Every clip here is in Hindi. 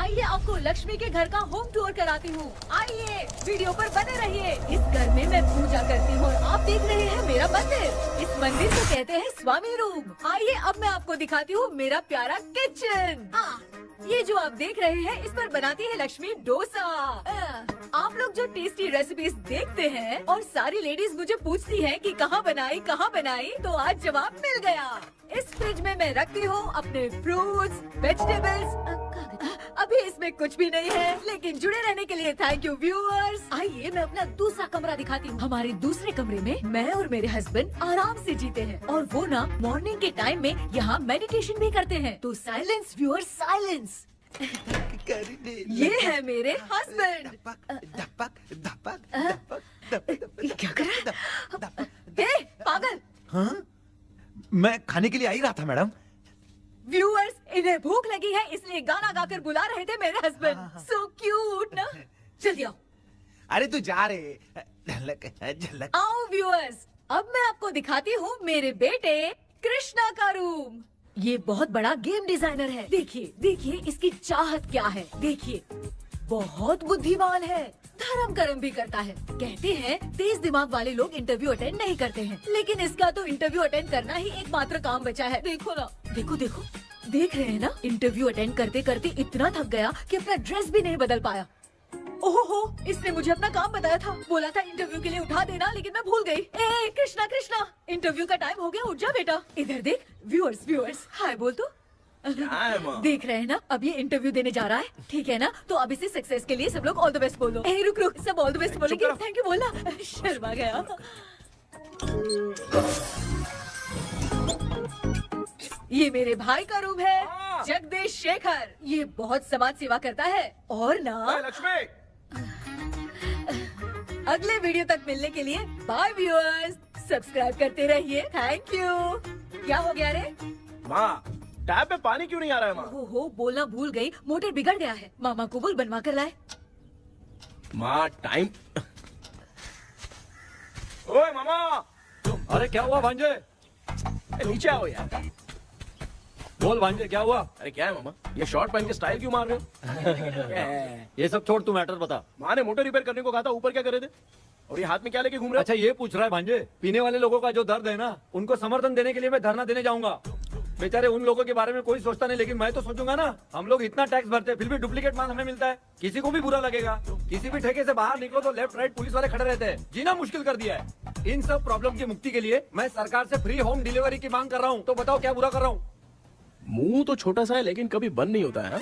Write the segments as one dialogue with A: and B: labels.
A: आइए आपको लक्ष्मी के घर का होम टूर कराती हूँ। आइए वीडियो पर बने रहिए। इस घर में मैं पूजा करती हूँ और आप देख रहे हैं मेरा मंदिर। इस मंदिर को कहते हैं स्वामी रूम। आइए अब मैं आपको दिखाती हूँ मेरा प्यारा किचन। ये जो आप देख रहे हैं इस पर बनाती है लक्ष्मी डोसा। आप लोग जो टेस्टी रेसिपीज देखते हैं और सारी लेडीज मुझे पूछती हैं कि कहाँ बनाई, तो आज जवाब मिल गया। इस फ्रिज में मैं रखती हूँ अपने फ्रूट्स, वेजिटेबल्स। अभी इसमें कुछ भी नहीं है, लेकिन जुड़े रहने के लिए थैंक यू व्यूअर्स। आइए मैं अपना दूसरा कमरा दिखाती हूँ। हमारे दूसरे कमरे में मैं और मेरे हस्बैंड आराम से जीते हैं और वो ना मॉर्निंग के टाइम में यहाँ मेडिटेशन भी करते हैं। तो साइलेंस व्यूअर्स, साइलेंस। ये है मेरे हस्बैंड। क्या कर रहा है? पागल।
B: हाँ? मैं खाने के लिए आ ही रहा था मैडम।
A: व्यूअर्स, इन्हें भूख लगी है इसलिए गाना गाकर बुला रहे थे मेरे हस्बैंड। सो क्यूट ना। जल्दी आओ।
B: अरे तू जा रे। झलक।
A: आओ व्यूअर्स, अब मैं आपको दिखाती हूँ मेरे बेटे कृष्णा का रूम। ये बहुत बड़ा गेम डिजाइनर है। देखिए इसकी चाहत क्या है। देखिए बहुत बुद्धिमान है, धर्म कर्म भी करता है। कहते हैं तेज दिमाग वाले लोग इंटरव्यू अटेंड नहीं करते हैं, लेकिन इसका तो इंटरव्यू अटेंड करना ही एकमात्र काम बचा है। देखो ना, देखो देख रहे हैं ना, इंटरव्यू अटेंड करते करते इतना थक गया कि अपना ड्रेस भी नहीं बदल पाया। ओहो, इसने मुझे अपना काम बताया था, बोला था इंटरव्यू के लिए उठा देना, लेकिन मैं भूल गई। ए कृष्णा, इंटरव्यू का टाइम हो गया, उठ जा बेटा। इधर देख। व्यूअर्स हाय बोल तू। देख रहे हैं ना, अब ये इंटरव्यू देने जा रहा है, ठीक है ना? तो अब इसे सक्सेस के लिए सब लोग ऑल द बेस्ट बोलो। ए रुक, सब ऑल द बेस्ट बोलेंगे। थैंक यू बोलना। शर्मा गया। ये मेरे भाई का रूम है, जगदीश शेखर। ये बहुत समाज सेवा करता है और ना
C: लक्ष्मी।
A: अगले वीडियो तक मिलने के लिए बाय व्यूअर्स। सब्सक्राइब करते रहिए। Thank you. क्या हो गया रे?
C: माँ, टैप में पानी क्यों नहीं आ रहा है माँ?
A: हो बोलना भूल गई, मोटर बिगड़ गया है। मामा को बोल बनवा कर लाए।
C: माँ टाइम। ओए मामा।
D: अरे क्या हुआ भांजे?
C: नीचे आओ यार।
D: बोल भांजे क्या हुआ?
C: अरे क्या है मामा, ये शॉर्ट पहन के स्टाइल क्यों मार रहे हो?
D: ये सब छोड़, तू मैटर बता।
C: माँ ने मोटर रिपेयर करने को कहा था, ऊपर क्या करे थे? और ये हाथ में क्या लेके घूम रहे हो?
D: अच्छा ये पूछ रहा है भांजे, पीने वाले लोगों का जो दर्द है ना, उनको समर्थन देने के लिए मैं धरना देने जाऊंगा। बेचारे उन लोगों के बारे में कोई सोचता नहीं, लेकिन मैं तो सोचूंगा ना। हम लोग इतना टैक्स भरते हैं, फिर भी डुप्लीकेट माल हमें मिलता है। किसी को भी बुरा लगेगा। किसी भी ठेके से बाहर निकलो तो लेफ्ट राइट पुलिस वाले खड़े रहते हैं। जीना मुश्किल कर दिया है। इन सब प्रॉब्लम की मुक्ति के लिए मैं सरकार से फ्री होम डिलीवरी की मांग कर रहा हूँ। तो बताओ क्या बुरा कर रहा हूँ?
C: मुंह तो छोटा सा है लेकिन कभी बंद नहीं होता है।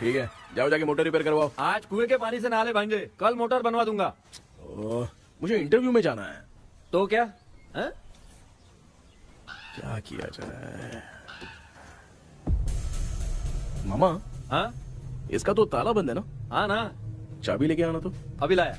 C: ठीक है, जाओ जाके मोटर रिपेयर करवाओ।
D: आज कुएं के पानी से नहा ले भांजे, कल मोटर बनवा दूंगा।
C: मुझे इंटरव्यू में जाना है।
D: तो क्या है?
C: क्या किया जाए? मामा।
D: हाँ
C: इसका तो ताला बंद है ना?
D: हाँ ना।
C: चाबी लेके आना तो।
D: अभी लाया।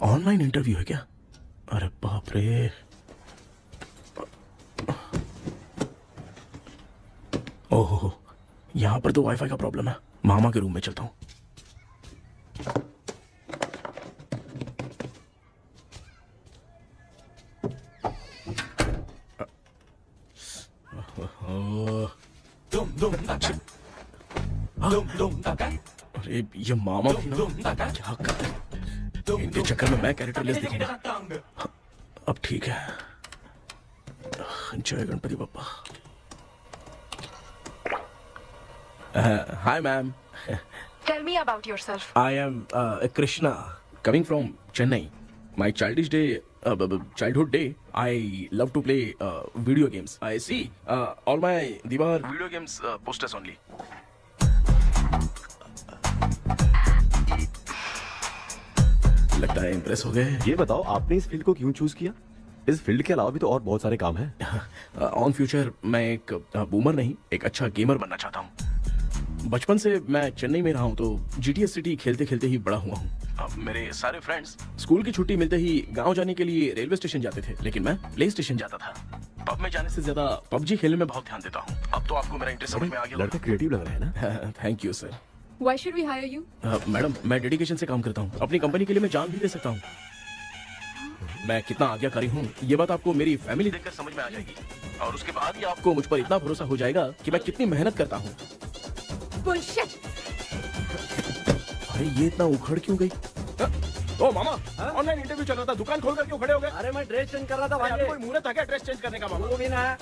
C: ऑनलाइन इंटरव्यू है क्या? अरे बाप रे। ओहो, यहाँ पर तो वाईफाई का प्रॉब्लम है। मामा के रूम में चलता हूँ। अरे ये मामा भी ना क्या कर रहे हैं? इनके चक्कर में मैं कैरेक्टरलेस दिखेगा। अब ठीक है। जय Ganpati Bappa. Hi ma'am.
E: Tell me about yourself.
C: I am Krishna, coming from Chennai. My childhood day, I love to play video games. I see all my Diwar video games posters only. लगता है इम्प्रेस हो गए।
F: ये बताओ आपने इस फील्ड को क्यों चूज किया? इस फील्ड के अलावा भी तो और बहुत सारे काम हैं।
C: ऑन फ्यूचर मैं एक बूमर नहीं, एक अच्छा गेमर बनना चाहता हूँ। बचपन से मैं चेन्नई में रहा हूँ तो GTA सिटी खेलते खेलते ही बड़ा हुआ हूँ। अब मेरे सारे फ्रेंड्स स्कूल की छुट्टी मिलते ही गांव जाने के लिए रेलवे स्टेशन जाते थे, लेकिन मैं प्ले स्टेशन जाता था। पब में जाने से ज्यादा PUBG खेलने में बहुत ध्यान देता हूँ। अब तो आपको मेरा इंटरेस्ट समझ में आ गया।
F: लड़का क्रिएटिव लग रहा है ना?
C: Thank you sir.
A: Why should we hire you?
C: Madam मैं डेडिकेशन से काम करता हूँ, अपनी कंपनी के लिए मैं जान भी दे सकता हूँ। मैं कितना आज्ञाकारी हूँ ये बात आपको मेरी फैमिली देखकर समझ में आ जाएगी, और उसके बाद ही आपको मुझ पर इतना भरोसा हो जाएगा कि मैं कितनी मेहनत करता हूँ।
A: Bullshit!
C: अरे ये इतना उखड़ क्यों गई? ओ मामा, ऑनलाइन इंटरव्यू चल रहा था, दुकान खोल कर क्यों खड़े हो गए?
D: अरे मैं ड्रेस चेंज कर रहा था
C: अरे
D: भाई।
C: कोई मुहूर्त था क्या ड्रेस चेंज करने का मामा?
D: वो भी ना।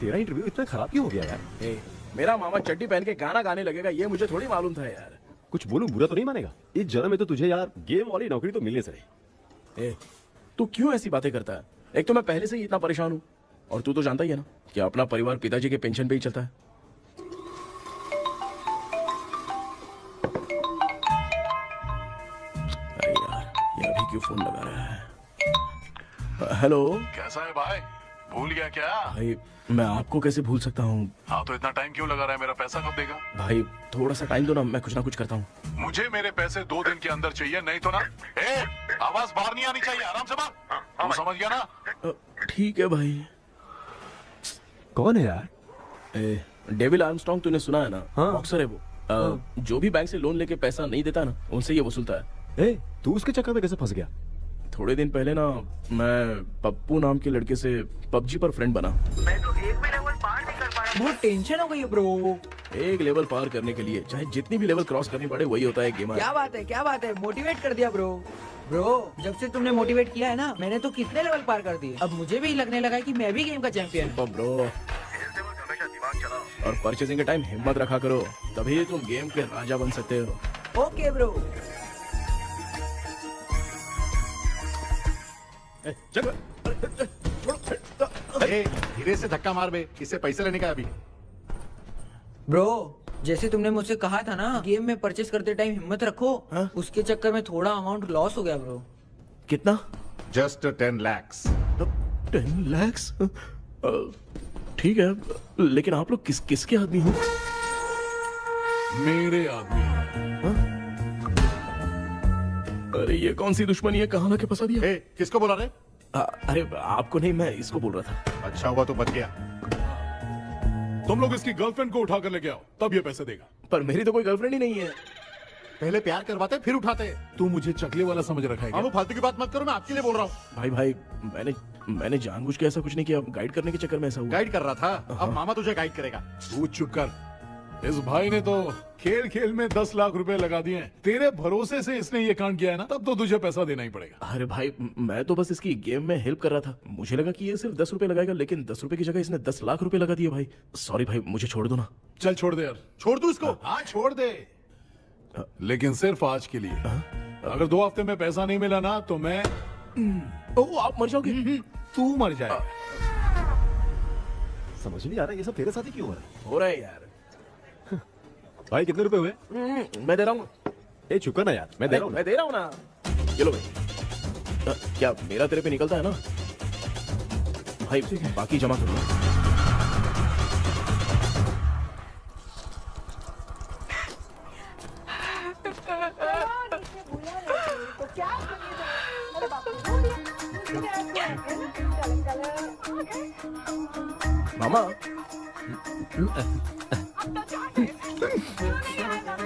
F: तेरा इंटरव्यू इतना खराब क्यों हो गया यार?
C: ए, मेरा मामा चड्डी पहन के गाना गाने लगेगा ये मुझे थोड़ी मालूम था यार।
F: कुछ बोलूं बुरा तो नहीं मानेगा? इस जन्म में तो तुझे यार गेम वाली नौकरी तो मिलने से रही।
C: ए, तू क्यों ऐसी बातें करता है? एक तो मैं पहले से ही इतना परेशान हूँ, और तू तो जानता ही है ना कि अपना परिवार पिताजी के पेंशन पे ही चलता है। अरे यार ये अभी क्यों फोन लगा रहा है? हेलो
G: कैसा है भाई? भूल गया क्या?
C: भाई, मैं आपको कैसे भूल सकता हूँ?
G: हाँ तो इतना टाइम क्यों लगा रहा है? मेरा पैसा कब देगा?
C: भाई थोड़ा सा टाइम दो ना, मैं कुछ ना कुछ करता हूँ।
G: मुझे मेरे पैसे 2 दिन के अंदर चाहिए, नहीं तो ना आवाज बाहर नहीं आनी चाहिए। आराम से बात, तू समझ गया ना?
C: ठीक है भाई।
F: कौन है यार?
C: डेविल आर्मस्ट्रांग तूने सुना है ना?
F: हाँ।
C: बॉक्सर है वो। जो भी बैंक से लोन लेके पैसा नहीं देता ना, उनसे ये वसूलता है।
F: तू उसके चक्कर में कैसे फंस गया?
C: थोड़े दिन पहले ना मैं पप्पू नाम के लड़के से PUBG पर फ्रेंड बना।
H: मैं तो एक भी लेवल पार नहीं कर पाया। बहुत टेंशन हो गई है ब्रो।
C: एक लेवल पार करने के लिए चाहे जितनी भी लेवल क्रॉस करनी पड़े वही होता है गेमर।
H: क्या बात है, मोटिवेट कर दिया ब्रो। ब्रो जब से तुमने मोटिवेट किया है ना, मैंने तो कितने लेवल पार कर दिए। अब मुझे भी लगने लगा है कि मैं भी गेम का चैंपियन हूँ।
C: ब्रो, और परचेजिंग के टाइम हिम्मत रखा करो, तभी तुम गेम के राजा बन सकते हो।
H: Okay bro.
B: धीरे से धक्का मार बे, इससे पैसे लेने का अभी।
H: ब्रो जैसे तुमने मुझसे कहा था ना, गेम में परचेस करते टाइम हिम्मत रखो।
C: हाँ?
H: उसके चक्कर में थोड़ा अमाउंट लॉस हो गया ब्रो।
C: कितना?
B: Just 10 lakhs।
C: 10 lakhs? ठीक है, लेकिन आप लोग किसके आदमी हो?
G: मेरे आदमी।
C: अरे ये कौन सी दुश्मनी है, कहाँ लाके फंसा दिया?
B: किसको बोला रे?
C: अरे आपको नहीं, मैं इसको बोल रहा था।
B: अच्छा हुआ तो बच गया।
G: तुम लोग इसकी गर्लफ्रेंड को उठा कर लेके आओ, तब ये पैसे देगा।
C: पर मेरी तो कोई गर्लफ्रेंड ही नहीं है।
B: पहले प्यार करवाते फिर उठाते।
G: तू मुझे चकले वाला समझ रखा है क्या?
B: वो फालतू की बात मत करो, मैं आपके लिए बोल रहा हूँ।
C: भाई मैंने जानबूझ के ऐसा कुछ नहीं किया, गाइड करने के चक्कर में ऐसा हुआ।
B: गाइड कर रहा था, अब मामा तुझे गाइड करेगा।
G: तू चुप कर। इस भाई ने तो खेल खेल में 10 लाख रुपए लगा दिए हैं। तेरे भरोसे से इसने ये कांड किया है ना, तब तो तुझे पैसा देना ही पड़ेगा।
C: अरे भाई मैं तो बस इसकी गेम में हेल्प कर रहा था, मुझे लगा कि ये सिर्फ 10 रुपए लगाएगा, लेकिन 10 रुपए की जगह इसने 10 लाख रुपए लगा दिए। भाई सॉरी भाई, मुझे छोड़ दो ना।
G: चल छोड़ दे यार।
B: छोड़ दूं इसको?
G: हाँ छोड़ दे, लेकिन सिर्फ आज के लिए। अगर 2 हफ्ते में पैसा नहीं मिला ना तो मैं
C: आप मर जाओगे।
G: तू मर जाए।
F: समझ नहीं आ रहा ये सब तेरे साथ ही क्यों हो रहा है?
C: हो रहा है यार।
F: भाई कितने रुपए हुए?
C: मैं दे रहा हूँ।
F: चुका ना यार, मैं दे रहा हूँ।
C: मैं दे रहा हूँ ना। ये लो भाई। क्या मेरा तेरे पे निकलता है ना भाई? बाकी जमा कर लो। मामा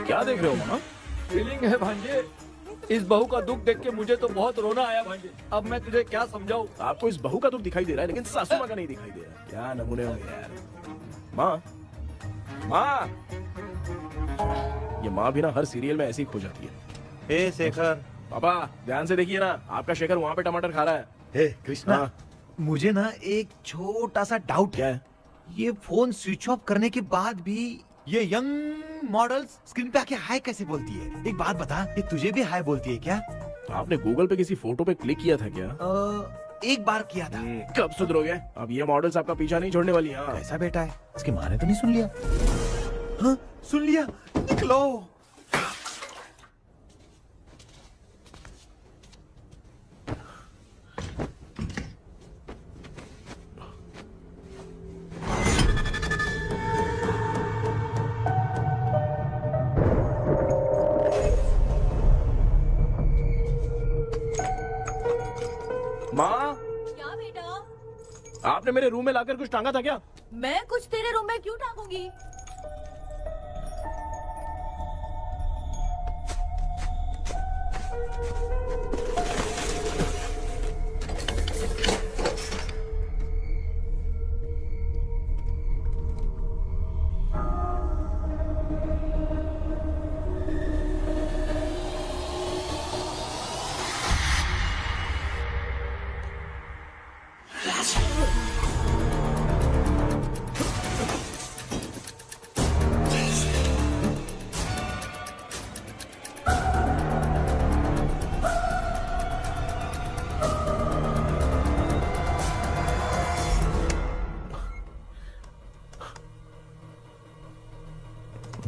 C: क्या देख रहे हो मामा?
D: फीलिंग है भांजे, इस बहू का दुख देख के मुझे तो बहुत रोना आया भाई। अब मैं तुझे क्या समझाऊं?
C: आपको इस बहू का दुख दिखाई दे रहा है लेकिन सासू माँ का नहीं दिखाई दे रहा। क्या नमूने हो यार। माँ, माँ, ये माँ भी ना हर सीरियल में ऐसी ही खो जाती है।
B: ए शेखर।
C: पापा ध्यान से देखिए ना, आपका शेखर वहाँ पे टमाटर खा रहा है।
B: हे कृष्णा,
C: हाँ।
B: मुझे ना एक छोटा सा डाउट
C: क्या है?
B: ये फोन स्विच ऑफ करने के बाद भी ये यंग मॉडल्स स्क्रीन पे आके हाय कैसे बोलती है? एक बात बता, ये तुझे भी हाय बोलती है क्या?
C: आपने गूगल पे किसी फोटो पे क्लिक किया था क्या?
B: एक बार किया था।
C: कब सुधरोगे? अब ये मॉडल्स आपका पीछा नहीं छोड़ने वाली। हाँ।
B: कैसा बेटा है? इसकी माँ ने तो नहीं सुन लिया? हाँ, सुन लिया। निकलो।
C: माँ,
A: क्या बेटा?
C: आपने मेरे रूम में लाकर कुछ टांगा था क्या?
A: मैं कुछ तेरे रूम में क्यों टांगूंगी?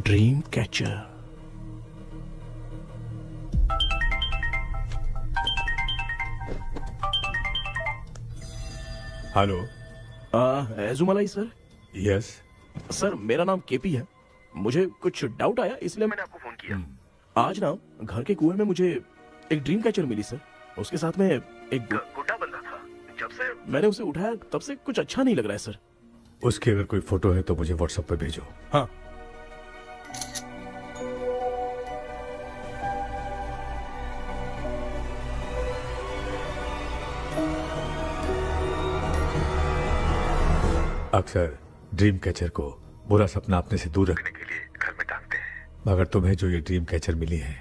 C: Dream catcher.
I: Hello.
C: Ezhumalai sir.
I: Yes.
C: Sir मेरा नाम केपी है। मुझे कुछ डाउट आया इसलिए मैंने आपको फोन किया। आज ना घर के कुएं में मुझे एक ड्रीम कैचर मिली सर। उसके साथ में एक गुड्डा बंदा था। जब से मैंने उसे उठाया तब से कुछ अच्छा नहीं लग रहा है सर।
I: उसकी अगर कोई फोटो है तो मुझे व्हाट्सएप पे भेजो।
C: हाँ।
I: अक्सर ड्रीम कैचर को बुरा सपना अपने से दूर रखने के लिए घर में टांगते हैं, मगर तुम्हें जो ये ड्रीम कैचर मिली है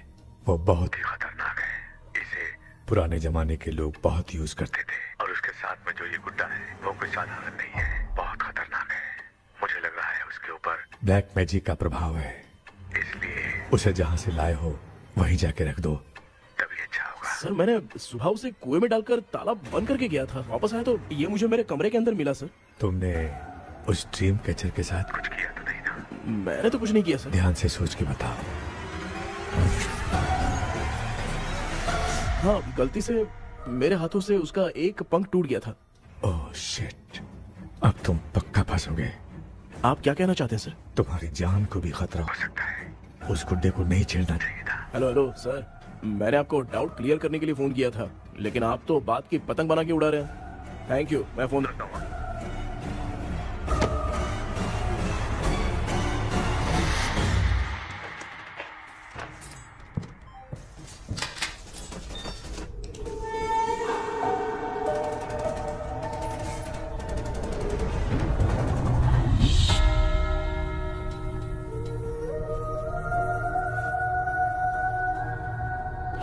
I: वो बहुत ही खतरनाक है। इसे पुराने जमाने के लोग बहुत यूज करते थे और उसके साथ में जो ये गुड्डा है वो कोई साधारण नहीं है, बहुत खतरनाक है। मुझे लग रहा है उसके ऊपर ब्लैक मैजिक का प्रभाव है, इसलिए उसे जहाँ से लाए हो वहीं जाके रख दो, तभी अच्छा होगा।
C: सर मैंने सुबह उसे कुएं में डालकर ताला बंद करके गया था। वापस आया तो ये मुझे मेरे कमरे के अंदर मिला सर।
I: तुमने उस ड्रीम कैचर के साथ कुछ किया तो नहीं ना?
C: मैंने तो कुछ नहीं किया सर।
I: ध्यान से सोच के बताओ।
C: हाँ, गलती से मेरे हाथों से उसका एक पंख टूट गया था।
I: ओह शिट, अब तुम पक्का फंसोगे।
C: आप क्या कहना चाहते हैं सर?
I: तुम्हारी जान को भी खतरा हो सकता है। उस गुड्डे को नहीं छेड़ना चाहिए था।
C: हेलो हेलो सर, मैंने आपको डाउट क्लियर करने के लिए फोन किया था, लेकिन आप तो बात की पतंग बना के उड़ा रहे हैं। थैंक यू, मैं फोन रखता हूँ।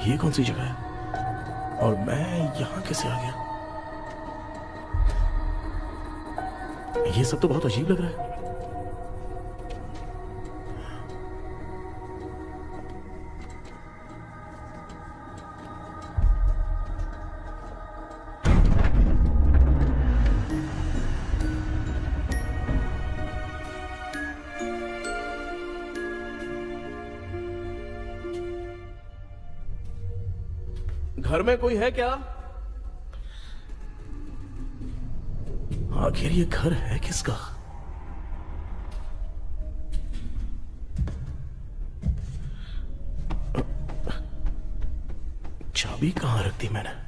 C: ये कौन सी जगह है और मैं यहाँ कैसे आ गया? ये सब तो बहुत अजीब लग रहा है। घर में कोई है क्या? आखिर ये घर है किसका? चाबी कहां रख दी मैंने?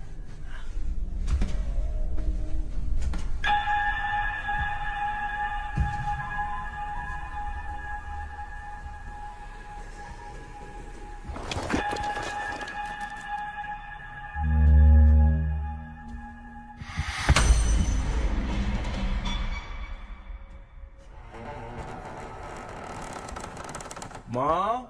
C: माँ।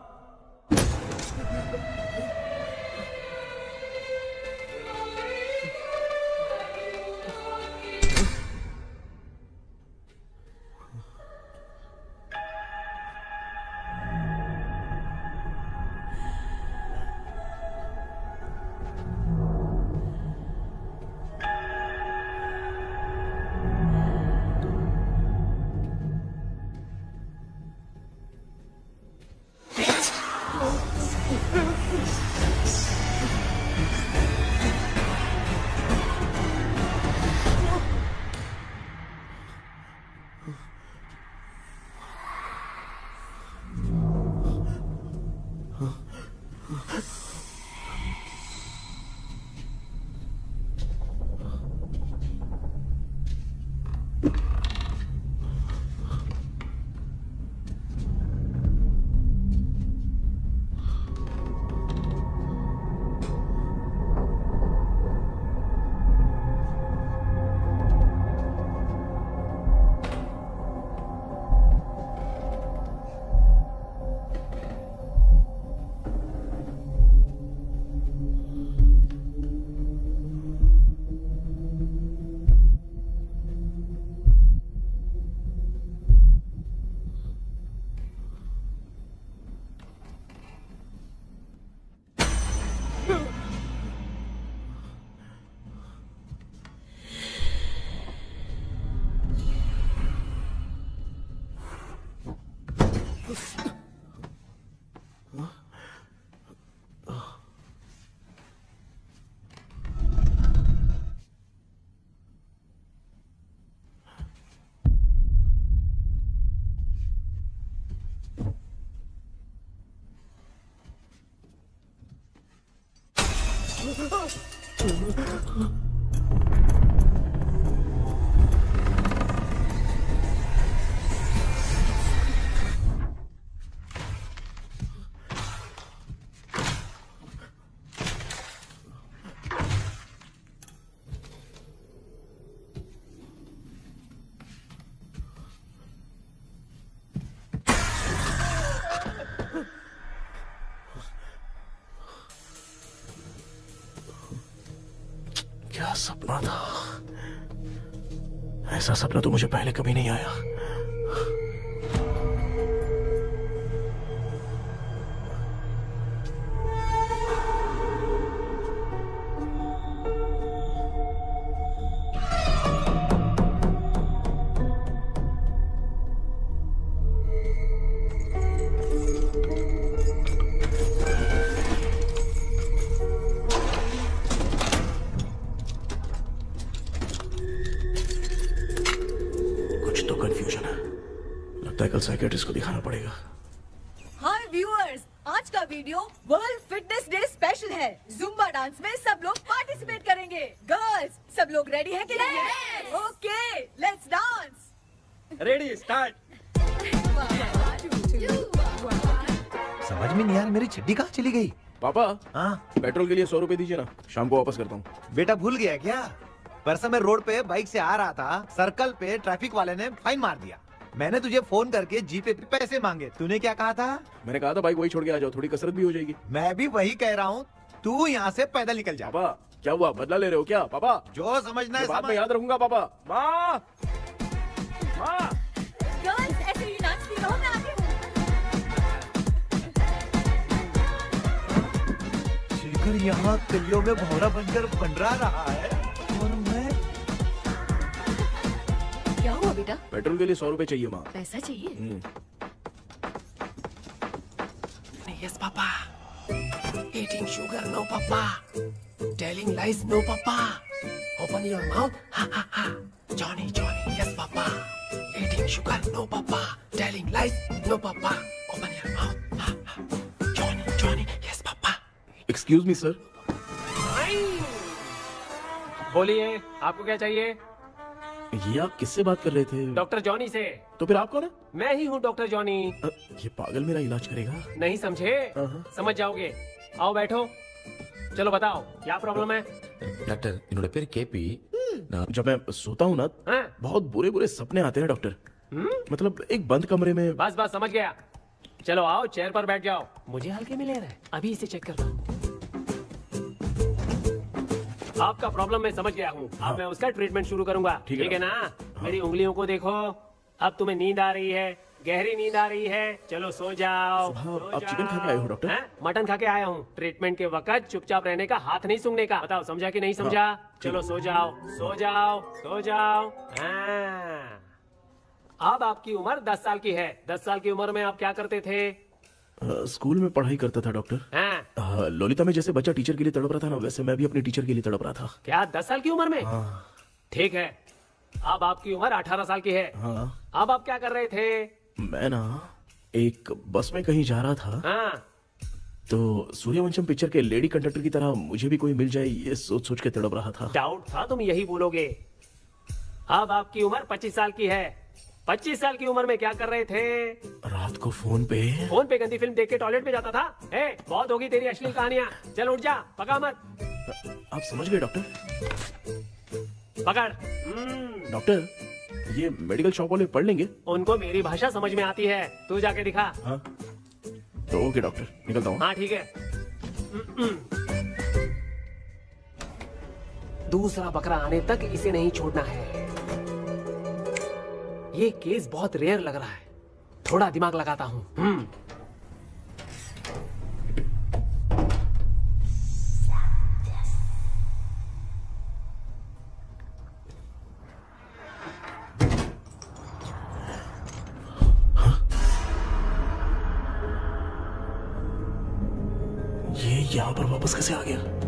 C: क्या सपना था? ऐसा सपना तो मुझे पहले कभी नहीं आया। कल साइकियाट्रिस्ट को दिखाना पड़ेगा।
A: हाय व्यूअर्स, आज का video world fitness day special है। जुम्बा डांस में सब लोग पार्टिसिपेट करेंगे। गर्ल्स, सब लोग रेडी हैं कि नहीं? Okay, let's dance.
D: Ready, start.
B: समझ में नहीं यार, मेरी चड्डी कहाँ चली गई?
C: पापा,
B: हाँ
C: पेट्रोल के लिए 100 रुपए दीजिए ना, शाम को वापस करता हूँ।
B: बेटा भूल गया क्या? परसों मैं रोड पे बाइक से आ रहा था, सर्कल पे ट्रैफिक वाले ने फाइन मार दिया। मैंने तुझे फोन करके जीपे पे पैसे मांगे, तूने क्या कहा था?
C: मैंने कहा था बाइक वही छोड़ के आ जाओ, थोड़ी कसरत भी हो जाएगी।
B: मैं भी वही कह रहा हूँ, तू यहाँ से पैदल निकल जा।
C: पापा क्या हुआ, बदला ले रहे हो क्या? पापा
B: जो समझना है
C: बाद में याद रखूंगा। पापा, माँ, माँ।
A: गर्ल्स ऐसे ही नाचती रहो, मैं आती हूँ।
B: शेखर यहाँ कलियों में भौरा बनकर पंडरा रहा है और मैं।
A: क्या हुआ बेटा?
C: पेट्रोल के लिए 100 रुपए चाहिए माँ।
A: पैसा चाहिए?
J: Yes, Papa. Eating sugar, no, Papa. Telling lies, no, Papa. Open your mouth, ha ha ha. Johnny, Johnny, yes, Papa. Eating sugar, no, Papa. Telling lies, no, Papa. Open your mouth, ha ha. Johnny, Johnny, yes, Papa.
C: Excuse me, sir.
J: बोलिए, आपको क्या चाहिए?
C: ये आप किससे बात कर रहे थे?
J: डॉक्टर जॉनी से।
C: तो फिर आप कौन है?
J: मैं ही हूँ डॉक्टर जॉनी।
C: ये पागल मेरा इलाज करेगा?
J: नहीं समझे? समझ जाओगे। आओ बैठो। चलो बताओ क्या प्रॉब्लम है?
K: डॉक्टर इन्होंने पेर केपी
C: जब मैं सोता हूँ ना, बहुत बुरे बुरे सपने आते हैं डॉक्टर। मतलब एक बंद कमरे में।
J: बस बस समझ गया। चलो आओ, चेयर पर बैठ जाओ। मुझे हल्के में ले रहा है, अभी इसे चेक करता हूँ। आपका प्रॉब्लम मैं समझ गया हूँ। अब मैं उसका ट्रीटमेंट शुरू करूंगा, ठीक है ना? मेरी उंगलियों को देखो। अब तुम्हें नींद आ रही है, गहरी नींद आ रही है। चलो सो जाओ।
C: आप चिकन खा के आए हो डॉक्टर?
J: मटन खा के आया हूँ। ट्रीटमेंट के वक्त चुपचाप रहने का, हाथ नहीं सूंघने का। बताओ समझा कि नहीं समझा? चलो सो जाओ, सो जाओ, सो जाओ। अब आपकी उम्र 10 साल की है। 10 साल की उम्र में आप क्या करते थे?
C: स्कूल में पढ़ाई करता था डॉक्टर। ललिता में जैसे बच्चा टीचर के लिए तड़प रहा था ना, वैसे मैं भी अपने टीचर के लिए तड़प रहा था।
J: क्या 10 साल की उम्र में? ठीक है, अब आपकी उम्र 18 साल की है। अब आप क्या कर रहे थे?
C: मैं ना एक बस में कहीं जा रहा था, तो सूर्यवंशम पिक्चर के लेडी कंडक्टर की तरह मुझे भी कोई मिल जाए, ये सोच सोच के तड़प रहा था।
J: डाउट था तुम यही बोलोगे। अब आपकी उम्र 25 साल की है। 25 साल की उम्र में क्या कर रहे थे?
C: रात को फोन पे
J: गंदी फिल्म देख के टॉयलेट में जाता था। बहुत होगी तेरी अश्लील कहानियां। चल उठ जा, पका मत।
C: आप समझ गए डॉक्टर?
J: पकड़।
C: डॉक्टर, ये मेडिकल शॉप वाले पढ़ लेंगे?
J: उनको मेरी भाषा समझ में आती है, तू जाके दिखा।
C: तो ओके डॉक्टर, निकलता हूँ।
J: हाँ ठीक है। दूसरा बकरा आने तक इसे नहीं छोड़ना है। ये केस बहुत रेयर लग रहा है, थोड़ा दिमाग लगाता हूँ।
C: ये यहाँ पर वापस कैसे आ गया?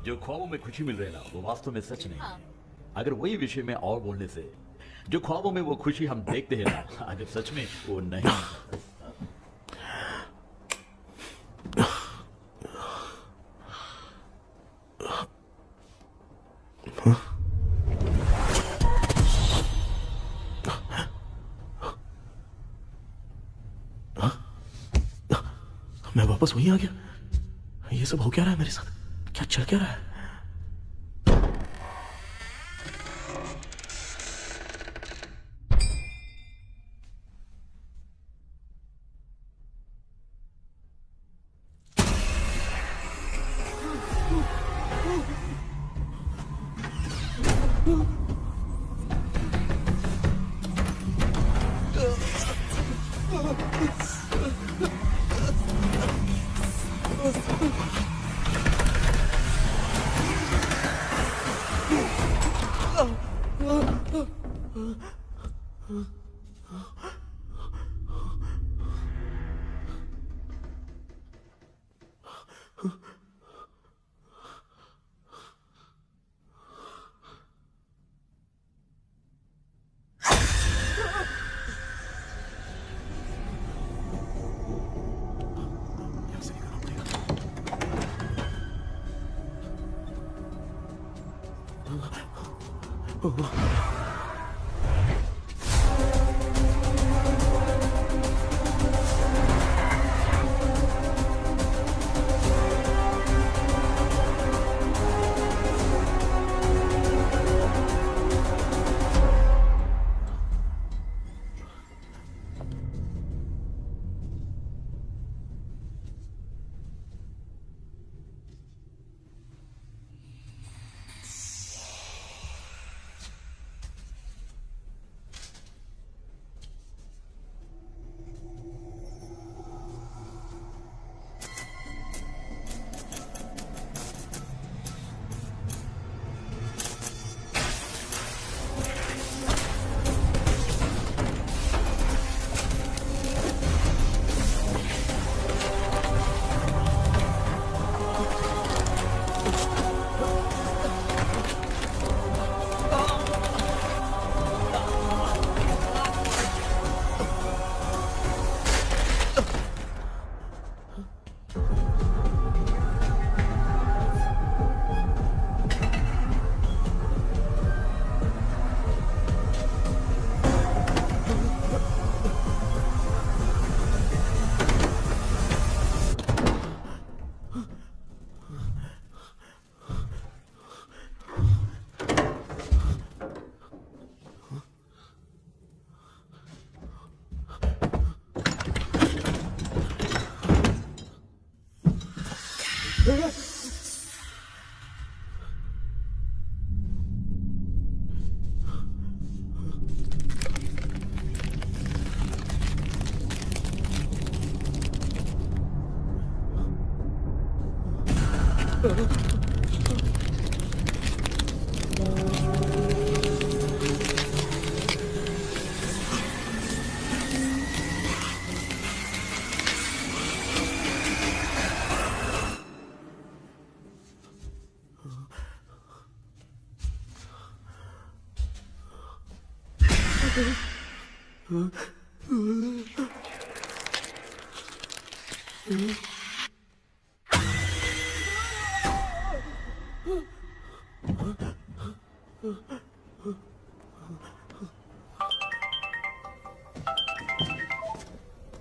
L: जो ख्वाबों में खुशी मिल रही है ना, वो वास्तव में सच नहीं है। अगर वही विषय में और बोलने से, जो ख्वाबों में वो खुशी हम देखते हैं ना, अगर सच में वो नहीं।
C: मैं वापस वहीं आ गया। ये सब हो क्या रहा है मेरे साथ? क्या चल क्या रहा है?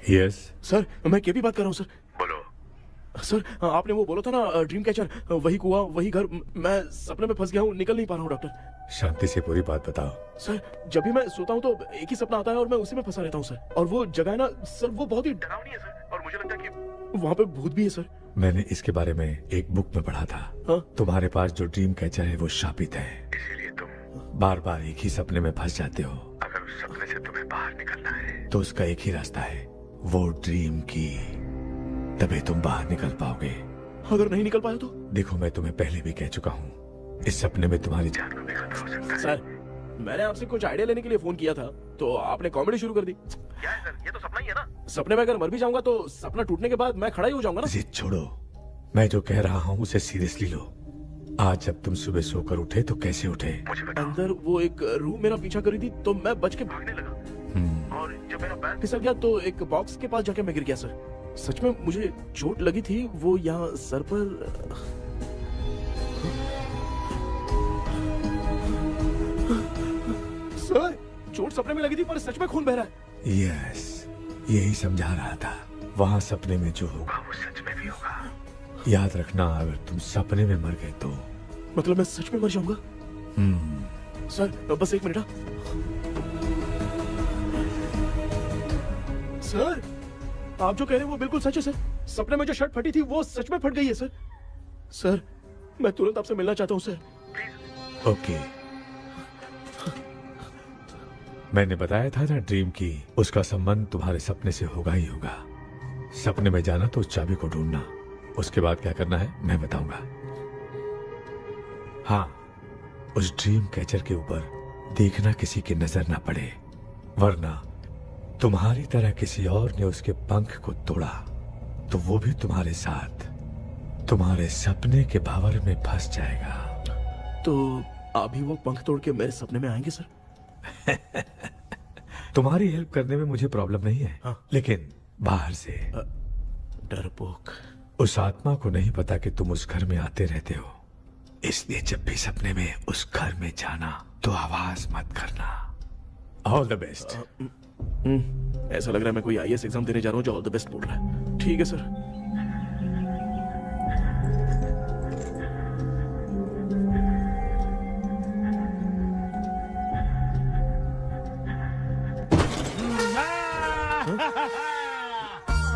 I: यस
C: सर मैं केपी बात कर रहा हूँ सर। बोलो सर, आपने वो बोला था ना ड्रीम कैचर, वही कुआं वही घर, मैं सपने में फंस गया हूँ, निकल नहीं पा रहा हूँ डॉक्टर।
I: शांति से पूरी बात बताओ।
C: सर जब भी मैं सोता हूँ तो एक ही सपना आता है और मैं उसी में फंसा रहता हूँ सर। और वो जगह है ना सर, वो बहुत ही डरावनी है सर, और मुझे लगता है कि वहाँ पे भूत भी है सर।
I: मैंने इसके बारे में एक बुक में पढ़ा था।
C: हाँ?
I: तुम्हारे पास जो ड्रीम कैचर है वो शापित है, इसीलिए तुम बार बार एक ही सपने में फंस जाते हो। अगर उस सपने से तुम्हें बाहर निकलना है तो उसका एक ही रास्ता है, वो ड्रीम की, तभी तुम बाहर निकल पाओगे।
C: अगर नहीं निकल पाया तो?
I: देखो मैं तुम्हें पहले भी कह चुका हूँ, इस सपने में तुम्हारी जान को भी खतरा हो सकता है।
C: सर मैंने आपसे कुछ आइडिया लेने के लिए फोन किया था तो आपने कॉमेडी शुरू कर दी। क्या है सर, ये तो सपना ही है ना। सपने में अगर मर भी जाऊंगा तो सपना टूटने के बाद मैं खड़ा ही हो जाऊंगा ना।
I: जिद छोड़ो, मैं जो कह रहा हूँ उसे सीरियसली लो। आज जब तुम सुबह सोकर उठे तो कैसे उठे?
C: अंदर वो एक रूह मेरा पीछा करी थी तो मैं बच के भागने लगा, और जब मेरा पैर फिसल गया तो एक बॉक्स के पास जाके मैं गिर गया सर। सच में मुझे चोट लगी थी, वो यहाँ सर पर। सर चोट सपने में लगी थी पर सच में खून बह रहा है।
I: यस, यही समझा रहा था, वहाँ सपने में जो होगा वो सच में भी होगा। याद रखना, अगर तुम सपने में मर गए तो
C: मतलब मैं सच में मर जाऊंगा। सर बस एक मिनट। सर आप जो कह रहे हैं वो बिल्कुल सच है सर। सपने में जो शर्ट फटी थी वो सच में फट गई है सर। सर मैं तुरंत आपसे मिलना चाहता हूँ सर।
I: ओके, मैंने बताया था ना ड्रीम की, उसका संबंध तुम्हारे सपने से होगा ही होगा। सपने में जाना तो उस चाबी को ढूंढना, उसके बाद क्या करना है मैं बताऊंगा। हाँ, उस ड्रीम कैचर के ऊपर देखना किसी की नजर ना पड़े, वरना तुम्हारी तरह किसी और ने उसके पंख को तोड़ा तो वो भी तुम्हारे साथ तुम्हारे सपने के भावर में फंस जाएगा।
C: तो अभी वो पंख तोड़ के मेरे सपने में आएंगे सर?
I: तुम्हारी हेल्प करने में मुझे प्रॉब्लम नहीं है।
C: हाँ।
I: लेकिन बाहर से
C: डरपोक,
I: उस आत्मा को नहीं पता कि तुम उस घर में आते रहते हो, इसलिए जब भी सपने में उस घर में जाना तो आवाज मत करना। All the best.
C: ऐसा लग रहा है मैं कोई आईएएस एग्जाम देने जा रहा हूँ जो ऑल द बेस्ट बोल रहा है। ठीक है सर।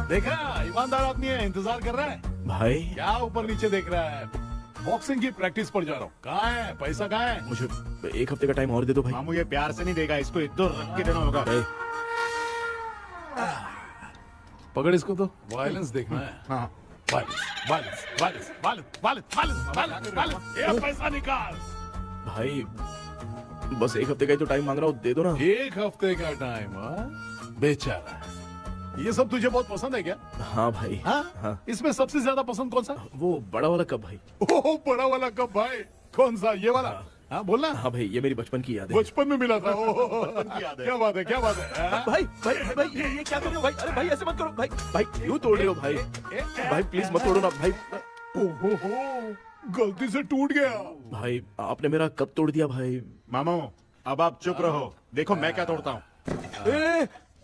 G: देखा, ईमानदार आदमी है, इंतजार कर रहा है।
C: भाई
G: क्या ऊपर नीचे देख रहा है? बॉक्सिंग की प्रैक्टिस पर जा रहा हूँ। कहाँ है पैसा, कहाँ है?
C: मुझे एक हफ्ते का टाइम और दे दो भाई।
B: मामू ये प्यार से नहीं देगा, इसको एक दो रख के देना होगा।
G: पकड़ इसको तो। वायलेंस देखना है।
B: हाँ।
G: Violence, violence, violence, violence, violence, violence, violence, violence. ये पैसा निकाल।
C: भाई बस एक हफ्ते का ही तो टाइम मांग रहा हूँ, दे दो ना।
G: एक हफ्ते का टाइम? बेचारा, ये सब तुझे बहुत पसंद है क्या?
C: हाँ भाई।
G: हाँ? इसमें सबसे ज्यादा पसंद कौन सा?
C: वो बड़ा वाला कप भाई।
G: ओह बड़ा वाला कप भाई, कौन सा? ये वाला? हाँ बोलना।
C: हाँ भाई, ये मेरी बचपन की याद है।
G: बचपन में मिला था। क्या बात है, क्या बात है?
C: भाई भाई भाई ये क्या कर रहे हो भाई? अरे भाई ऐसे मत करो भाई। भाई क्यों तोड़ रहे हो भाई? भाई प्लीज मत तोड़ो ना भाई।
G: ओहो, गलती से टूट गया।
C: भाई आपने मेरा कप तोड़ दिया भाई।
B: मामू अब आप चुप रहो, देखो मैं क्या तोड़ता हूँ।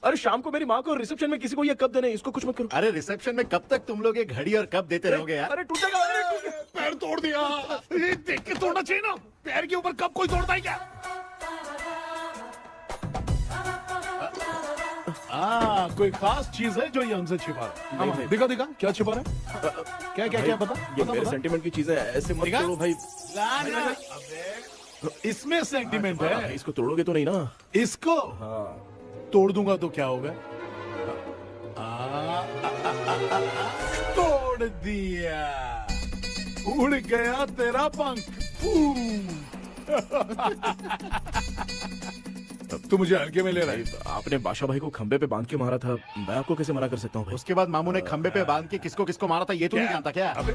C: अरे शाम को मेरी माँ को रिसेप्शन में किसी को ये कप देने, इसको कुछ मत करो।
B: अरे रिसेप्शन में कब तक तुम लोग ये घड़ी और कप देते रहोगे यार?
C: अरे टूट जाएगा।
G: पैर तोड़ दिया। ये देख के तोड़ना चाहिए ना, पैर के ऊपर कप कोई तोड़ता है क्या? कोई खास चीज है जो ये हमसे छिपा रहा है? दिखा दिखा, क्या छिपा रहा है? क्या क्या क्या पता?
C: ये मेरे सेंटीमेंट की चीजें ऐसे मत करो भाई।
G: इसमें सेंटीमेंट है।
C: इसको तोड़ोगे तो नहीं ना?
G: इसको तोड़ दूंगा तो क्या होगा? तोड़ दिया। उड़ गया तेरा पंख। तू मुझे हल्के में ले रहा है।
C: आपने बादशाह भाई को खंबे पे बांध के मारा था, मैं आपको कैसे मना कर सकता हूँ भाई?
F: उसके बाद मामू ने खंबे पे बांध के किसको किसको मारा था ये तो नहीं जानता क्या?
G: अबे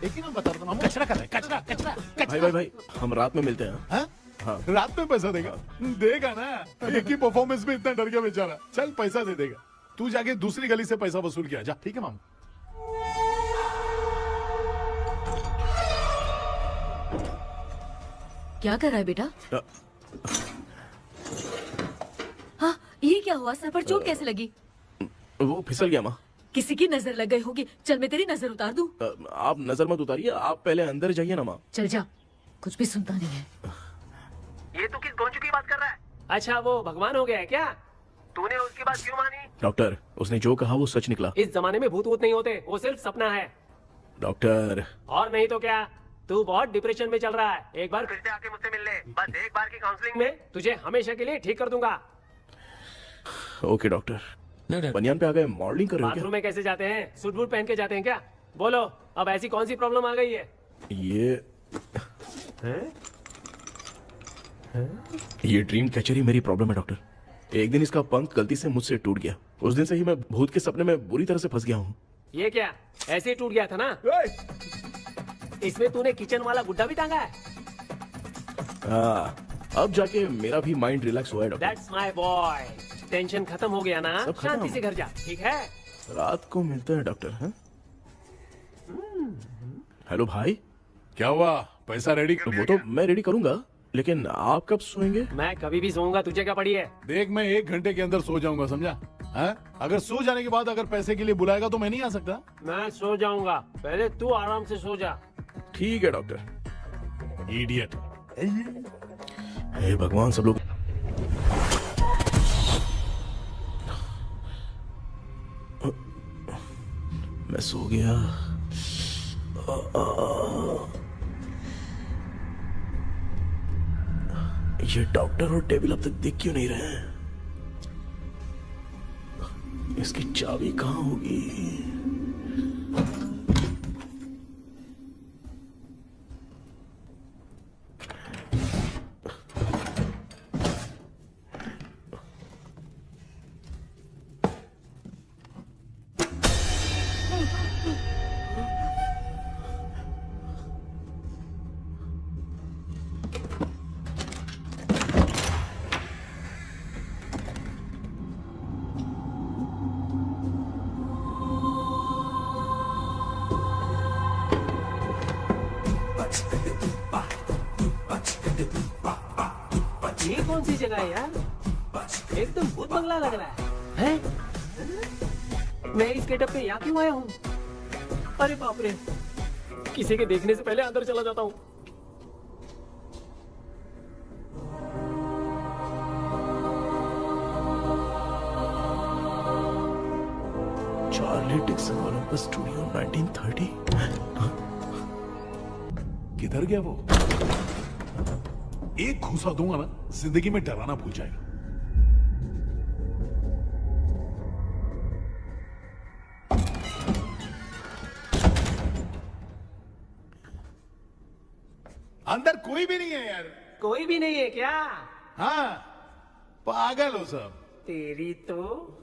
G: एक ही नाम बता रहा मामू।
F: कचरा कर रहा है, कचरा कचरा कचरा।
C: भाई हम रात में मिलते हैं।
G: हाँ?
C: हाँ।
G: रात में पैसा देगा? देगा ना, एक ही परफॉर्मेंस में इतना डर गया बेचारा। चल पैसा दे देगा, तू जाके दूसरी गली से पैसा वसूल किया जा। ठीक है मामू।
A: क्या कर रहा है बेटा? हाँ, ये क्या हुआ? सर पर चोट कैसे लगी?
C: वो फिसल गया माँ।
A: किसी की नजर लग गई होगी। चल मैं तेरी नजर उतार दूं।
C: आप नजर मत उतारिए, आप पहले अंदर जाइए ना माँ।
A: चल जा, कुछ भी सुनता नहीं है।
J: ये तो किस गोंचू की बात कर रहा है? अच्छा वो भगवान हो गया है क्या? तूने उसकी बात क्यों मानी?
C: डॉक्टर, उसने जो कहा वो सच निकला।
J: इस जमाने में भूत वूत नहीं होते, वो सिर्फ सपना है।
C: डॉक्टर।
J: और नहीं तो क्या, तू बहुत डिप्रेशन में चल रहा है। एक बार फिर से आके मुझसे मिल ले, बस एक बार की काउंसलिंग में तुझे हमेशा के लिए ठीक कर दूंगा।
C: Okay doctor. बनियान पे आ गए, मॉडलिंग कर रहे हो क्या?
J: बाथरूम में कैसे जाते हैं? सूट बूट पहन के जाते हैं क्या? बोलो, अब ऐसी कौन सी प्रॉब्लम आ गई है?
C: ये ड्रीम कैचर ही मेरी प्रॉब्लम है डॉक्टर। एक दिन इसका पंख गलती से मुझसे टूट गया। उस दिन से ही मैं भूत के सपने में बुरी तरह से फंस गया हूँ।
J: ये क्या ऐसे ही टूट गया था ना? इसमें तूने किचन वाला गुड्डा भी टांगा है?
C: अब जाके मेरा भी माइंड रिलैक्स हुआ है doctor.
J: That's my boy. Tension खत्म हो गया ना? शांति से घर जा, ठीक है?
C: रात को मिलते हैं डॉक्टर। हैं? हेलो भाई।
G: क्या हुआ? पैसा रेडी कर?
C: वो तो मैं रेडी करूंगा, लेकिन आप कब सोएंगे?
J: मैं कभी भी सोऊंगा, तुझे क्या पड़ी है?
G: देख मैं 1 घंटे के अंदर सो जाऊंगा, समझा? अगर सो जाने के बाद अगर पैसे के लिए बुलाएगा तो मैं नहीं आ सकता।
J: मैं सो जाऊंगा, पहले तू आराम से सो जा।
C: ठीक है डॉक्टर।
G: इडियट।
C: हे भगवान, सब लोग मैं सो गया। ये डॉक्टर और टेबल अब तक दिख क्यों नहीं रहे हैं? इसकी चाबी कहाँ होगी?
J: ये कौन सी जगह है यार? एकदम भूत बंगला लग रहा है। मैं इस गेटअप पे यहाँ क्यों आया हूँ? अरे बाप रे, किसी के देखने से पहले अंदर चला जाता हूँ।
C: Charlie Dixon Olympus studio 1930।
G: किधर गया वो? एक घूसा दूंगा ना, जिंदगी में डराना भूल जाएगा। अंदर कोई भी नहीं है यार।
J: कोई भी नहीं है क्या?
G: हाँ, पागल हो सब।
J: तेरी तो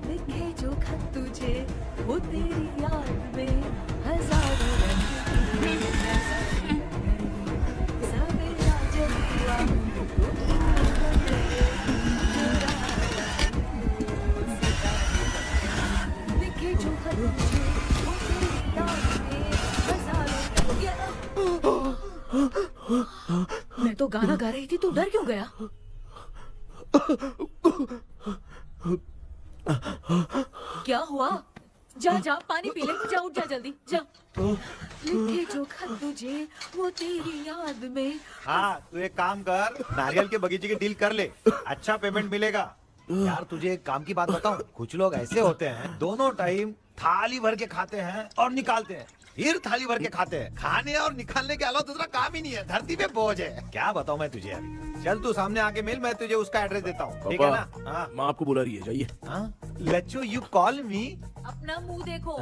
A: लिखे जो खत तुझे वो तेरी याद में हजारों रंग सवेरा जब हुआ लिखे जो खत तुझे वो तेरी याद में हजारों रंग। मैं तो गाना गा रही थी, तू डर क्यों गया? क्या हुआ? जा जा पानी पी ले, जा उठ जा जल्दी जा। लिखे जो खत तुझे वो तेरी याद में।
B: हाँ तू एक काम कर, नारियल के बगीचे की डील कर ले, अच्छा पेमेंट मिलेगा। यार तुझे एक काम की बात बताऊं, कुछ लोग ऐसे होते हैं दोनों टाइम थाली भर के खाते हैं और निकालते हैं, फिर थाली भर के खाते हैं। खाने और निकालने के अलावा दूसरा काम ही नहीं है, धरती पे बोझ है। क्या बताऊं मैं तुझे अभी। चल तू सामने आके मिल, मैं तुझे उसका एड्रेस देता हूँ, ठीक है ना? हाँ
C: माँ आपको बुला रही है, जाइए।
B: लच्चू यू कॉल मी।
A: अपना मुंह देखो।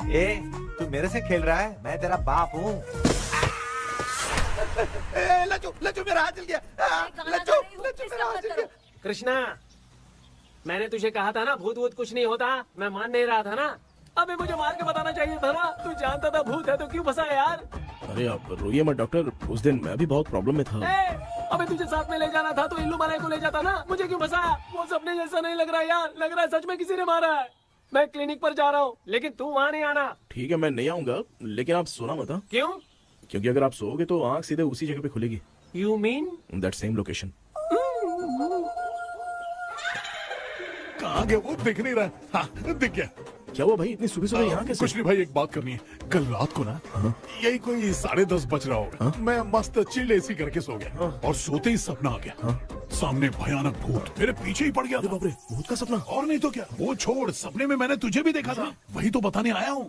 B: ए तू मेरे से खेल रहा है, मैं तेरा बाप हूँ। लच्चू लच्चू मेरा हाथ जल गया। लच्चू लच्चू मेरा हाथ जल गया।
J: कृष्णा, मैंने तुझे कहा था ना भूत वूत कुछ नहीं होता, मैं मान नहीं रहा था ना। अबे मुझे मार के बताना चाहिए था ना, तू जानता था भूत है तो क्यों फंसा यार?
C: अरे आप रोइए मत डॉक्टर, उस दिन मैं भी बहुत प्रॉब्लम में था।
J: अबे तुझे साथ में ले जाना था तो इल्लू मलाई को ले जाता ना, मुझे क्यों फंसाया? वो सपने जैसा नहीं लग रहा यार, लग रहा है सच में किसी ने मारा है। मैं क्लिनिक पर जा रहा हूँ, लेकिन तू वहाँ नहीं आना।
C: ठीक है मैं नहीं आऊंगा, लेकिन आप सोना मत।
J: क्यों?
C: क्योंकि अगर आप सोओगे तो आंख सीधे उसी जगह पे खुलेगी।
J: You mean
C: that same location.
G: कहाँ गया वो, दिख नहीं रहा। हाँ दिख गया।
C: क्या हुआ भाई, इतनी सुबह सुबह यहाँ कैसे?
G: कुछ नहीं भाई, एक बात करनी है। कल रात को ना यही कोई 10:30 बज रहा होगा, मैं मस्त चिल एसी करके सो गया और सोते ही सपना आ गया। सामने भयानक भूत मेरे पीछे ही पड़ गया।
C: बाप रे, भूत का सपना?
G: और नहीं तो क्या, वो छोड़, सपने में मैंने तुझे भी देखा था, वही तो बताने आया हूँ।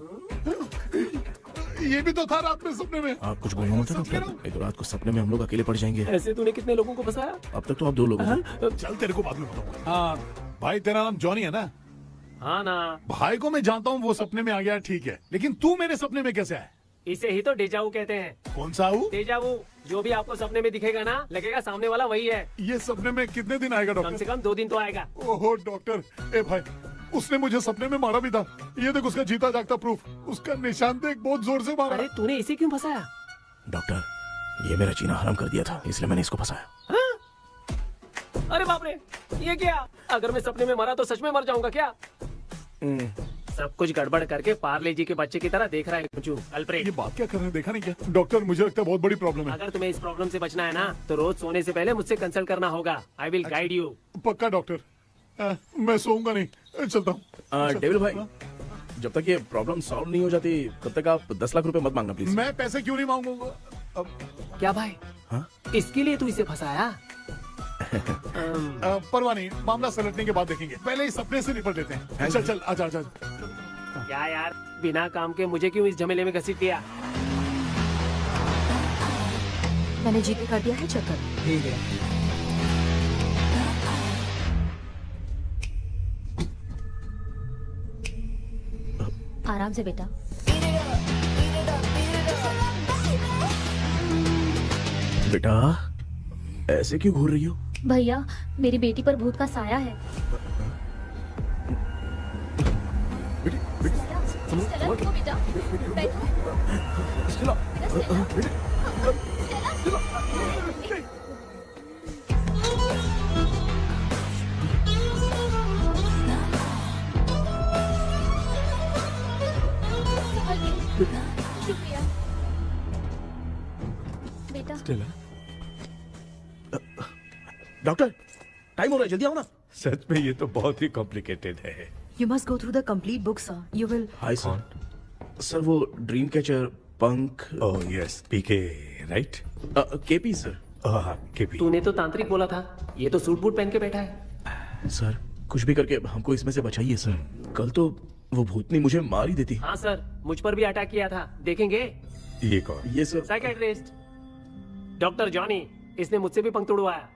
G: ये भी तो था रात में सपने में।
C: आप कुछ बोलना मत डॉक्टर, नहीं तो रात को सपने में हम लोग अकेले पड़ जाएंगे।
J: ऐसे तूने कितने लोगों को फंसाया?
C: अब तक तो आप 2 लोग हैं।
G: चल तेरे को बाद में बताऊंगा। हाँ भाई, तेरा नाम जॉनी है ना?
J: हाँ ना।
G: भाई को मैं जानता हूँ, वो सपने में आ गया ठीक है, लेकिन तू मेरे सपने में कैसे आया?
J: इसे ही तो डेजावू कहते हैं।
G: कौन सा हूँ?
J: डेजावू, जो भी आपको सपने में दिखेगा ना, लगेगा सामने वाला वही है।
G: ये सपने में कितने दिन आएगा डॉक्टर?
J: कम से कम 2 दिन तो आएगा।
G: ओहो डॉक्टर, ए भाई उसने मुझे सपने में मारा भी था, ये देख उसका जीता जागता प्रूफ, उसका निशान देख, बहुत जोर से मारा।
J: अरे तूने इसे क्यों फंसाया?
C: डॉक्टर ये मेरा जीना हराम कर दिया था, इसलिए मैंने इसको फंसाया।
J: अरे बाप रे, ये क्या? अगर मैं सपने में मरा तो सच में मर जाऊंगा क्या? सब कुछ गड़बड़ करके पार्ले जी के बच्चे की तरह देख रहा है अल्फ्रेड।
G: ये बात क्या कर रहे हैं, देखा नहीं क्या? डॉक्टर मुझे लगता है बहुत बड़ी प्रॉब्लम है।
J: अगर तुम्हें इस प्रॉब्लम से बचना है ना, तो रोज सोने से पहले मुझसे कंसल्ट करना होगा। I will guide you.
G: पक्का डॉक्टर, मैं सोऊंगा नहीं, चलता हूँ।
C: डेविल भाई, जब तक ये प्रॉब्लम सॉल्व नहीं हो जाती तब तक आप 10 लाख रुपए मत मांगना प्लीज।
G: मैं पैसे क्यों नहीं मांगूंगा?
J: क्या भाई? हाँ? इसके लिए तू इसे फंसाया?
G: परवाह नहीं, मामला सलटने के बाद देखेंगे, पहले इस सपने से निपट लेते हैं। चल चल आजा आजा।
J: क्या यार, बिना काम के मुझे क्यों इस झमेले में घसीट दिया?
A: मैंने जीपे कर दिया है, चेक कर।
H: ठीक है।
A: आराम से बेटा।
C: बेटा ऐसे क्यों घूर रही हो?
A: भैया मेरी बेटी पर भूत का साया है। स्टेला, रुको बेटा, बैठो। शुक्रिया बेटा।
C: डॉक्टर टाइम हो रहा है, जल्दी आओ ना।
I: सच में ये तो बहुत ही कॉम्प्लिकेटेड है।
M: You must go through the complete book, sir. You will.
C: Hi sir. Sir वो ड्रीम कैचर, पंख।
I: ओह यस, पीके राइट?
C: KP sir.
I: केपी।
J: तूने तो तांत्रिक बोला था, ये तो सूट बूट पहन के बैठा है।
C: सर कुछ भी करके हमको इसमें से बचाइए सर, कल तो वो भूतनी मुझे मार ही देती।
J: हाँ सर, मुझ पर भी अटैक किया था, देखेंगे?
I: ये कौन?
C: ये सर
J: साइकियाट्रिस्ट डॉक्टर जॉनी, इसने मुझसे भी पंख तोड़वाया।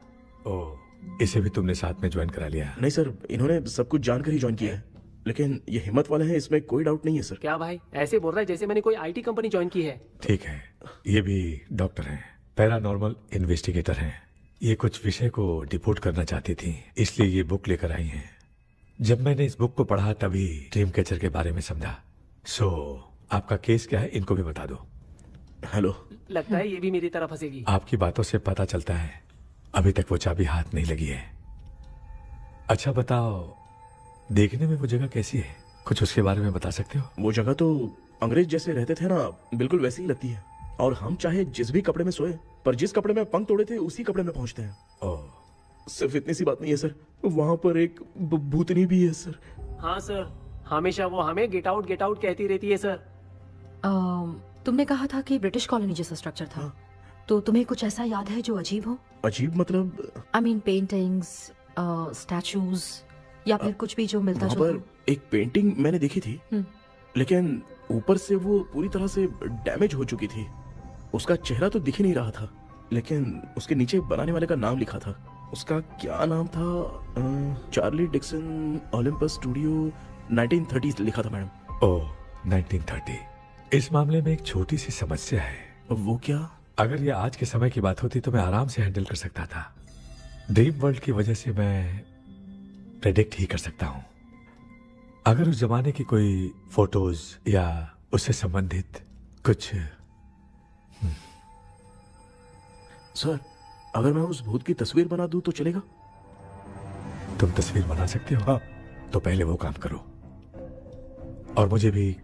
I: ओह, इसे भी तुमने साथ में ज्वाइन करा लिया?
C: नहीं सर, इन्होंने सब कुछ जानकर ही ज्वाइन किया है, लेकिन ये हिम्मत वाले हैं, इसमें कोई डाउट नहीं है सर।
J: क्या भाई, ऐसे बोल रहा है जैसे मैंने कोई आईटी कंपनी ज्वाइन की है।
I: ठीक है, ये भी डॉक्टर हैं, पैरानॉर्मल इन्वेस्टिगेटर हैं। ये कुछ विषय को डिपोर्ट करना चाहती थी, इसलिए ये बुक लेकर आई हैं। जब मैंने इस बुक को पढ़ा तभी ड्रीम कैचर के बारे में समझा। सो आपका केस क्या है, इनको भी बता दो।
C: हेलो।
J: लगता है ये भी मेरी तरह फंसेगी।
I: आपकी बातों से पता चलता है अभी तक वो चाबी हाथ नहीं लगी है। अच्छा बताओ, देखने में वो जगह कैसी है, कुछ उसके बारे में बता सकते हो?
C: वो जगह तो अंग्रेज जैसे रहते थे ना, बिल्कुल वैसी ही लगती है। और हम चाहे जिस भी कपड़े में सोए, पर जिस कपड़े में पंख तोड़े थे उसी कपड़े में पहुंचते हैं।
I: ओह,
C: सिर्फ इतनी सी बात नहीं है सर, वहां पर एक भूतनी भी है सर।
J: हाँ सर, हमेशा वो हमें गेट आउट कहती रहती है सर।
M: तुमने कहा था कि ब्रिटिश कॉलोनी जैसा स्ट्रक्चर था, तो तुम्हें कुछ ऐसा याद है जो अजीब हो?
C: अजीब मतलब?
M: आई मीन पेंटिंग्स, स्टैचूज या फिर कुछ भी जो मिलता
C: वहाँ
M: जुलता।
C: पर एक पेंटिंग मैंने देखी थी, लेकिन ऊपर से वो पूरी तरह से डैमेज हो चुकी थी। उसका चेहरा तो दिख ही नहीं रहा था, लेकिन उसके नीचे बनाने वाले का नाम लिखा था। उसका क्या नाम था? चार्ली डिक्सन ओलंपस स्टूडियो 1930 लिखा था मैडम।
I: ओह 1930। इस मामले में एक छोटी सी समस्या है।
C: वो क्या?
I: अगर ये आज के समय की बात होती तो मैं आराम से हैंडल कर सकता था। ड्रीम वर्ल्ड की वजह से मैं प्रेडिक्ट ही कर सकता हूँ। अगर उस जमाने की कोई फोटोज या उससे संबंधित कुछ।
C: सर, अगर मैं उस भूत की तस्वीर बना दूं तो चलेगा?
I: तुम तस्वीर बना सकते हो? हाँ। तो पहले वो काम करो, और मुझे भी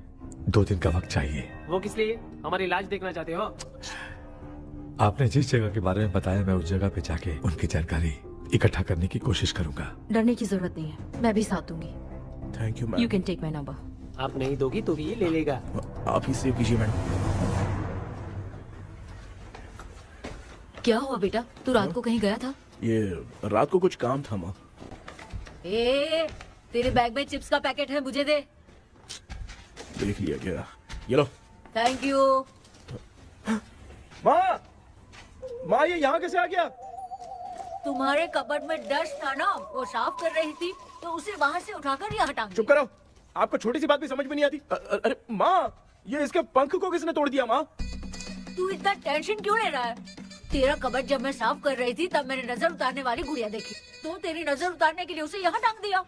I: 2 दिन का वक्त चाहिए।
J: वो किस लिए? हमारी इलाज देखना चाहते हो?
I: आपने जिस जगह के बारे में बताया, मैं उस जगह पे जाके उनकी जानकारी इकट्ठा करने की कोशिश करूंगा।
M: डरने की जरूरत नहीं है, मैं भी साथ दूंगी।
C: Thank you ma'am.
M: You can take my number.
J: आप नहीं दोगी तो भी ये ले लेगा।
C: आप ही सेव कीजिए मैडम।
M: क्या हुआ बेटा, तू रात को कहीं गया था?
C: ये रात को कुछ काम था माँ।
A: तेरे बैग में चिप्स का पैकेट है, मुझे दे।
C: देख लिया क्या? ये लो।
A: Thank you.
C: माँ ये यहाँ कैसे आ गया?
A: तुम्हारे कबर्ड में डस्ट था ना, वो साफ कर रही थी तो उसे वहाँ से उठाकर यहाँ टांग।
C: चुप करो, आपको छोटी सी बात भी समझ में नहीं आती। अरे माँ, ये इसके पंख को किसने तोड़ दिया? माँ
A: तू इतना टेंशन क्यों ले रहा है? तेरा कबर्ड जब मैं साफ कर रही थी तब मैंने नजर उतारने वाली गुड़िया देखी, तो तेरी नजर उतारने के लिए उसे यहाँ टांग दिया।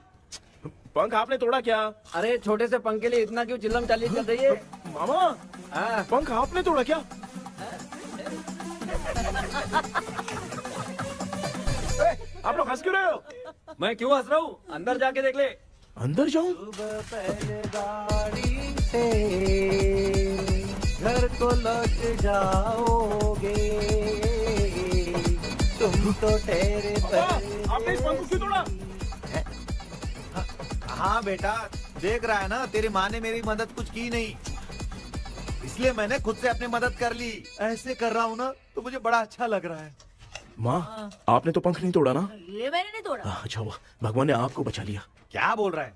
C: पंख आपने तोड़ा क्या?
D: अरे छोटे से पंख के लिए इतना क्यों चिल्लम चाली चल रही है?
C: मामा, पंख आपने तोड़ा क्या? आप लोग हंस क्यों रहे हो?
D: मैं क्यों हंस रहा हूँ? अंदर जाके देख ले।
C: अंदर जाऊं?
B: घर को लौट जाओगे तुम तो ठहरे।
C: आपने इस पंख को क्यों तोड़ा?
B: हाँ बेटा, देख रहा है ना, तेरी माँ ने मेरी मदद कुछ की नहीं, इसलिए मैंने खुद से अपनी मदद कर ली। ऐसे कर रहा हूँ ना तो मुझे बड़ा अच्छा लग रहा है।
C: माँ, आपने तो पंख नहीं तोड़ा ना?
A: ये मैंने नहीं तोड़ा।
C: अच्छा हुआ, भगवान ने आपको बचा लिया।
B: क्या बोल रहा है?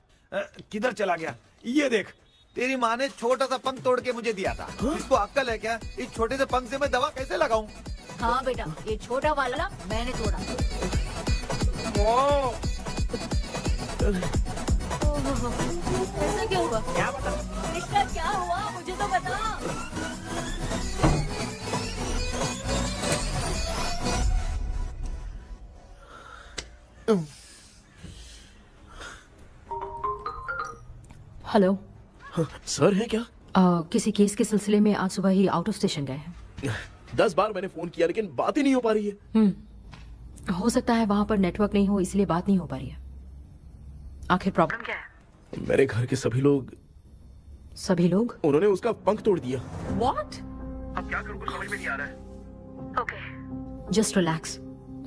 B: किधर चला गया? ये देख, तेरी माँ ने छोटा सा पंख तोड़ के मुझे दिया था। इसको अक्ल है क्या? इस छोटे से पंख से मैं दवा कैसे लगाऊं?
A: हाँ बेटा, ये छोटा वाला मैंने तोड़ा। ऐसा क्या हुआ?
B: क्या बता?
A: इसका क्या हुआ मुझे तो बता।
M: हेलो
C: सर है क्या?
M: किसी केस के सिलसिले में आज सुबह ही आउट ऑफ स्टेशन गए हैं।
C: 10 बार मैंने फोन किया लेकिन बात ही नहीं हो पा रही है।
M: हो सकता है वहाँ पर नेटवर्क नहीं हो, इसलिए बात नहीं हो पा रही है। आखिर प्रॉब्लम क्या है?
C: मेरे घर के सभी लोग उन्होंने उसका पंख तोड़ दिया।
A: What?
C: अब क्या करूं, कुछ समझ में नहीं आ रहा है।
M: Okay, just relax.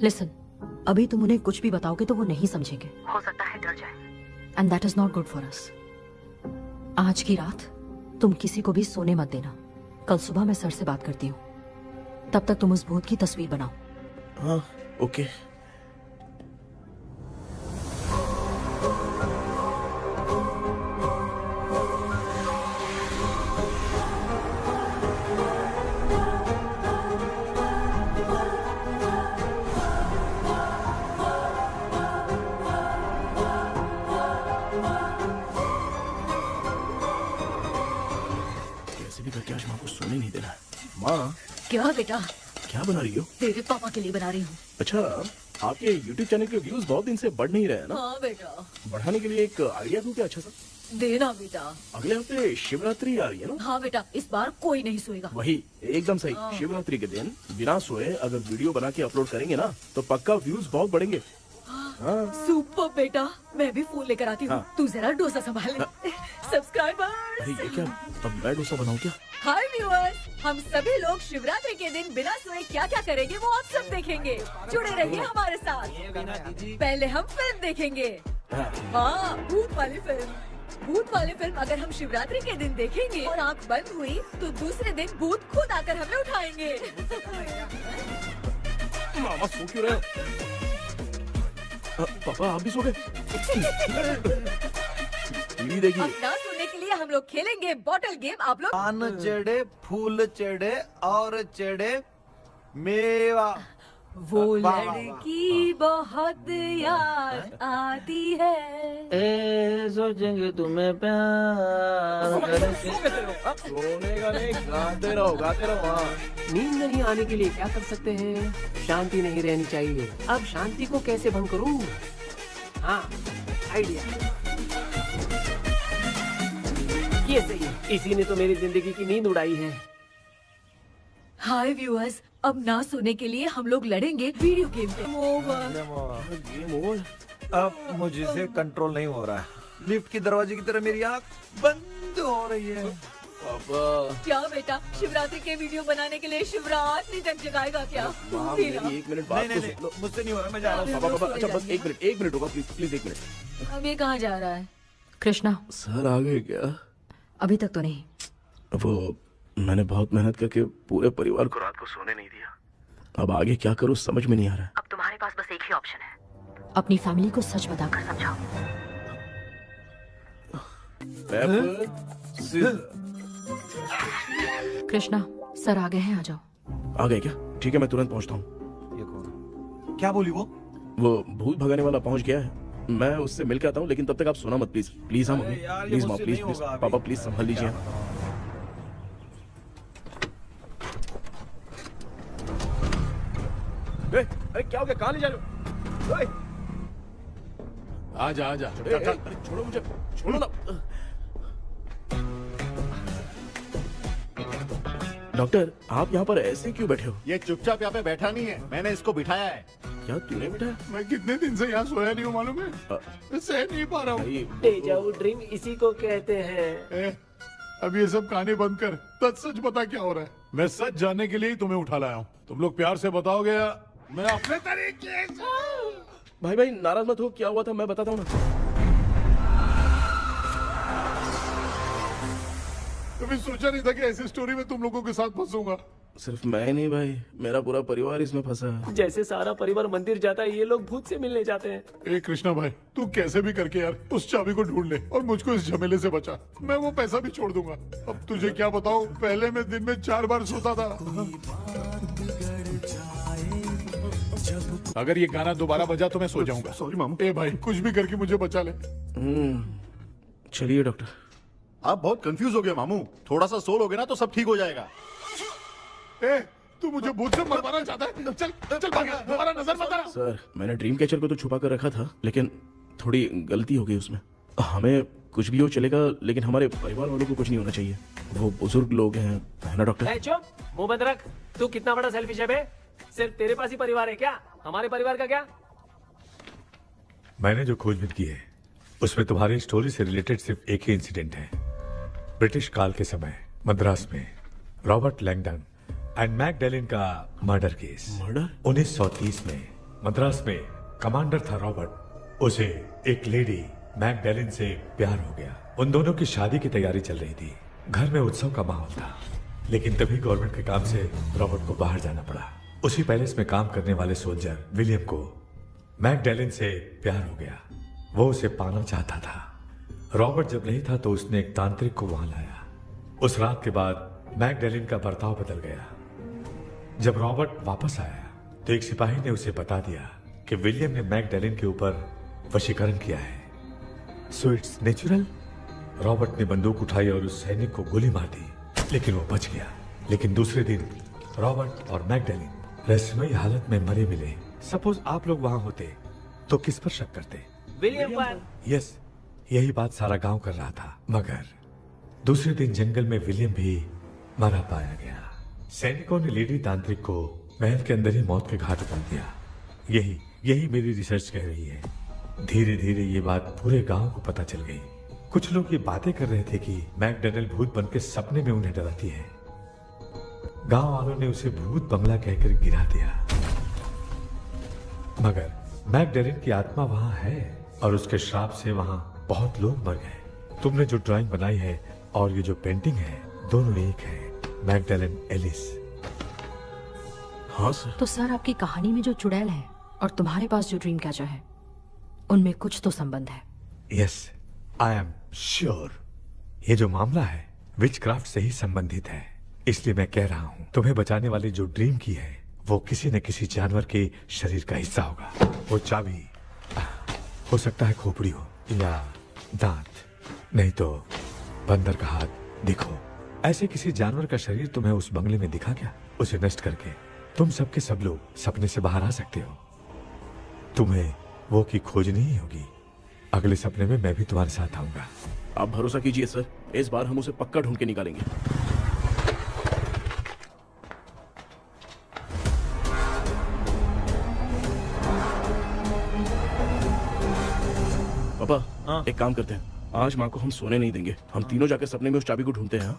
M: लिसन, अभी तुम उन्हें कुछ भी बताओगे तो वो नहीं समझेंगे।
E: हो सकता है डर जाए।
M: And that is not good for us. आज की रात तुम किसी को भी सोने मत देना। कल सुबह मैं सर से बात करती हूँ। तब तक तुम उस भूत की तस्वीर बनाओ।
C: हाँ, ओके। आज माँ को सोने नहीं देना है। माँ,
A: क्या बेटा?
C: क्या बना रही हो?
A: तेरे पापा के लिए बना रही हूँ।
C: अच्छा, आपके YouTube चैनल के व्यूज बहुत दिन से बढ़ नहीं रहे हैं ना?
A: हाँ बेटा।
C: बढ़ाने के लिए एक आइडिया दूं क्या अच्छा सा?
A: देना बेटा।
C: अगले हफ्ते शिवरात्रि आ रही है ना?
A: हाँ बेटा, इस बार कोई नहीं सोएगा।
C: वही, एकदम सही। शिवरात्रि के दिन बिना सोए अगर वीडियो बना के अपलोड करेंगे ना तो पक्का व्यूज बहुत बढ़ेंगे।
A: सुपर बेटा, मैं भी फोन लेकर आती हूँ। तू जरा डोसा संभाल ले। सब्सक्राइबर।
C: अरे ये क्या, अब मैं डोसा बनाऊं क्या?
A: हाय व्यूअर्स, हम सभी लोग शिवरात्रि के दिन बिना सोए क्या क्या करेंगे वो आप सब देखेंगे। जुड़े रहिए हमारे साथ। पहले हम फिल्म देखेंगे। हाँ, भूत वाली फिल्म। भूत वाली फिल्म अगर हम शिवरात्रि के दिन देखेंगे और आंख बंद हुई तो दूसरे दिन भूत खुद आकर हमें उठाएंगे।
C: मामा सो क्यों रहे हो? पापा आप भी सो गए? टीवी देखिए।
A: अब ना सोने के लिए हम लोग खेलेंगे बॉटल गेम। आप लोग
B: पान चढ़े, फूल चढ़े और चढ़े मेवा।
A: वो लड़की बहुत याद आती है।
H: सोचेंगे तुम्हें प्यार
C: सोने का नहीं, गाते रहो गाते रहो।
J: नींद नहीं आने के लिए क्या कर सकते हैं? शांति नहीं रहनी चाहिए। अब शांति को कैसे भंग करूं? हाँ, आइडिया। ये सही है। इसी ने तो मेरी जिंदगी की नींद उड़ाई है।
A: हाय व्यूअर्स, अब ना सोने के लिए हम लोग लड़ेंगे वीडियो गेम पे।
B: Game over. अब मुझसे कंट्रोल नहीं हो रहा है। लिफ्ट की दरवाजे की तरह मेरी आंख बंद हो रही है।
C: पापा
A: क्या बेटा, शिवरात्रि के वीडियो बनाने के लिए शिवरात्रि तक जगाएगा क्या?
C: मेरी 1 मिनट बात
B: नहीं, मुझसे नहीं हो रहा, मैं जा रहा हूँ।
C: पापा अच्छा बस 1 मिनट होगा प्लीज 1 मिनट।
A: अब ये कहाँ जा रहा है?
M: कृष्णा,
C: सर आ गए क्या?
M: अभी तक तो नहीं।
C: वो मैंने बहुत मेहनत करके पूरे परिवार को रात को सोने नहीं दिया। अब आगे क्या करूं समझ में नहीं आ रहा।
E: अब तुम्हारे पास बस एक ही ऑप्शन है।
M: अपनी फैमिली को सच बताकर
E: समझाओ।
M: कृष्णा, सर आ गए हैं, आ जाओ।
C: आ गए क्या? ठीक है, मैं तुरंत पहुंचता हूँ।
B: ये कौन? क्या बोली वो?
C: वो भूत भगाने वाला पहुंच गया है। मैं उससे मिल के आता हूँ, लेकिन तब तक आप सोना मत प्लीज। प्लीज हाँ मम्मी, प्लीज माँ, प्लीज प्लीज पापा प्लीज संभाल लीजिए। अरे क्या हो गया? कहाँ ले जा रहे हो?
G: आजा आजा।
C: अरे छोड़ो मुझे, छोड़ो ना। डॉक्टर, आप यहाँ पर ऐसे क्यों बैठे हो?
N: ये चुपचाप यहाँ पे बैठा नहीं है, मैंने इसको बिठाया है।
C: क्या तूने बिठाया?
G: मैं कितने दिन से यहाँ सोया नहीं हूँ मालूम है। मैं सह नहीं पा रहा हूँ।
J: डेजा वू ड्रीम इसी को कहते हैं।
G: अब ये सब कहानी बंद कर, सच बता क्या हो रहा है। मैं सच जानने के लिए ही तुम्हें उठा लाया हूँ। तुम लोग प्यार से बताओगे या मैं अपने तरीके से।
C: भाई नाराज मत हो, क्या हुआ था मैं बताता हूँ ना।
G: कभी सोचा नहीं था कि ऐसी स्टोरी में तुम लोगों के साथ फंसूंगा।
C: सिर्फ मैं नहीं भाई, मेरा पूरा परिवार इसमें फंसा है।
J: जैसे सारा परिवार मंदिर जाता है, ये लोग भूत से मिलने जाते हैं।
G: ए कृष्णा भाई, तू कैसे भी करके यार उस चाबी को ढूंढ ले और मुझको इस झमेले से बचा। मैं वो पैसा भी छोड़ दूंगा। अब तुझे क्या बताऊं, पहले मैं दिन में 4 बार सोता था। अगर ये गाना दोबारा बजा तो मैं सो जाऊंगा।
F: सॉरी मामू।
G: ए भाई, कुछ भी करके मुझे बचा ले।
C: चलिए डॉक्टर।
N: आप बहुत कंफ्यूज हो गए मामू, थोड़ा सा सो लोगे ना तो सब ठीक हो जाएगा।
G: ए, तू मुझे भूत से मरवाना चाहता है? चल चल भाग, दोबारा नजर मत आना।
C: सर, मैंने ड्रीम कैचर को तो छुपा कर रखा था, लेकिन थोड़ी गलती हो गई उसमें। हमें कुछ भी हो चलेगा, लेकिन हमारे परिवार वालों को कुछ नहीं होना चाहिए। वो बुजुर्ग लोग हैं, है ना डॉक्टर?
J: चुप, मुंह बंद रख। तू कितना बड़ा सेल्फिश है बे? सिर्फ तेरे पास ही परिवार है क्या? हमारे परिवार का क्या?
I: मैंने जो खोजबीन की है उसमें तुम्हारी स्टोरी से रिलेटेड सिर्फ एक ही इंसिडेंट है। ब्रिटिश काल के समय मद्रास में रॉबर्ट लैंगडन एंड मैकडैलिन का मर्डर केस।
C: मर्डर?
I: 1930 में मद्रास में कमांडर था रॉबर्ट। उसे एक लेडी मैकडैलिन से प्यार हो गया। उन दोनों की शादी की तैयारी चल रही थी। घर में उत्सव का माहौल था, लेकिन तभी गवर्नमेंट के काम से रॉबर्ट को बाहर जाना पड़ा। उसी पैलेस में काम करने वाले सोल्जर विलियम को मैकडैलिन से प्यार हो गया। वो उसे पाना चाहता था। रॉबर्ट जब नहीं था तो उसने एक तांत्रिक को वहां लाया। उस रात के बाद मैकडैलिन का बर्ताव बदल गया। जब रॉबर्ट वापस आया तो एक सिपाही ने उसे बता दिया कि विलियम ने मैकडैलिन के ऊपर वशीकरण किया है। So it's natural. रॉबर्ट ने बंदूक उठाई और उस सैनिक को गोली मार दी, लेकिन वो बच गया। लेकिन दूसरे दिन रॉबर्ट और मैकडैलिन रहस्यमयी हालत में मरे मिले। सपोज आप लोग वहां होते तो किस पर शक करते?
J: विलियम पर।
I: यस, यही बात सारा गांव कर रहा था। मगर दूसरे दिन जंगल में विलियम भी मरा पाया गया। सैनिकों ने लेडी तांत्रिक को महल के अंदर ही मौत के घाट उतार दिया। यही मेरी रिसर्च कह रही है। धीरे धीरे ये बात पूरे गांव को पता चल गई। कुछ लोग ये बातें कर रहे थे कि मैकडैलिन भूत बन के सपने में उन्हें डराती है। गांव वालों ने उसे भूत बंगला कहकर गिरा दिया। मगर मैकडैलिन की आत्मा वहां है और उसके श्राप से वहां बहुत लोग मर गए। तुमने जो ड्राइंग बनाई है और ये जो पेंटिंग है दोनों एक है, मैगडेलेन एलिस।
C: हाँ सर।
M: तो सर आपकी कहानी में जो चुड़ैल है और तुम्हारे पास जो ड्रीम कैचर है उनमें कुछ तो संबंध है।
I: Yes, I am sure. ये जो मामला है विचक्राफ्ट से ही संबंधित है, इसलिए मैं कह रहा हूँ तुम्हें बचाने वाली जो ड्रीम की है वो किसी न किसी जानवर के शरीर का हिस्सा होगा। वो चाबी हो सकता है खोपड़ी हो या दांत, नहीं तो बंदर का हाथ। देखो, ऐसे किसी जानवर का शरीर तुम्हें उस बंगले में दिखा क्या? उसे नष्ट करके तुम सबके सब लोग सपने से बाहर आ सकते हो। तुम्हें वो की खोजनी ही होगी। अगले सपने में मैं भी तुम्हारे साथ आऊंगा।
C: आप भरोसा कीजिए सर, इस बार हम उसे पक्का ढूंढ के निकालेंगे। पापा, एक काम करते हैं, आज माँ को हम सोने नहीं देंगे। हम तीनों जाकर सपने में उस चाबी को ढूंढते हैं।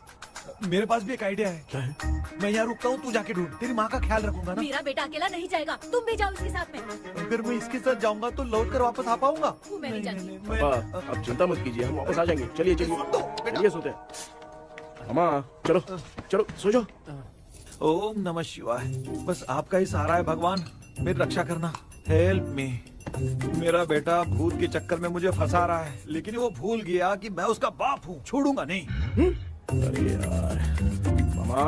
B: मेरे पास भी एक आइडिया है।
C: क्या है?
B: मैं यहाँ रुकता हूँ, तू जाके ढूंढ। तेरी माँ का ख्याल रखूंगा ना।
A: मेरा बेटा अकेला नहीं जाएगा, तुम भी जाओ इसके साथ में।
B: अगर मैं इसके साथ जाऊंगा तो लौट कर वापस आ पाऊंगा?
A: मैं नहीं जाती।
C: पापा, आप चिंता मत कीजिए, हम वापस आ जाएंगे। चलिए चलिए सोते हैं। मामा चलो चलो सो जाओ।
B: ओम नमः शिवाय। बस आपका ही सहारा है भगवान, मेरी रक्षा करना। Help me. मेरा बेटा भूत के चक्कर में मुझे फंसा रहा है, लेकिन वो भूल गया कि मैं उसका बाप हूँ। छोड़ूंगा नहीं।
C: अरे यार मामा,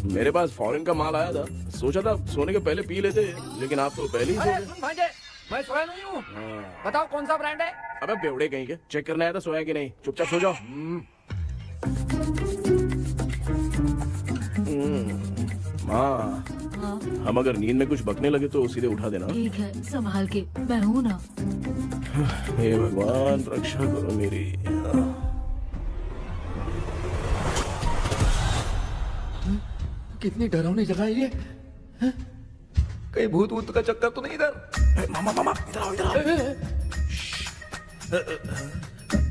C: मेरे पास फॉरेन का माल आया था, सोचा था सोने के पहले पी लेते, लेकिन आप तो पहले ही सो गए।
H: मैं सोया नहीं हूँ। बताओ कौन सा ब्रांड है?
C: अबे बेवड़े कहीं के, चेक करना आया था सोया कि नहीं। चुपचाप सो जाओ। माँ, हम अगर नींद में कुछ बकने लगे तो सीधे उठा देना।
M: ठीक है, संभाल के, मैं हूँ ना।
C: हे भगवान रक्षा करो मेरी।
D: कितनी डरावनी जगह है ये। कहीं भूत वूत का चक्कर तो नहीं इधर?
C: मामा मामा इधर आओ, इधर आओ।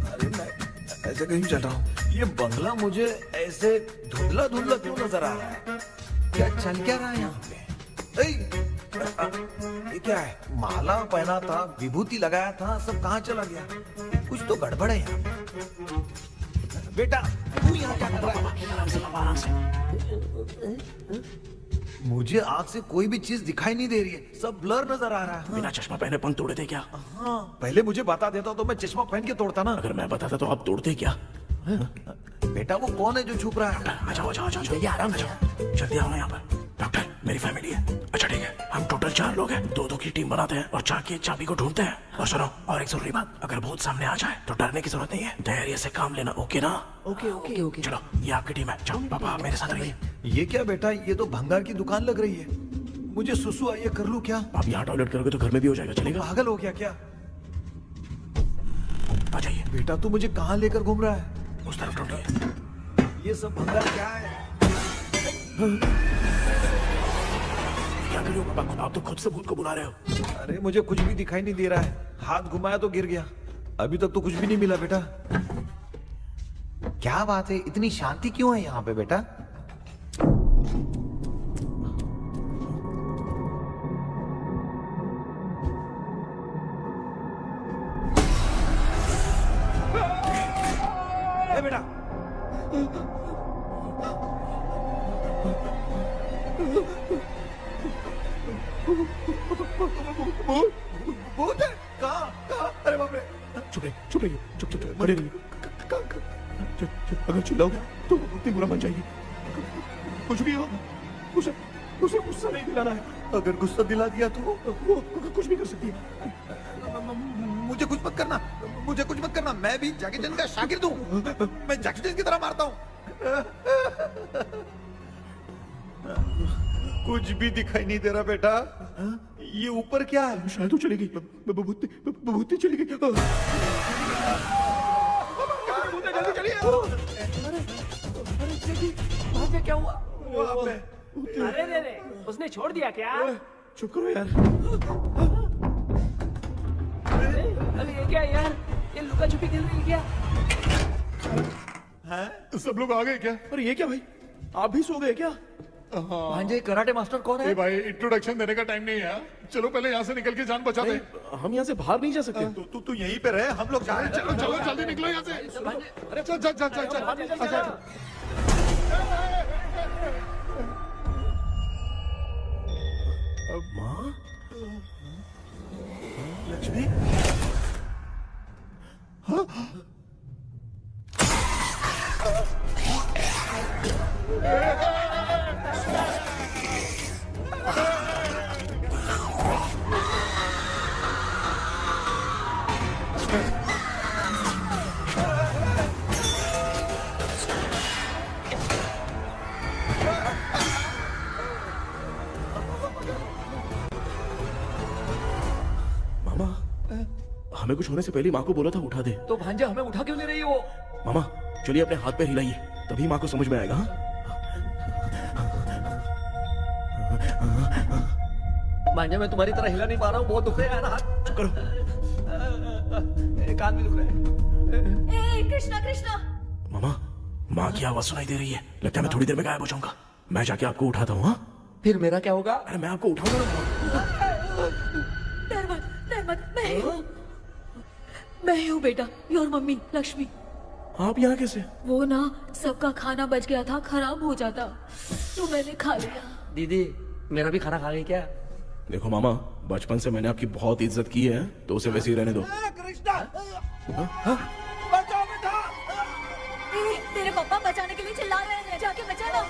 B: अरे मैं ऐसे कहीं चल रहा हूँ। ये बंगला मुझे ऐसे धुंधला धुंधला क्यों नजर आ रहा है? क्या चल क्या रहा है यहाँ पे? ये क्या है? माला पहना था, विभूति लगाया था, सब कहाँ चला गया? कुछ तो गड़बड़ है यहाँ पे। बेटा तू यहाँ क्या कर रहा है? मुझे आँख से कोई भी चीज दिखाई नहीं दे रही है, सब ब्लर नजर आ रहा है।
C: बिना चश्मा पहने पंख तोड़े थे क्या?
B: हाँ, पहले मुझे बता देता तो मैं चश्मा पहन के तोड़ता ना।
C: अगर मैं बताता तो आप तोड़ते क्या?
B: बेटा वो कौन है जो छुप रहा है?
C: आ जाओ, आराम से जल्दी आओ ना यहाँ पर। डॉक्टर, मेरी फैमिली है। अच्छा ठीक है, हम टोटल 4 लोग हैं, 2-2 की टीम बनाते हैं और जाके चाबी को ढूंढते हैं। और सुनो, और एक जरूरी बात, अगर भूत सामने आ जाए तो डरने की जरूरत नहीं है, धैर्य से काम लेना। ओके ना?
M: ओके।
C: चलो, ये आपकी टीम है। चलो पापा मेरे साथ रहिए।
B: ये क्या बेटा, ये तो भंगार की दुकान लग रही है। मुझे सुसु आई है, कर लूं क्या?
C: आप यहाँ टॉयलेट करोगे तो घर में भी हो जाएगा, चलेगा?
B: पागल हो गया क्या?
C: आ जाइए।
B: बेटा तू मुझे कहाँ लेकर घूम रहा है?
C: उस तरफ ढूंढिए।
B: ये सब भंगार क्या है?
C: क्या कर रहे हो पापा? आप तो खुद से भूत को बुला रहे हो।
B: अरे मुझे कुछ भी दिखाई नहीं दे रहा है, हाथ घुमाया तो गिर गया। अभी तक तो कुछ भी नहीं मिला बेटा। क्या बात है, इतनी शांति क्यों है यहाँ पे बेटा? बेटा भूत है? कहाँ? अरे बाप रे!
C: चुप रहिए, चुप खड़े रहिए। अगर चिल्लाओगे तो भूत बुरा मान जाएगी। कुछ भी हो, उसे गुस्सा नहीं दिलाना है।
B: अगर गुस्सा दिला दिया तो
C: वो कुछ भी कर सकती है।
B: मुझे कुछ मत करना, मैं भी जैकी चैन का शागिर्द हूँ। मैं जैकी चैन की तरह मारता हूँ। कुछ भी दिखाई नहीं दे रहा बेटा। ये ऊपर क्या है?
C: शायद वो चली गई, भूत चली गई।
B: जल्दी चलिए।
H: वहाँ पे क्या हुआ?
J: अरे उसने छोड़ दिया क्या?
C: चुप करो यार।
J: अरे ये क्या यार, ये लुका छुपी खेल रही है क्या?
B: हैं? सब लोग आ गए क्या?
C: अरे ये क्या भाई, आप भी सो गए क्या?
D: भांजे कराटे मास्टर कौन है?
G: भाई इंट्रोडक्शन देने का टाइम नहीं है। चलो पहले यहाँ से निकल के जान बचा दे।
C: हम यहाँ से बाहर नहीं जा सकते।
B: तू यहीं पे रहे, हम लोग जा रहे हैं।
G: चलो चलो जल्दी निकलो यहाँ से। अरे चल चल चल चल चल।
C: माँ,
B: लक्ष्मी,
C: मामा, हमें कुछ होने से पहले माँ को बोला था उठा दे।
D: तो भांजा हमें उठा क्यों ले रही है वो?
C: मामा चलिए अपने हाथ पे हिलाइए, तभी माँ को समझ में आएगा।
D: भांजा मैं तुम्हारी तरह हिला नहीं पा रहा हूँ, बहुत दुख रहा है यार हाथ।
C: चुप करो।
D: कान भी दुख रहे हैं।
A: ए कृष्णा कृष्णा।
C: मामा, माँ की आवाज सुनाई दे रही है, लगता है मैं थोड़ी देर में गायब हो जाऊंगा। मैं जाके आपको उठाता हूँ। हाँ
D: फिर मेरा क्या होगा?
C: अरे मैं आपको उठाऊंगा।
A: डर मत, मैं हूँ बेटा, योर मम्मी लक्ष्मी।
C: आप यहाँ कैसे?
A: वो ना सबका खाना बच गया था, खराब हो जाता तो मैंने खा लिया।
D: दीदी मेरा भी खाना खा गई क्या?
C: देखो मामा, बचपन से मैंने आपकी बहुत इज्जत की है, तो उसे वैसे ही रहने दो।
B: कृष्णा, बचाओ बेटा।
A: तेरे पापा बचाने के लिए चिल्ला रहे हैं, जाके बचाना।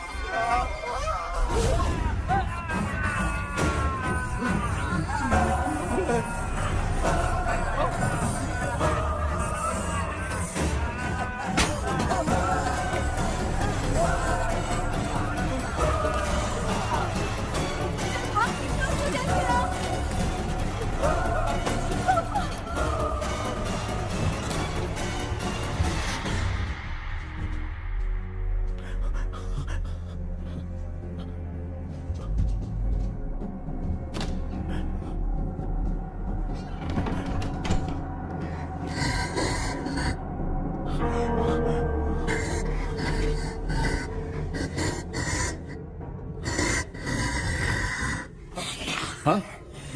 G: हाँ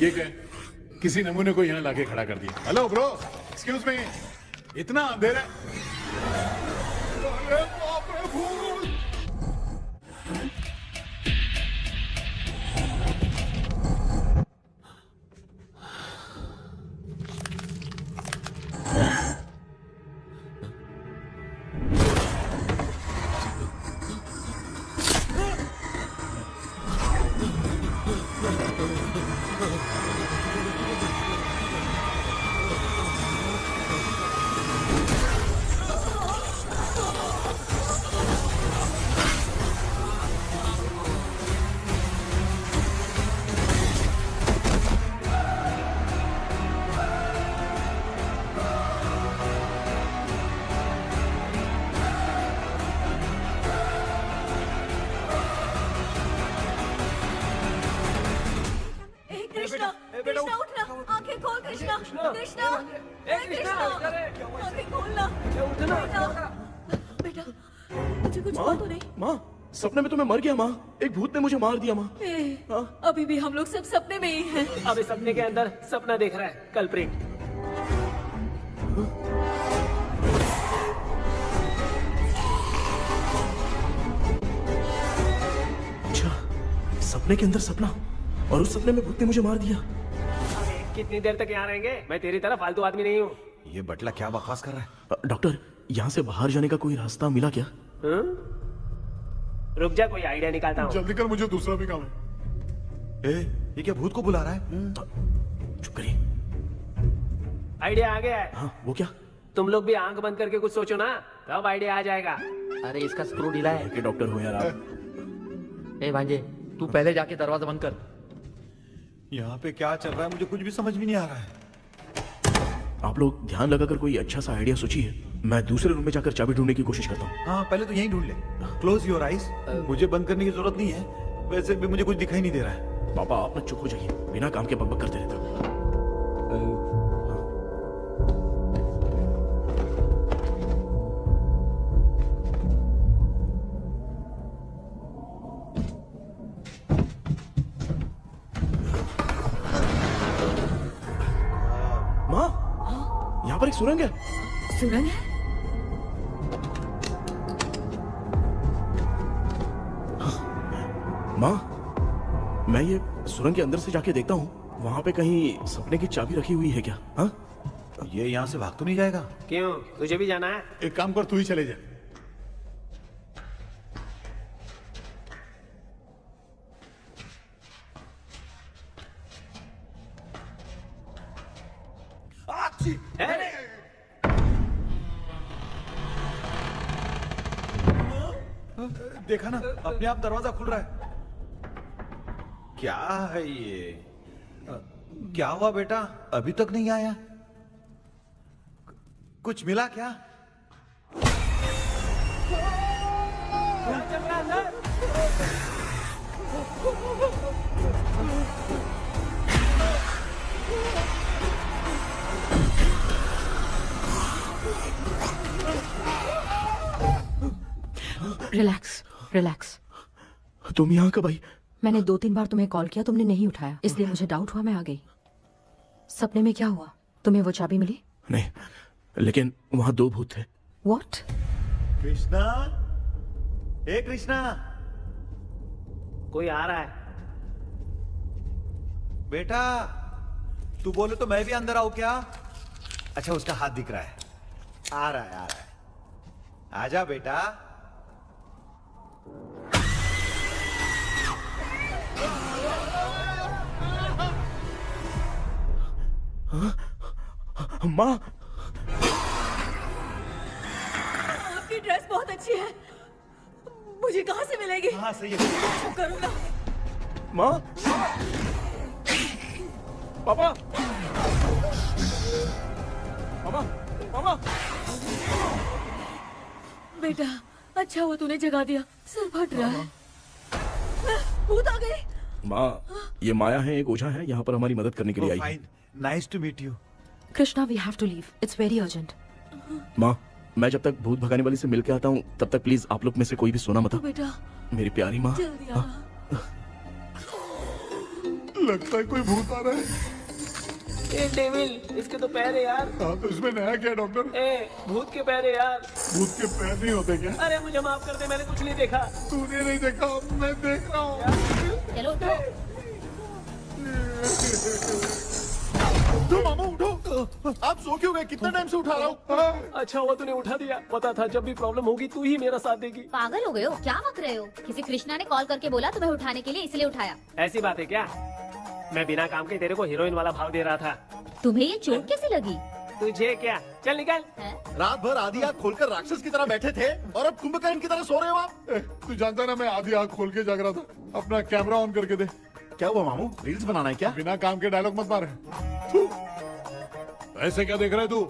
G: ये क्या? किसी नमूने को यहाँ लाके खड़ा कर दिया। हेलो ब्रो, एक्सक्यूज मी, इतना अंधेरा अरे बाप रे भूत।
A: कृष्णा उठना, आंखें खोल कृष्णा, कृष्णा, आंखें खोलना। बेटा मुझे कुछ हुआ तो नहीं?
C: माँ, सपने में तो मैं मर गया माँ, एक भूत ने मुझे मार दिया माँ।
A: अभी भी हम लोग सब सपने में ही हैं।
J: अभी सपने के अंदर सपना देख रहा है कल्प्रिट।
C: अच्छा, सपने के अंदर सपना, और उस सपने में भूत ने मुझे मार दिया।
J: कितनी देर तक यहाँ रहेंगे? मैं तेरी तरह फालतू आदमी नहीं हूँ।
B: ये बटला क्या बकवास कर रहा है?
C: डॉक्टर, यहाँ से बाहर जाने का कोई रास्ता मिला क्या?
J: रुक जा, कोई आइडिया निकालता हूँ।
G: जल्दी कर, मुझे दूसरा भी काम है।
B: ये क्या भूत को बुला रहा है?
C: चुप करिए।
J: आइडिया आ गया है।
C: हाँ, वो क्या?
J: तुम लोग भी आंख बंद करके कुछ सोचो ना, तब आइडिया आ जाएगा।
H: अरे इसका स्क्रू ढीला है।
C: के डॉक्टर हो यार आप।
H: ए भांजे, तू पहले जाके दरवाजा बंद कर।
B: यहाँ पे क्या चल रहा है मुझे कुछ भी समझ में नहीं आ रहा है।
C: आप लोग ध्यान लगाकर कोई अच्छा सा आइडिया सोचिए, मैं दूसरे रूम में जाकर चाबी ढूंढने की कोशिश करता हूँ।
B: हाँ पहले तो यहीं ढूंढ ले। Close your eyes. मुझे बंद करने की जरूरत नहीं है, वैसे भी मुझे कुछ दिखाई नहीं दे रहा है।
C: पापा आप ना चुप हो जाइए, बिना काम के बकबक करते रहते हो। यहाँ पर एक सुरंग है।
A: सुरंग है?
C: माँ, मैं ये सुरंग के अंदर से जाके देखता हूँ, वहाँ पे कहीं सपने की चाबी रखी हुई है क्या? हाँ?
B: ये यहाँ से भाग तो नहीं जाएगा?
J: क्यों, तुझे भी जाना है?
G: एक काम कर, तू ही चले जा।
B: देखा ना, अपने आप दरवाजा खुल रहा है। क्या है ये? क्या हुआ बेटा, अभी तक नहीं आया? कुछ मिला क्या?
M: Relax relax.
C: तुम यहाँ कब आई?
M: मैंने 2-3 बार तुम्हें कॉल किया, तुमने नहीं उठाया, इसलिए मुझे डाउट हुआ, मैं आ गई। सपने में क्या हुआ? तुम्हें वो चाबी मिली?
C: नहीं, लेकिन वहाँ 2 भूत थे।
M: What?
B: कृष्णा, ए कृष्णा,
J: कोई आ रहा है।
B: बेटा तू बोले तो मैं भी अंदर आऊं क्या? अच्छा, उसका हाथ दिख रहा है, आ रहा है, आ रहा है। आजा बेटा।
C: माँ,
A: आपकी ड्रेस बहुत अच्छी है, मुझे कहाँ से मिलेगी?
B: हाँ सही है।
A: करूँगा।
C: माँ, पापा, मामा, मामा।
A: बेटा अच्छा हुआ तूने जगा दिया, सिर फट रहा है। भूत आ गई।
C: माँ, ये माया है, एक ओझा है, यहाँ पर हमारी मदद करने के लिए आई है।
B: Nice to meet you.
M: Krishna, we have to leave, it's very urgent.
C: माँ, मैं जब तक भूत भगाने वाली से मिल के आता हूँ तब तक प्लीज आप लोग में से कोई भी सोना मत।
A: बेटा
C: मेरी प्यारी माँ।
A: जल्दी आ।
G: लगता है कोई भूत आ रहा है।
J: ए डेविल, इसके तो पैर है यार।
G: हाँ तो इसमें नया क्या डॉक्टर?
J: ए भूत के पैर है यार।
G: भूत के पैर नहीं होते क्या?
J: अरे मुझे माफ कर दे, मैंने कुछ नहीं देखा।
G: तूने नहीं देखा, मैं देख रहा हूँ।
A: चलो उठो।
N: उठो मामा उठो, आप सो क्यों गए? कितना टाइम से उठा रहा हूँ।
J: अच्छा हुआ तूने उठा दिया, पता था जब भी प्रॉब्लम होगी तू ही मेरा साथ देगी।
O: पागल हो गए हो क्या? बक रहे हो? किसी कृष्णा ने कॉल करके बोला तुम्हें उठाने के लिए, इसलिए उठाया।
J: ऐसी बात है क्या? मैं बिना काम के तेरे को हीरोइन वाला भाव दे रहा था।
O: तुम्हें ये चोट कैसे लगी?
J: तुझे क्या, चल निकल।
N: रात भर आधी आँख खोलकर राक्षस की तरह बैठे थे और अब कुंभकर्ण की तरह सो रहे हो आप।
G: तू जानता ना मैं आधी आँख खोल के जाग रहा था। अपना कैमरा ऑन करके दे।
N: क्या हुआ मामू, रील्स बनाना है क्या?
G: बिना काम के डायलॉग मत मार। ऐसे क्या देख रहा है तू?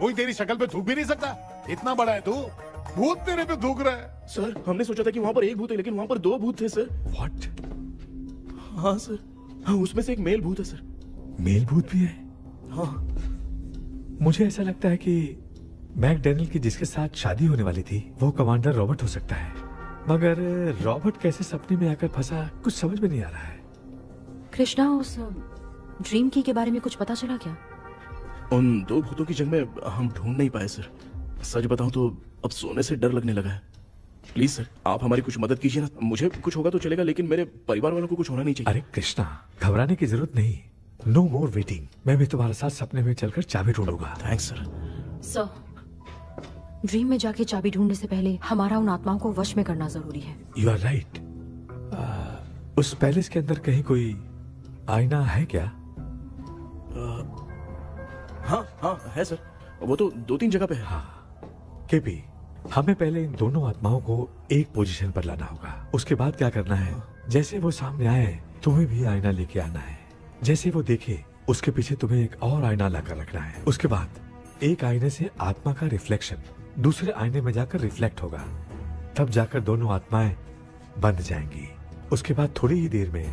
G: कोई तेरी शक्ल पे थूक भी नहीं सकता, इतना बड़ा है तू। भूत तेरे पे थूक रहा है।
C: सर, हमने सोचा था कि वहाँ पर एक भूत है, लेकिन वहाँ पर 2 भूत थे सर।
I: व्हाट?
C: हाँ सर, हाँ, उसमें से एक मेल भूत है सर।
I: मेल भूत भी है?
C: हाँ।
I: मुझे ऐसा लगता है कि मैकडैनियल की जिसके साथ शादी होने वाली थी वो कमांडर रॉबर्ट हो सकता है, मगर रॉबर्ट कैसे सपने में आकर फंसा कुछ समझ में नहीं आ रहा है।
M: कृष्णा, उस ड्रीम की के बारे में कुछ पता चला क्या?
C: उन 2 भूतों की जंग में हम ढूंढ नहीं पाए सर। सच बताऊं तो अब सोने से डर लगने लगा है। प्लीज सर, आप हमारी कुछ मदद कीजिए ना। मुझे कुछ होगा तो चलेगा, लेकिन मेरे परिवार वालों को कुछ होना नहीं चाहिए।
I: अरे कृष्णा, घबराने की जरूरत नहीं, नो मोर वेटिंग। मैं भी तुम्हारे साथ सपने में चलकर चाबी ढूंढूंगा।
C: Thanks sir.
M: सर, ड्रीम में जाके चाबी ढूंढने से पहले हमारा उन आत्माओं को वश में करना जरूरी है।
I: You are right. उस पैलेस के अंदर कहीं कोई आईना है क्या?
C: हाँ हाँ है सर, वो तो 2-3 जगह पे है।
I: हाँ केपी, हमें पहले इन दोनों आत्माओं को एक पोजीशन पर लाना होगा। उसके बाद क्या करना है, जैसे वो सामने आए तुम्हें भी आईना लेके आना है। जैसे वो देखे उसके पीछे तुम्हें एक और आईना लाकर रखना है। उसके बाद एक आईने से आत्मा का रिफ्लेक्शन दूसरे आईने में जाकर रिफ्लेक्ट होगा, तब जाकर दोनों आत्माएं बंध जाएंगी। उसके बाद थोड़ी ही देर में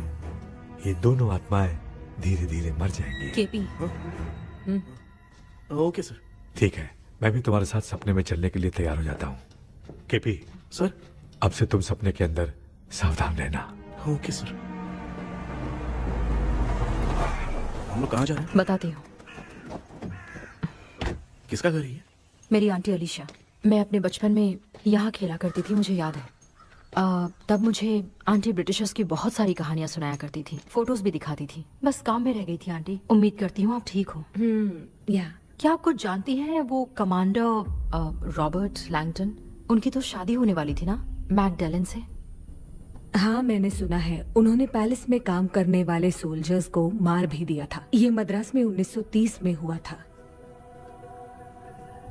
I: ये दोनों आत्माएं धीरे धीरे मर जाएंगी।
M: KP,
C: okay sir.
I: ठीक है, मैं भी तुम्हारे साथ सपने में चलने के लिए तैयार हो जाता हूँ। केपी
C: सर,
I: अब से तुम सपने के अंदर सावधान रहना।
C: Okay sir. हम लोग कहाँ जा रहे हैं?
M: बताती हूँ।
C: किसका घर है ये?
M: मेरी आंटी अलीशा। मैं अपने बचपन में यहाँ खेला करती थी, मुझे याद है। तब मुझे आंटी ब्रिटिशर्स की बहुत सारी कहानियां सुनाया करती थी, फोटोज भी दिखाती थी। बस काम में रह गई थी आंटी। उम्मीद करती हूँ आप ठीक हो।
A: या
M: क्या आप कुछ जानती हैं वो कमांडर रॉबर्ट लैंगटन? उनकी तो शादी होने वाली थी ना मैकडेलन से।
A: हाँ, मैंने सुना है उन्होंने पैलेस में काम करने वाले सोल्जर्स को मार भी दिया था। ये मद्रास में 1930 में हुआ था।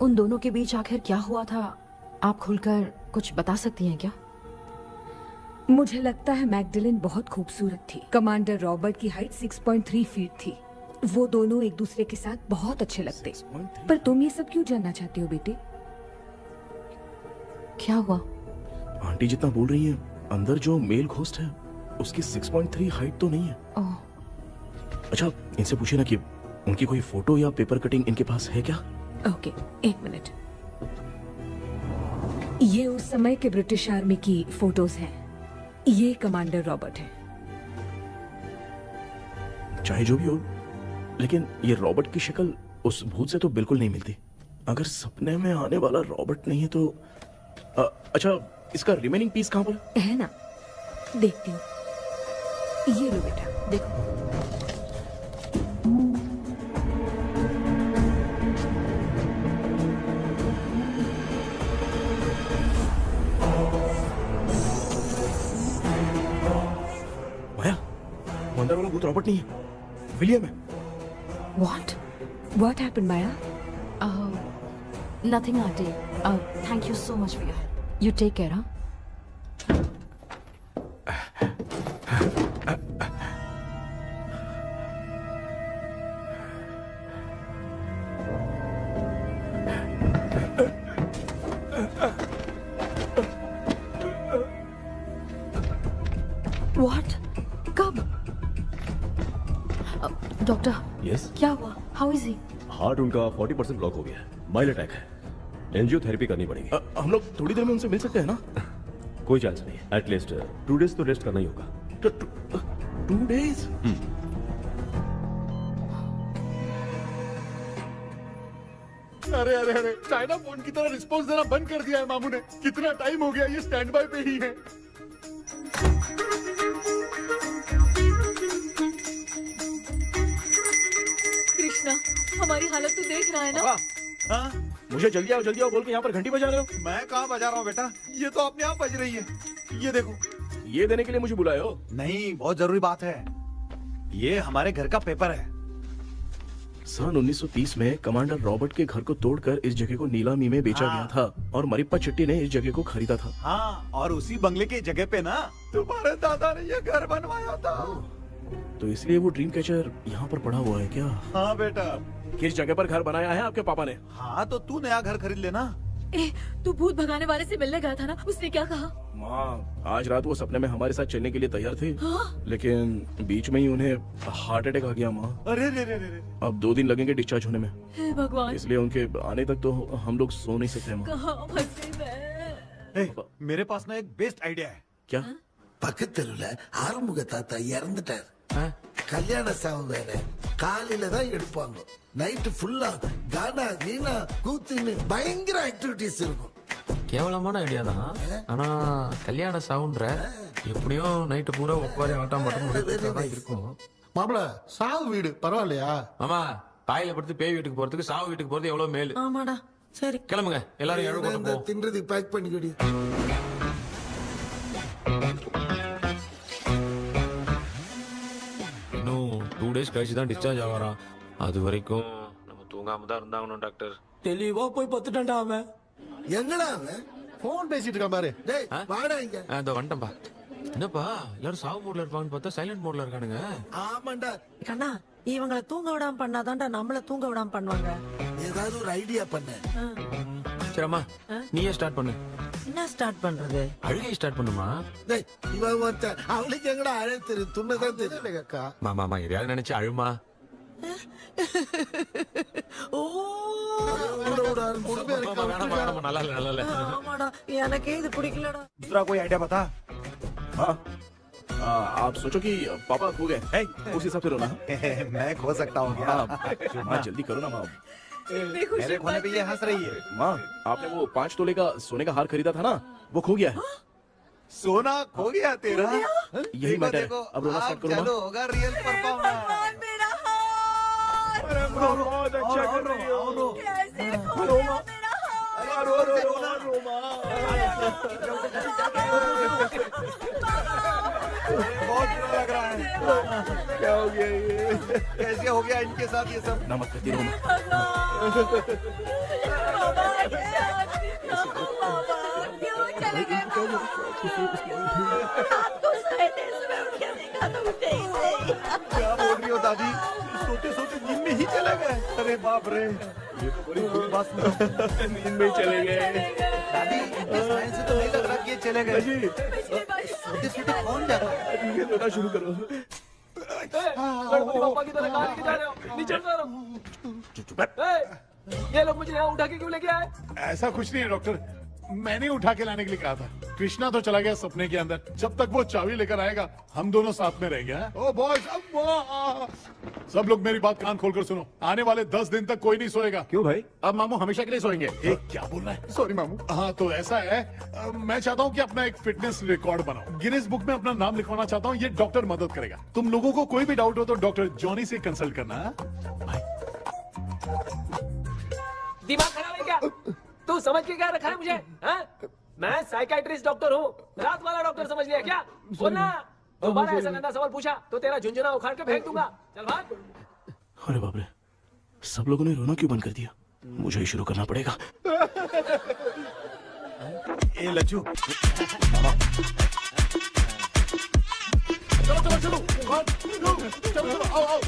M: उन दोनों के बीच आखिर क्या हुआ था, आप खुलकर कुछ बता सकती हैं क्या?
A: मुझे लगता है मैकडेलन बहुत खूबसूरत थी। कमांडर रॉबर्ट की हाइट 6.3 फीट थी। वो दोनों एक दूसरे के साथ बहुत अच्छे लगते। पर तुम ये सब क्यों जानना चाहते हो बेटे?
M: क्या हुआ?
C: आंटी जितना बोल रही है, अंदर जो मेल घोस्ट है उसकी 6.3 हाइट तो नहीं है। अच्छा, इनसे पूछे ना कि उनकी कोई फोटो या पेपर कटिंग इनके पास है क्या?
A: ओके, एक मिनट। ये उस समय के ब्रिटिश आर्मी की फोटोज हैं। ये कमांडर रॉबर्ट है।
C: चाहे जो भी हो, लेकिन ये रॉबर्ट की शक्ल उस भूत से तो बिल्कुल नहीं मिलती। अगर सपने में आने वाला रॉबर्ट नहीं है तो अच्छा, इसका रिमेनिंग पीस कहाँ पर
A: है? ना, देखती हूँ। ये लो बेटा, देखो।
C: अंदर वाला भूत रॉबर्ट नहीं है, विलियम है।
A: What happened, Maya?
M: Nothing, auntie. Thank you so much for your help. You take care, huh? What? कब? डॉक्टर।
F: यस।
M: क्या हुआ? How is he?
F: हार्ट उनका 40% ब्लॉक हो गया है। माइल्ड अटैक है। एंजियोथेरेपी करनी पड़ेगी।
C: हम लोग थोड़ी देर में उनसे मिल सकते हैं ना?
F: कोई चांस नहीं। एटलीस्ट 2 डेज तो रेस्ट करना ही होगा।
C: 2 डेज?
N: अरे अरे अरे, चाइना फोन की तरह रिस्पॉन्स देना बंद कर दिया है मामू ने। कितना टाइम हो गया, ये स्टैंड बाय पे ही है।
A: कृष्णा, हमारी हालत तो देख रहा है ना?
B: हाँ?
C: मुझे जल्दी आओ बोल के यहाँ पर घंटी बजा रहे हो।
B: मैं कहाँ बजा रहा हूँ बेटा, ये तो अपने आप बज रही है। ये देखो।
C: ये देने के लिए मुझे बुलाए हो?
B: नहीं, बहुत जरूरी बात है। ये हमारे घर का पेपर है।
C: सन 1930 में कमांडर रॉबर्ट के घर को तोड़कर इस जगह को नीलामी में बेचा गया था और मरिप्पा चिट्टी ने इस जगह को खरीदा था।
B: हाँ, और उसी बंगले की जगह पे ना तुम्हारे दादा ने ये घर बनवाया था।
C: तो इसलिए वो ड्रीम कैचर यहाँ पर पड़ा हुआ है क्या?
B: हाँ बेटा।
C: किस जगह पर घर बनाया है आपके पापा ने?
B: हाँ, तो तू नया घर खरीद लेना।
A: तू भूत भगाने वाले से मिलने गया था ना, उसने क्या कहा?
C: माँ, आज रात वो सपने में हमारे साथ चलने के लिए तैयार थे।
A: हाँ?
C: लेकिन बीच में ही उन्हें हार्ट अटैक आ गया माँ।
B: अरे रे रे रे।
C: अब 2 दिन लगेंगे डिस्चार्ज होने में।
A: हे भगवान।
C: इसलिए उनके आने तक तो हम लोग सो नहीं सकते माँ।
A: कहाँ फंसे मैं?
B: मेरे पास ना एक बेस्ट आइडिया है।
C: क्या?
P: பக்கத்தெருவுல ஆறுமுக தாத்தா இறந்துட்டார். கல்யாண சாவு வேற. காலையில தான் எடுப்பாங்க. நைட் ஃபுல்லா கானா வீணா கூத்துன்னு பயங்கர ஆக்டிவிட்டிஸ் இருக்கும்.
K: கேவலமான ஐடியா தான். ஆனா கல்யாண சாவுன்ற எப்படியோ நைட் பூரா உட்காரி ஆட்டம் மட்டும் இருக்கும்.
P: மாப்ள, சாவு வீடு பரவாயில்லையா?
K: மாமா, பாயில படுத்து பேய் வீட்டுக்கு போறதுக்கு சாவு வீட்டுக்கு போறது எவ்வளவு மேல்.
A: ஆமாடா. சரி,
K: கிளம்புங்க எல்லாரும். எழுந்து
P: தின்றதுக்கு பேக் பண்ணிக்கடி.
K: இன்னும் 2 டேஸ் கழிச்சு தான் டிஸ்சார்ஜ் ஆவாராம். அது வரைக்கும் நம்ம தூங்காம தான் இருந்தாகணும் டாக்டர்.
H: தெளிவா போய் பத்துட்டான்டா அவன்.
P: எங்கடா அவன்?
N: போன் பேசிட்டு இருக்கான் பாரு.
P: டேய், வாடா இங்க.
K: இதோ வந்துட்டேன்பா. என்னப்பா எல்லாரும் சாவு மோட்ல இருப்பாங்கன்னு பார்த்தா சைலண்ட் மோட்ல இருக்கானுங்க.
P: ஆமாண்டா.
Q: கண்ணா, இவங்கள தூங்க விடாம பண்ணாதான்டா நம்மள தூங்க விடாம பண்ணுவாங்க.
P: ஏதாவது ஒரு ஐடியா பண்ணு.
K: சரிம்மா, நீயே ஸ்டார்ட் பண்ணு.
Q: என்ன ஸ்டார்ட் பண்றது?
K: அழுகை ஸ்டார்ட் பண்ணுமா?
P: டேய், இவன் ஒருத்தன் அவளுக்கு எங்கடா அழகு தெரியும்? துண்ணதான் தெரியல அக்கா.
K: மாமா எதையாவது நினைச்சு அழுமா.
Q: ஓ,
K: நல்லா இல்ல.
Q: ஆமாடா, எனக்கே இது பிடிக்கலடா.
B: दूसरा कोई आइडिया बता।
C: हाँ, आप सोचो कि पापा खो गए, उस हिसाब से रोना।
B: मैं खो सकता हूँ क्या?
C: हाँ, जल्दी करो ना माँ।
B: मेरे खोने पे ये हंस रही है।
C: माँ, आपने वो 5 तोले का सोने का हार खरीदा था ना, वो खो गया है।
B: सोना खो गया तेरा?
C: यही मैटर है। अब रोना स्टार्ट करो माँ।
B: चलो होगा रियल परफॉर्मेंस।
C: बहुत अच्छा कर रही हो। रो माँ। रो रो रो रो माँ।
B: बहुत बुरा लग रहा है। क्या हो गया ये? कैसे हो गया इनके साथ ये सब?
C: ना मत करती रो माँ।
B: क्या बोल रही हो दादी? सोते सोते नींद में ही चले गए? अरे बाप रे, ये तो बड़ी बुरी बात सुना।
C: नींद में ही चले गए।
B: दादी, इस लाइन से तो नहीं लग रहा कि ये चले गए। सोते सोते कौन जाता है?
C: ये रोना शुरू करो।
J: गणपति बापा की तरह कहाँ लेके जा रहे हो? नीचे उतारो। ये लोग मुझे यहाँ उठा के क्यों लेके आए?
G: ऐसा कुछ नहीं है डॉक्टर, मैंने उठा के लाने के लिए कहा था। कृष्णा तो चला गया सपने के अंदर, जब तक वो चाबी लेकर आएगा हम दोनों साथ में रहेंगे। ओ बॉयज, सब लोग मेरी बात कान खोलकर सुनो, आने वाले 10 दिन तक कोई नहीं सोएगा।
F: क्यों भाई?
G: अब मामू हमेशा के लिए सोएंगे। क्या बोल रहा है? सॉरी मामू। हाँ तो ऐसा है, मैं चाहता हूँ कि अपना एक फिटनेस रिकॉर्ड बनाओ, गिनीज बुक में अपना नाम लिखवाना चाहता हूँ। ये डॉक्टर मदद करेगा। तुम लोगों को कोई भी डाउट हो तो डॉक्टर जॉनी से कंसल्ट करना।
J: दिमाग खराब है क्या? तू समझ के क्या रखा है मुझे? हाँ? मैं साइकाइट्रिस्ट डॉक्टर हूँ, रात वाला डॉक्टर समझ लिया क्या? बोलना, दोबारा ऐसा गंदा सवाल पूछा तो तेरा झुंझुना उखाड़ के फेंक दूंगा। चल भाग।
C: अरे बाप रे, सब लोगों ने रोना क्यों बंद कर दिया? मुझे ही शुरू करना पड़ेगा।
B: ए लज्जू,
G: चलो चलो चलो, आओ।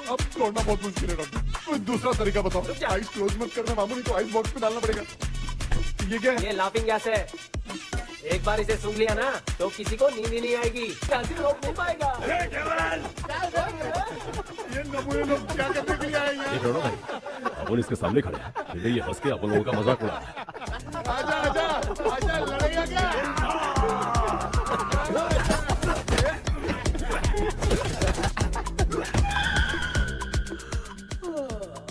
G: अब छोड़ना बहुत मुश्किल है डॉक्टर, कोई दूसरा तरीका बताओ। आइस क्लोज मत करना मामू, नहीं तो आइस बॉक्स में डालना पड़ेगा। ये क्या है?
J: ये लाफिंग गैस है। एक बार इसे सूंघ लिया ना तो किसी को नींद ही नहीं आएगी, रोक नहीं पाएगा।
G: ये नमूने लोग क्या करने के लिए आए हैं?
F: रोनो भाई, अपन इसके सामने खड़े हैं, फिर ये हंस के अपन लोगों का मजाक उड़ा।
G: आजा लड़ेगा क्या?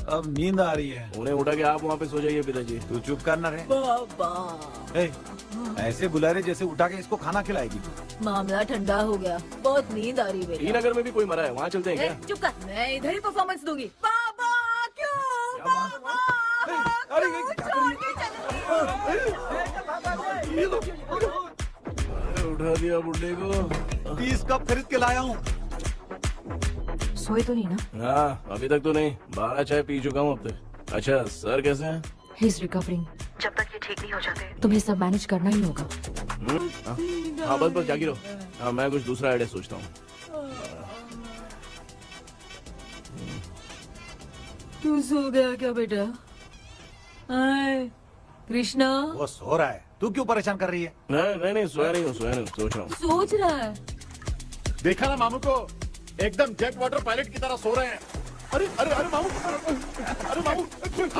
B: अब नींद आ रही है।
C: उन्हें उठा के आप वहाँ पे सो जाइए पिताजी।
B: तू चुप करना रे। ऐसे बुला रहे जैसे उठा के इसको खाना खिलाएगी।
A: मामला ठंडा हो गया, बहुत नींद आ रही है।
C: टी नगर में भी कोई मरा है, वहाँ चलते हैं क्या?
A: चुप कर, मैं इधर ही परफॉर्मेंस दूंगी। बाबा क्यों?
C: उठा दिया बुड्ढे को।
B: 30 कप खरीद के लाया हूँ।
M: सोए तो नहीं ना?
C: हाँ, अभी तक तो नहीं, 12 चाय पी चुका हूँ अब तक। अच्छा, सर कैसे हैं?
M: He is recovering.
E: जब तक ये ठीक नहीं हो जाते
M: तुम्हें सब मैनेज करना ही होगा।
C: हाँ बस जागी रहो। हाँ, मैं कुछ दूसरा आइडिया सोचता हूँ।
A: तू सो गया क्या बेटा? कृष्णा,
B: वो सो रहा है, तू क्यों परेशान कर रही है?
C: नहीं, सोया नहीं हूँ, सोच रहा हूँ।
A: सोच रहा है।
G: देखा ना मामू को, एकदम जेट वाटर पायलट की तरह सो रहे हैं। अरे मामू, अरे मामू,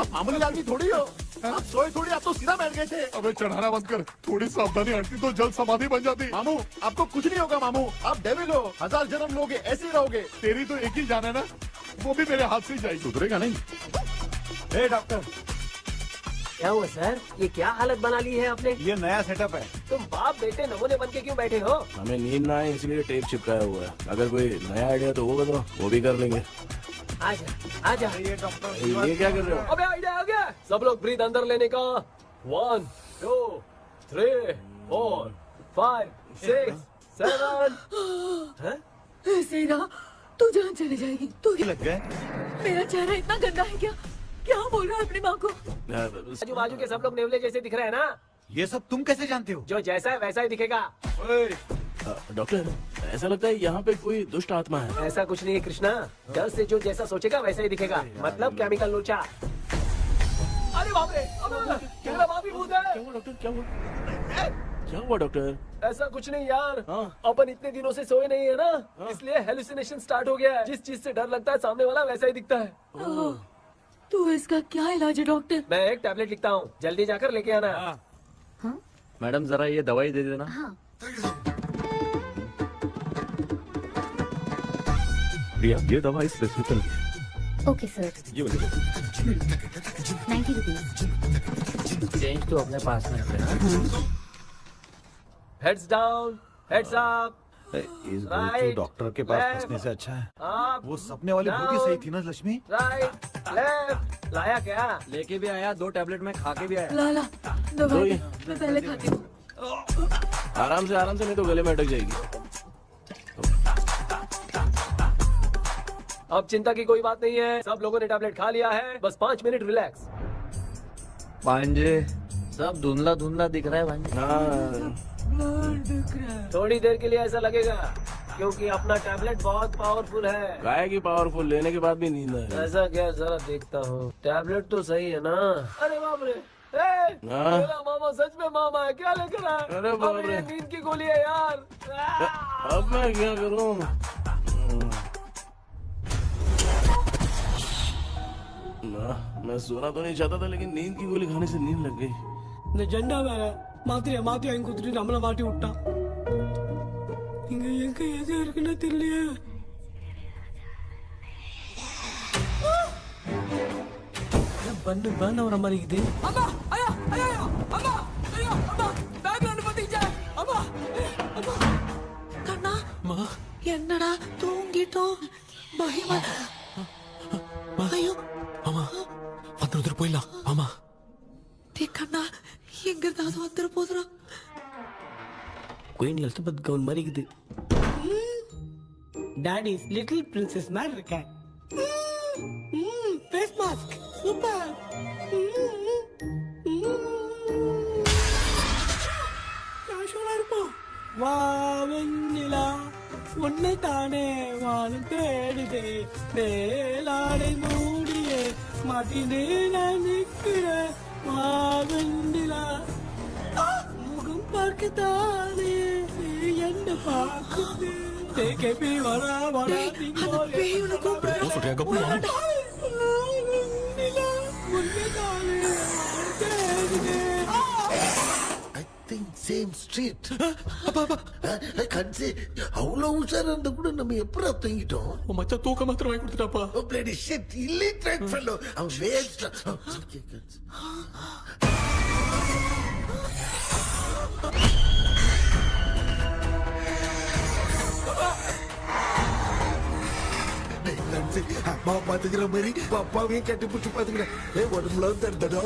G: आप मामूली आदमी थोड़ी हो, आप सोए थोड़ी, आप तो सीधा बैठ गए थे। अबे चढ़ाना बंद कर, थोड़ी सावधानी हटती तो जल्द समाधि बन जाती। मामू आपको कुछ नहीं होगा मामू, आप डेविल हो, 1000 जन्म लोगे, ऐसे ही रहोगे। तेरी तो एक ही जान है ना, वो भी मेरे हाथ से ही जाएगी। सुधरेगा नहीं।
B: हे डॉक्टर,
J: क्या हुआ सर? ये क्या हालत बना ली है आपने?
B: ये नया सेटअप है।
J: तुम बाप बेटे नमूने बन के क्यों बैठे हो?
C: हमें नींद ना आए इसलिए टेप चिपकाया हुआ है। अगर कोई नया आइडिया तो वो बताओ, वो भी कर लेंगे।
J: आजा।
B: ये डॉक्टर,
C: ये क्या कर रहे हो?
J: अबे आइडिया आ गया। सब लोग ब्रीथ अंदर लेने का। 1 2 3 4 5 6 7।
A: सीधा तू जान चली जाएगी। तू
B: लग गए?
A: मेरा चेहरा इतना गंदा है क्या? क्या बोल रहा है अपनी माँ को?
J: आजू बाजू के सब लोग नेवले जैसे दिख रहे हैं ना?
B: ये सब तुम कैसे जानते हो?
J: जो जैसा है वैसा ही दिखेगा।
C: डॉक्टर, ऐसा लगता है यहाँ पे कोई दुष्ट आत्मा है।
J: ऐसा कुछ नहीं है कृष्णा, डर से जो जैसा सोचेगा वैसा ही दिखेगा, मतलब केमिकल लोचा। अरे बाप रे, मेरा बाप ही भूत है।
C: क्या हुआ डॉक्टर, क्या हुआ? क्या हुआ डॉक्टर?
J: ऐसा कुछ नहीं यार, अपन इतने दिनों से सोए नहीं है ना, इसलिए हेलुसिनेशन स्टार्ट हो गया है। जिस चीज से डर लगता है सामने वाला वैसा ही दिखता है।
A: तो इसका क्या इलाज है डॉक्टर?
J: मैं एक टैबलेट लिखता हूँ, जल्दी जाकर लेके आना।
D: मैडम जरा ये दवाई दे देना।
F: प्रिया, ये दवा इस प्रिस्क्रिप्शन की है।
O: Okay sir.
F: ये वाली
O: 90 रुपीज।
H: चेंज तो अपने पास में रखना।
J: Heads down, heads up.
B: इस गोचू डॉक्टर के पास फंसने से अच्छा है वो सपने वाली बुद्धि सही थी ना लक्ष्मी।
J: Right left. लाया क्या?
D: लेके भी आया, 2 टैबलेट में खा के भी आया।
A: ला दवा दे, मैं पहले खाती हूँ।
C: आराम से नहीं तो गले में अटक जाएगी।
J: अब चिंता की कोई बात नहीं है, सब लोगों ने टैबलेट खा लिया है, बस 5 मिनट रिलैक्स।
H: भांजे सब धुंधला धुंधला दिख रहा है भांजे।
J: थोड़ी देर के लिए ऐसा लगेगा क्योंकि अपना टैबलेट बहुत पावरफुल है।
C: गाय की पावरफुल, लेने के बाद भी नींद है।
J: ऐसा क्या? जरा देखता हूँ, टैबलेट तो सही है ना? अरे बाप रे, मेरा मामा सच में मामा है, क्या लेकर आया?
C: अरे बाप रे,
J: नींद की गोली है यार।
C: अब मैं क्या करूँ? मैं सोना तो नहीं चाहता था, लेकिन नींद की गोली खाने से नींद लग गई।
J: நிஜண்டா வேற மாத்திரையா மாத்தி வாங்கி கொடுத்துட்டு நம்மள மாட்டி விட்டான். இங்க எங்க எது இருக்குன்னு தெரியலையே. பண்ணு வர மாதிரி இருக்குது. அம்மா ஐயா ஐயா அம்மா ஐயா அம்மா பேக்ரவுண்ட் பத்திச்சே அம்மா அம்மா
Q: கண்ணா என்னடா தூங்கிட்டோம் பயமா. ஐயோ
K: மாமா வந்துட்டு போயிடலாம். மாமா
Q: கண்ணா எங்க இருந்தாவது வந்துட போதுரா.
J: குயின் எலிசபெத் கவுன் மாதிரி இருக்குது. டாடி லிட்டில் பிரின்சஸ் மாதிரி இருக்கேன். Face mask super. கேஷுவலா இருப்போம். வா வெண்ணிலா உன்னை தானே வானம் தேடுதே மேலாடை மூடியே மாட்டினே நான் நிற்கிறேன். வெண்ணிலா முகம் பார்க்கத்தானே என்ன பார்க்குது. கேபி வரா வரா
P: சேம் ஸ்ட்ரீட். கன்சி அவ்வளவு உஷாரா இருந்தா கூட நம்ம எப்படா தூங்கிட்டோம்?
K: மச்சா தூக்க மாத்திரம் வாங்கி கொடுத்துட்டாப்பா.
P: Bloody shit illiterate fellow. அவன் வேஸ்ட். அம்மா பாத்துக்கிற மாதிரி அப்பாவையும் கட்டி பிடிச்சி பாத்துக்கிறேன். உடம்புல தடா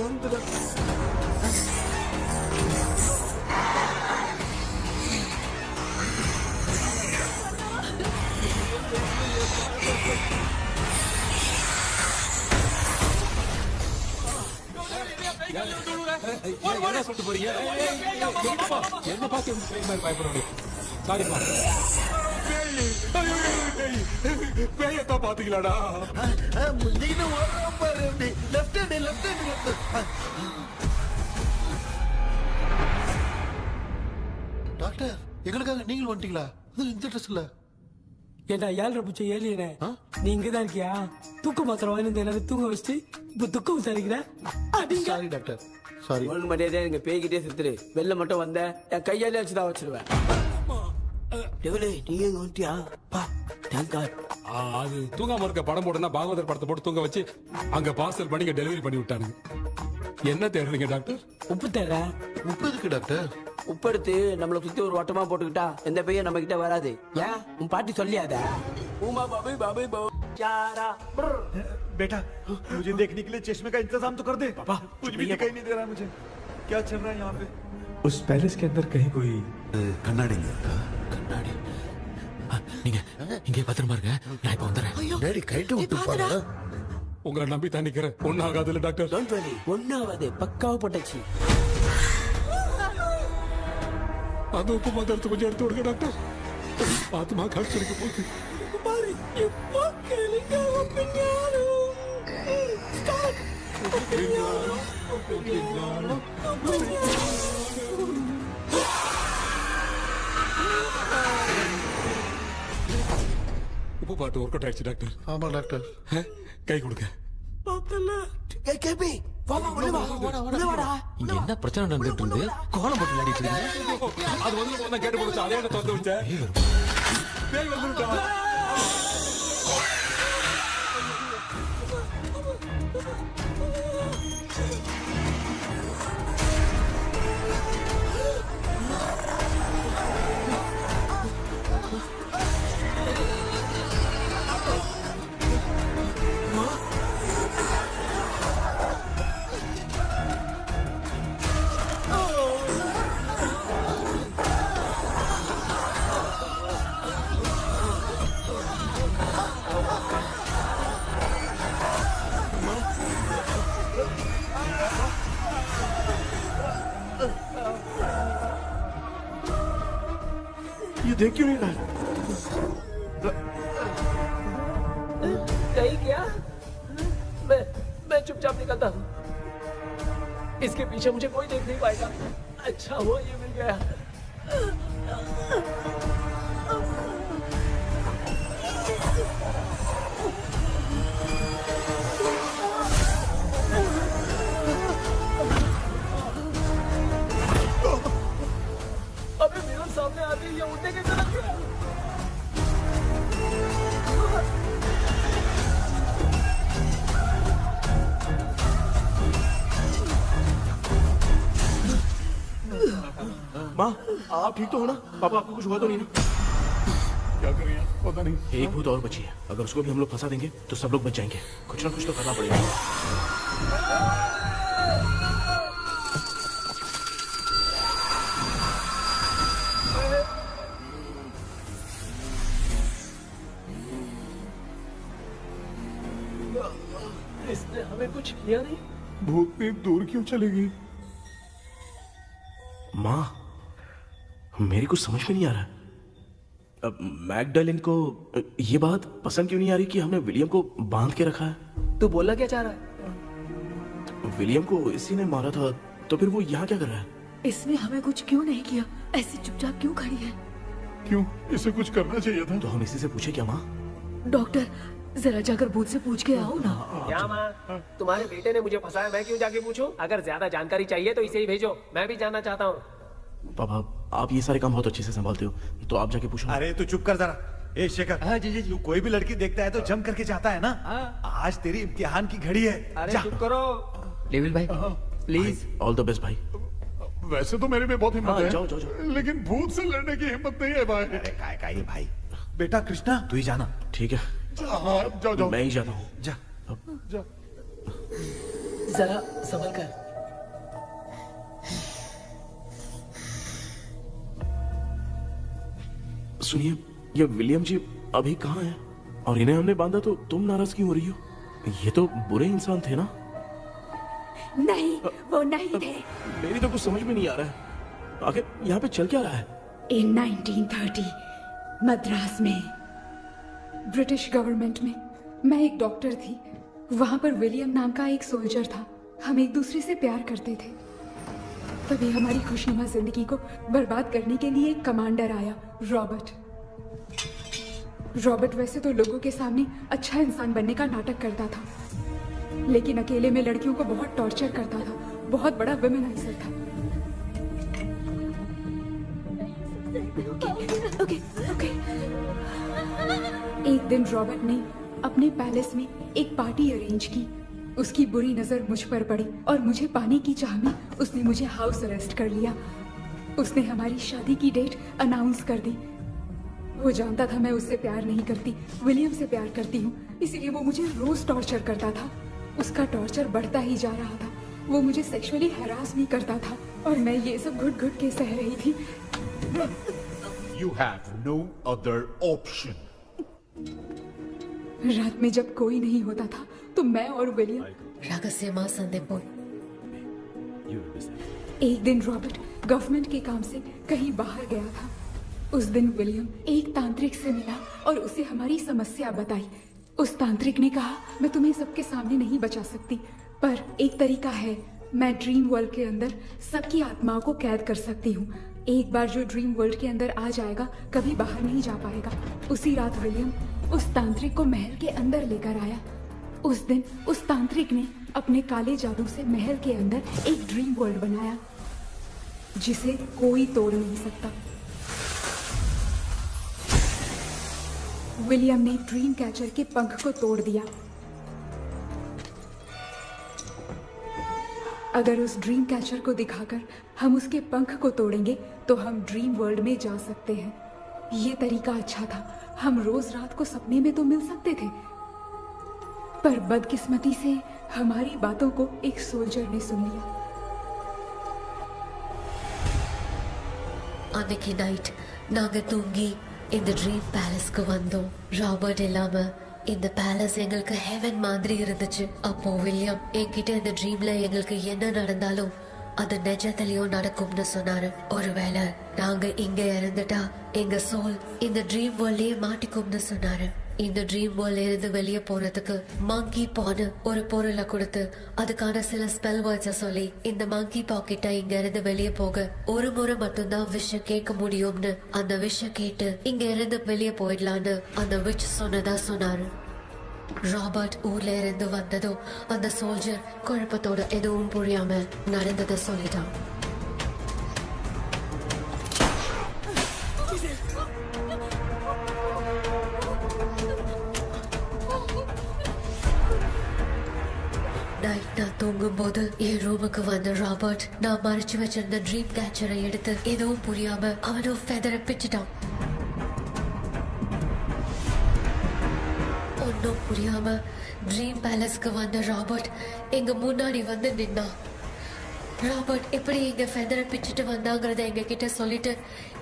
K: என்ன சொல்லிட்டு போறீங்க? என்ன பார்த்து பயப்படுறீங்க? சாரிப்பா. பேயத்தான் பாத்தீங்களாடா?
P: டாக்டர் எங்களுக்காக நீங்களும் வந்துட்டீங்களா? இந்த ட்ரெஸ்ல
J: ஏண்டா 7 பூச்சி ஏலியனே, நீ இங்கதான் இருக்கியா? தூக்க மாத்திரம் வாங்கி எனக்கு தூங்க வச்சுட்டு இப்ப துக்கம் விசாரிக்கிற.
P: Sorry doctor, sorry.
J: ஒழுங்கு மரியாதையா நீங்க பேய்கிட்டே செத்துரு. வெளில மட்டும் வந்த என் கையாலே வச்சுதான் வச்சிருவேன். நீ எங்க வந்துட்டியா?
K: அது தூங்காம இருக்க படம் போடுனா பாகவதர் படத்தை போட்டு தூங்க வச்சு அங்க பார்சல் பண்ணி டெலிவரி பண்ணி விட்டானுங்க. என்ன தேடுறீங்க டாக்டர்?
J: உப்பு தேடுற.
P: உப்பு எதுக்கு டாக்டர்?
J: உப்பு எடுத்து நம்மளை சுத்தி ஒரு வட்டமா போட்டுக்கிட்டா எந்த பையன் நம்ம கிட்ட வராது. ஏன் உன் பாட்டி சொல்லியாத?
B: बेटा मुझे देखने के लिए चश्मे का इंतजाम तो कर दे। पापा कुछ भी दिखाई नहीं दे रहा मुझे, क्या चल रहा है यहाँ पे?
I: उस पैलेस के अंदर कहीं कोई
P: கண்ணாடி
K: கண்ணாடி நீங்க இங்கே பத்திரமா இருங்க, நான் இப்ப வந்துடுறேன்.
P: டேடி கைட்டு விட்டு பாரு.
K: உங்களை நம்பி தான் நிக்கிறேன். ஒன்னும் ஆகாதுல்ல டாக்டர்?
J: டோன்ட் வரி, ஒன்னும் ஆகாது, பக்காவா போட்டாச்சு.
K: அது உப்பு மாத்திரத்தை கொஞ்சம் எடுத்து விடுங்க டாக்டர். ஆத்மா காட்சிக்கு போகுது.
J: பாரு எப்போ கேளுங்க.
K: உப்பு பாட்டு ஒர்க் அவுட் ஆயிடுச்சு டாக்டர்.
P: ஆமா டாக்டர்.
K: கை கொடுங்க.
R: இங்க என்ன பிரச்சனை நடந்துட்டு இருந்து கோலம் போட்டு விளையாடிட்டு இருக்கு?
K: அது வந்து கேட்டு போச்சு, அதே திறந்து வச்சேன். பேய் வந்துட்டா.
C: देख क्यों नहीं रहा है?
J: नहीं क्या? मैं चुपचाप निकलता हूँ। इसके पीछे मुझे कोई देख नहीं पाएगा। अच्छा हुआ ये मिल गया। अबे मेरे सामने आते ही ये उड़ने की तरफ गया।
C: माँ, आप ठीक तो हो ना? पापा आपको कुछ हुआ तो नहीं ना?
N: क्या कर रही है? पता नहीं।
C: एक भूत और बची है। अगर उसको भी हम लोग फंसा देंगे तो सब लोग बच जाएंगे। कुछ ना कुछ तो करना पड़ेगा।
J: इसने हमें कुछ किया नहीं।
N: भूतनी दूर क्यों चली गई?
C: माँ, मेरी कुछ समझ में नहीं आ रहा। अब मैगडालिन को ये बात पसंद क्यों नहीं आ रही कि हमने विलियम को बांध के रखा है?
J: तू बोलना क्या चाह रहा है?
C: विलियम को इसी ने मारा था, तो फिर वो यहाँ क्या कर रहा है?
A: इसने हमें कुछ क्यों नहीं किया? ऐसी चुपचाप क्यों खड़ी है?
N: क्यों? इसे कुछ करना चाहिए था।
C: तो हम इसी से पूछे क्या माँ?
A: डॉक्टर, जरा जाकर भूत से पूछ के आओ ना।
J: क्या माँ? तुम्हारे बेटे ने मुझे फंसाया, मैं क्यों जाके पूछूं? अगर ज्यादा जानकारी चाहिए तो इसे ही भेजो, मैं भी जानना चाहता हूँ।
C: पापा, आप ये सारे काम बहुत अच्छे से संभालते हो, तो आप जाके पूछो।
B: अरे तू चुप कर जरा। ए शेखर,
H: हाँ जी जी जी।
B: तू कोई भी लड़की देखता है तो जम करके चाहता है ना? आज तेरी इम्तिहान की घड़ी है।
H: अरे
B: जा।
H: चुप करो। लेविल भाई, प्लीज।
C: ऑल द बेस्ट भाई।
N: वैसे तो मेरे में बहुत हिम्मत
C: हाँ,
N: है,
C: जाओ, जाओ, जाओ।
N: लेकिन भूत से लड़ने की हिम्मत नहीं है भाई।
B: अरे काय काय ये भाई। बेटा कृष्णा, तू ही जाना।
C: ठीक है,
N: हाँ, जाओ जाओ।
C: मैं ही जाता हूँ।
B: जा।
N: जा।
J: जरा संभल कर।
C: सुनिए, ये विलियम जी अभी कहाँ हैं? और इन्हें हमने बांधा तो तुम नाराज क्यों हो रही हो? ये तो बुरे इंसान थे ना?
A: नहीं, वो नहीं थे।
C: मेरी तो कुछ समझ में नहीं आ रहा है। आखिर यहाँ पे चल क्या रहा है?
S: In 1930 मद्रास में ब्रिटिश गवर्नमेंट में मैं एक डॉक्टर थी। वहां पर विलियम नाम का एक सोल्जर था। हम एक दूसरे से प्यार करते थे। तभी हमारी खुशनुमा जिंदगी को बर्बाद करने के लिए एक कमांडर आया, रॉबर्ट। रॉबर्ट वैसे तो लोगों के सामने अच्छा इंसान बनने का नाटक करता था, लेकिन अकेले में लड़कियों को बहुत टॉर्चर करता था। बहुत बड़ा वुमेनाइजर था। ओके। एक दिन रॉबर्ट ने अपने पैलेस में एक पार्टी अरेंज की। उसकी बुरी नजर मुझ पर पड़ी और मुझे पाने की चाह में उसने मुझे हाउस अरेस्ट कर लिया। उसने हमारी शादी की डेट अनाउंस कर दी। वो जानता था मैं उससे प्यार नहीं करती, विलियम से प्यार करती हूँ, इसलिए वो मुझे रोज टॉर्चर करता था। उसका टॉर्चर बढ़ता ही जा रहा था। वो मुझे सेक्सुअली हैरास भी करता था और मैं ये सब घुट-घुट के सह रही थी।
G: You have no other option.
S: रात में जब कोई नहीं होता था तो मैं और विलियम
Q: रहस्यमा संदेपुर।
S: एक दिन रॉबर्ट गवर्नमेंट के काम से कहीं बाहर गया था। उस दिन विलियम एक तांत्रिक से मिला और उसे हमारी समस्या बताई। उस तांत्रिक ने कहा, मैं तुम्हें सबके सामने नहीं बचा सकती, पर एक तरीका है। मैं ड्रीम वर्ल्ड के अंदर सबकी आत्माओं को कैद कर सकती हूँ। एक बार जो ड्रीम वर्ल्ड के अंदर आ जाएगा कभी बाहर नहीं जा पाएगा। उसी रात विलियम उस तांत्रिक को महल के अंदर लेकर आया। उस दिन उस तांत्रिक ने अपने काले जादू से महल के अंदर एक ड्रीम वर्ल्ड बनाया जिसे कोई तोड़ नहीं सकता। विलियम ने ड्रीम कैचर के पंख को तोड़ दिया। अगर उस ड्रीम कैचर को दिखाकर हम उसके पंख को तोड़ेंगे तो हम ड्रीम वर्ल्ड में जा सकते हैं। ये तरीका अच्छा था। हम रोज रात को सपने में तो मिल सकते थे, पर बदकिस्मती से हमारी बातों को एक सोल्जर ने सुन लिया।
Q: அன்னைக்கு நைட் நாங்க தூங்கி இந்த ட்ரீம் பேலஸ்க்கு வந்தோம். ராபர்ட் இல்லாம இந்த பேலஸ் எங்களுக்கு ஹெவன் மாதிரி இருந்துச்சு. அப்போ வில்லியம் என்கிட்ட இந்த ட்ரீம்ல எங்களுக்கு என்ன நடந்தாலும் அது நிஜத்திலயோ நடக்கும்னு சொன்னாரு. ஒருவேளை நாங்க இங்க இறந்துட்டா எங்க சோல் இந்த ட்ரீம் வேர்ல்ட்லயே மாட்டிக்கும்னு சொன்னாரு. இந்த ட்ரீம் வேர்ல்ட்ல இருந்து வெளியே போறதுக்கு மங்கி பான்னு ஒரு பொருளை கொடுத்து அதுக்கான சில ஸ்பெல் வேர்ட்ஸை சொல்லி இந்த மங்கி பாக்கெட்டை இங்க இருந்து வெளியே போக ஒரு முறை மட்டும்தான் விஷயம் கேட்க முடியும்னு அந்த விஷயம் கேட்டு இங்க இருந்து வெளியே போயிடலான்னு அந்த விச் சொன்னதா சொன்னாரு. ராபர்ட் ஊர்ல இருந்து வந்ததும் அந்த சோல்ஜர் குழப்பத்தோட எதுவும் புரியாம நடந்ததை சொல்லிட்டான். நைட் நான் தூங்கும் போது என் ரூமுக்கு வந்த ராபர்ட் நான் மறைச்சு வச்சிருந்த ட்ரீம் கேச்சரை எடுத்து எதுவும் புரியாம அவனும் ஃபெதரை பிச்சுட்டான். ஒன்னும் புரியாம ட்ரீம் பேலஸ்க்கு வந்த ராபர்ட் எங்க முன்னாடி வந்து நின்னான். ராபர்ட் எப்படி எங்க ஃபெதரை பிச்சுட்டு வந்தாங்கிறத எங்க கிட்ட சொல்லிட்டு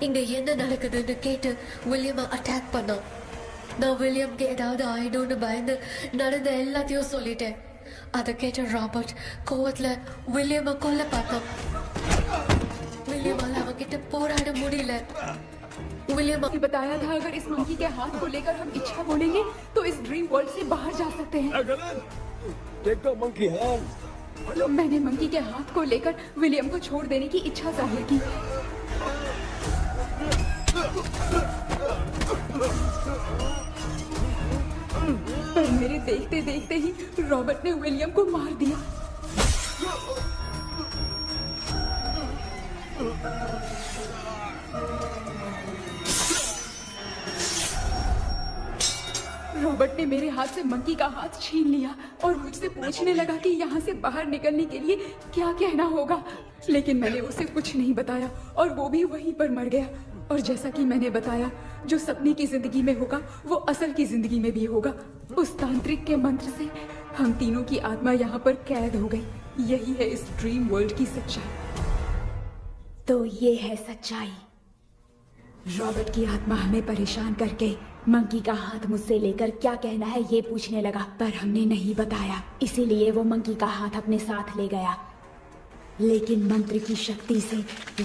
Q: இங்க என்ன நடக்குதுன்னு கேட்டு வில்லியமை அட்டாக் பண்ணான். நான் வில்லியம்க்கு ஏதாவது ஆயிடும்னு பயந்து நடந்த எல்லாத்தையும் சொல்லிட்டேன். அதை கேட்ட ராபர்ட் கோவத்துல வில்லியமை கொல்ல பார்த்தான். विलियम किट पोराड़ मुड़ीले विलियम ने बताया था अगर इस मंकी के हाथ को लेकर हम इच्छा बोलेंगे तो इस ड्रीम वर्ल्ड से बाहर जा सकते हैं। Take the monkey hand. मैंने मंकी के हाथ को लेकर विलियम को छोड़ देने की इच्छा जाहिर की। पर मेरे देखते देखते ही रॉबर्ट ने विलियम को मार दिया। रॉबर्ट ने मेरे हाथ से मंकी का हाथ छीन लिया और मुझसे पूछने लगा कि यहाँ से बाहर निकलने के लिए क्या कहना होगा, लेकिन मैंने उसे कुछ नहीं बताया और वो भी वहीं पर मर गया। और जैसा कि मैंने बताया, जो सपने की जिंदगी में होगा वो असल की जिंदगी में भी होगा। उस तांत्रिक के मंत्र से हम तीनों की आत्मा यहाँ पर कैद हो गई। यही है इस ड्रीम वर्ल्ड की सच्चाई। तो ये है सच्चाई। रॉबर्ट की आत्मा हमें परेशान करके मंकी का हाथ मुझसे लेकर क्या कहना है ये पूछने लगा, पर हमने नहीं बताया, इसीलिए वो मंकी का हाथ अपने साथ ले गया। लेकिन मंत्र की शक्ति से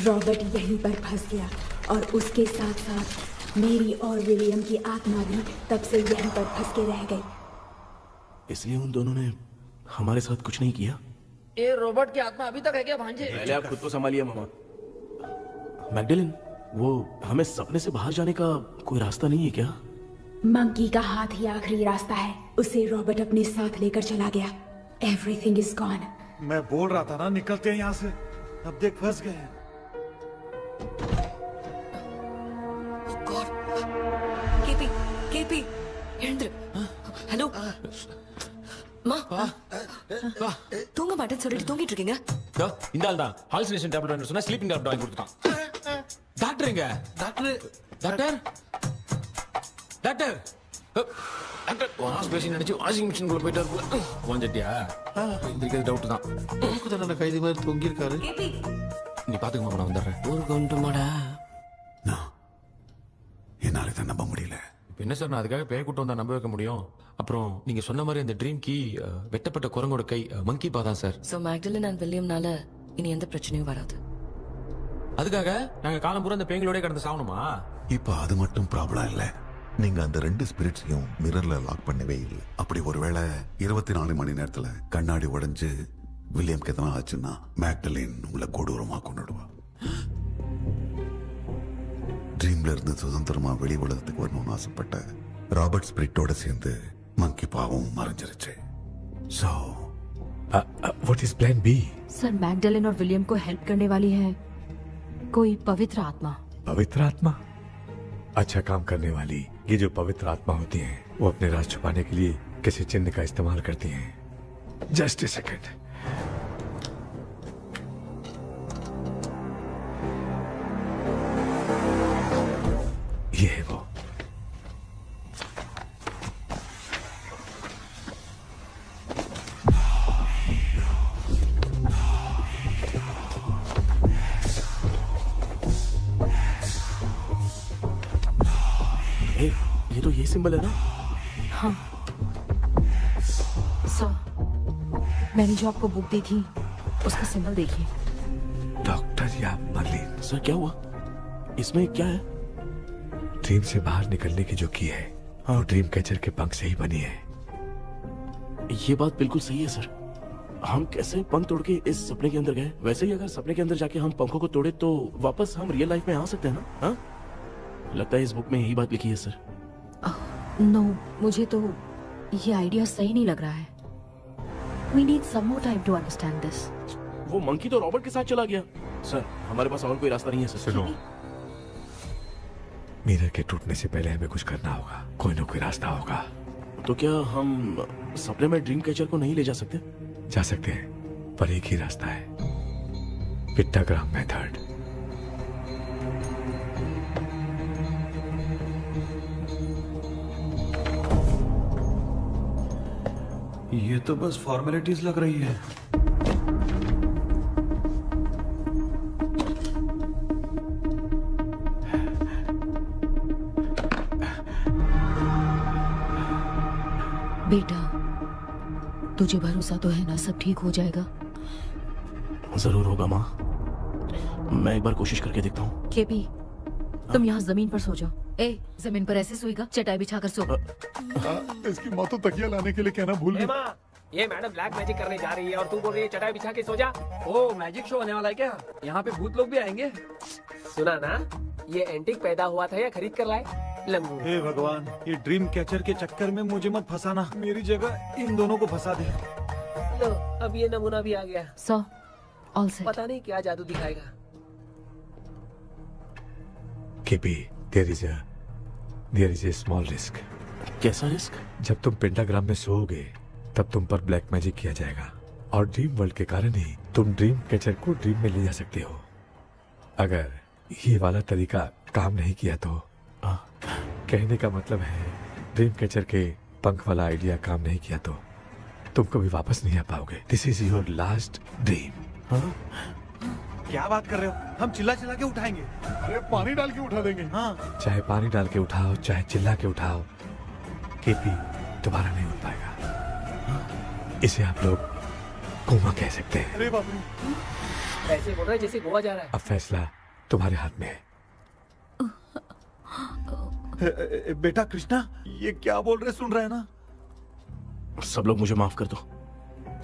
Q: रॉबर्ट यहीं पर फंस गया और उसके साथ साथ मेरी और विलियम की आत्मा भी तब से यहीं पर फंस के रह गई।
C: इसलिए उन दोनों ने हमारे साथ कुछ नहीं किया।
H: ये रॉबर्ट की आत्मा अभी तक है क्या भांजे?
C: पहले आप खुद को संभालिए मामा। मैगडेलिन, वो हमें सपने से बाहर जाने का कोई रास्ता नहीं है क्या?
S: मंकी का हाथ ही आखिरी रास्ता है। उसे रॉबर्ट अपने साथ लेकर चला गया। Everything is gone.
B: मैं बोल रहा था ना निकलते हैं यहाँ से, अब देख फंस गए हैं।
Q: केपी, केपी, எழுந்துரு. ஹலோ மா, தூங்க மாட்டேன்னு சொல்லிட்டு தூங்கிட்டு இருக்கீங்க?
K: இந்த ஆள் தான் ஹாலுசினேஷன் டேப்லெட் வாங்கி சொன்னா ஸ்லீப்பிங் டேப்லெட் வாங்கி கொடுத்துட்டான். டாக்டர் எங்க? Doctor doctor doctor doctor wash basin நினைச்சு வாஷிங் மிஷின் குள்ள போயிட்டாரு. வாஞ்சிட்டியா? இந்த டவுட் தான்.
G: தன்னோட கைதி மாதிரி தொங்கி இருக்காரு.
K: நீ பாத்துக்கமா, நான் வந்துடுறேன்.
J: ஒரு கொண்டுமாடா
G: என்னால தான் நம்ப முடியல.
K: என்ன சார், நான் அதுக்காக பேய் கூட்டம் தான் நம்ப வைக்க முடியும்? அப்புறம் நீங்க சொன்ன மாதிரி அந்த ட்ரீம் கீ வெட்டப்பட்ட குரங்கோட கை மங்கி பாதான் சார்.
Q: சோ மேக்டலின் அண்ட் வில்லியம்னால இனி எந்த பிரச்சனையும் வராது.
K: அதுக்காக நாங்க காலம் பூரா அந்த பேய்களோட கடந்து சாவணுமா?
G: இப்ப அது மட்டும் ப்ராப்ளம் இல்ல, நீங்க அந்த ரெண்டு ஸ்பிரிட்ஸையும் மிரர்ல லாக் பண்ணவே இல்லை. அப்படி ஒருவேளை 24 மணி நேரத்துல கண்ணாடி உடைஞ்சு வில்லியம் எதனா ஆச்சுன்னா மேக்டலின் உங்களை கொடூரமா கொண்டுடுவா. ட்ரீம்ல இருந்து சுதந்திரமா வெளி உலகத்துக்கு வரணும்னு ஆசைப்பட்ட ராபர்ட் ஸ்பிரிட்டோட சேர்ந்து மங்கி பாவம் மறைஞ்சிருச்சு.
I: So, what is plan B?
M: Sir, Magdalene और विलियम को हेल्प करने वाली है कोई पवित्र आत्मा।
I: पवित्र आत्मा? अच्छा काम करने वाली ये जो पवित्र आत्मा होती हैं, वो अपने राज छुपाने के लिए किसी चिन्ह का इस्तेमाल करती हैं। Just a second. ये है वो।
C: ये तो ये सिंबल है ना?
M: हाँ सर, मैंने जो आपको बुक दी थी उसका सिंबल देखिए।
I: डॉक्टर या मर्लिन।
C: सर क्या हुआ? इसमें क्या है?
I: ड्रीम से बाहर निकलने की जो की है वो ड्रीम कैचर के पंख से ही बनी है।
C: ये बात बिल्कुल सही है सर। हम कैसे पंख तोड़ के इस सपने के अंदर गए, वैसे ही अगर सपने के अंदर जाके हम पंखों को तोड़े तो वापस हम रियल लाइफ में आ सकते हैं ना? हाँ, लगता है इस बुक में यही बात लिखी है सर।
M: नो, मुझे तो ये आइडिया सही नहीं लग रहा है। We need some more time to understand this.
C: वो मंकी तो रॉबर्ट के साथ चला गया। सर हमारे पास और कोई रास्ता नहीं है सर।
I: सुनो, मिरर के टूटने से पहले हमें कुछ करना होगा। कोई ना कोई रास्ता होगा।
C: तो क्या हम सपने में ड्रीम कैचर को नहीं ले जा सकते?
I: जा सकते हैं, पर एक ही रास्ता है, पिट्टाग्राम मेथड।
B: ये तो बस फॉर्मेलिटीज लग रही है।
M: बेटा, तुझे भरोसा तो है ना सब ठीक हो जाएगा?
C: जरूर होगा माँ, मैं एक बार कोशिश करके देखता हूँ।
M: केपी, तुम यहाँ जमीन पर सो जाओ। ए, जमीन पर ऐसे सोएगा? चटाई बिछाकर सो।
N: इसकी माँ तो तकिया लाने के लिए कहना भूल गई।
J: ये मैडम ब्लैक मैजिक करने जा रही है और तू बोल रही है चटाई बिछा के सो जा।
D: ओ, मैजिक शो होने वाला है क्या? यहाँ पे भूत लोग भी आएंगे।
J: सुना ना, ये एंटीक पैदा हुआ था या खरीद कर लाए? लंगू।
B: हे भगवान, ये ड्रीम कैचर के चक्कर में मुझे मत फंसाना। मेरी जगह इन दोनों को फंसा दे।
J: लो, अब ये नमूना भी आ गया।
M: सो, ऑल सेट।
J: पता नहीं क्या जादू दिखाएगा।
I: KP, there is a small risk।
C: कैसा रिस्क?
I: जब तुम पेंटाग्राम में सोओगे तब तुम पर ब्लैक मैजिक किया जाएगा और ड्रीम वर्ल्ड के कारण ही तुम ड्रीम कैचर को ड्रीम में ले जा सकते हो। अगर ये वाला तरीका काम नहीं किया तो कहने का मतलब है ड्रीम कैचर के पंख वाला आइडिया काम नहीं किया तो तुम कभी वापस नहीं आ पाओगे। This is your last dream.
B: क्या बात कर रहे हो? हम चिल्ला चिल्ला के उठाएंगे।
N: अरे पानी डाल के उठा देंगे।
B: हाँ,
I: चाहे पानी डाल के उठाओ, चाहे चिल्ला के उठाओ, केपी दोबारा नहीं उठ पाएगा। इसे आप लोग कोमा कह सकते हैं।
N: अरे बाप रे,
J: ऐसे बोल रहा है जैसे गोवा जा रहा है।
I: अब फैसला तुम्हारे हाथ में है।
B: बेटा कृष्णा, ये क्या बोल रहे, सुन रहे हैं ना?
C: सब लोग मुझे माफ कर दो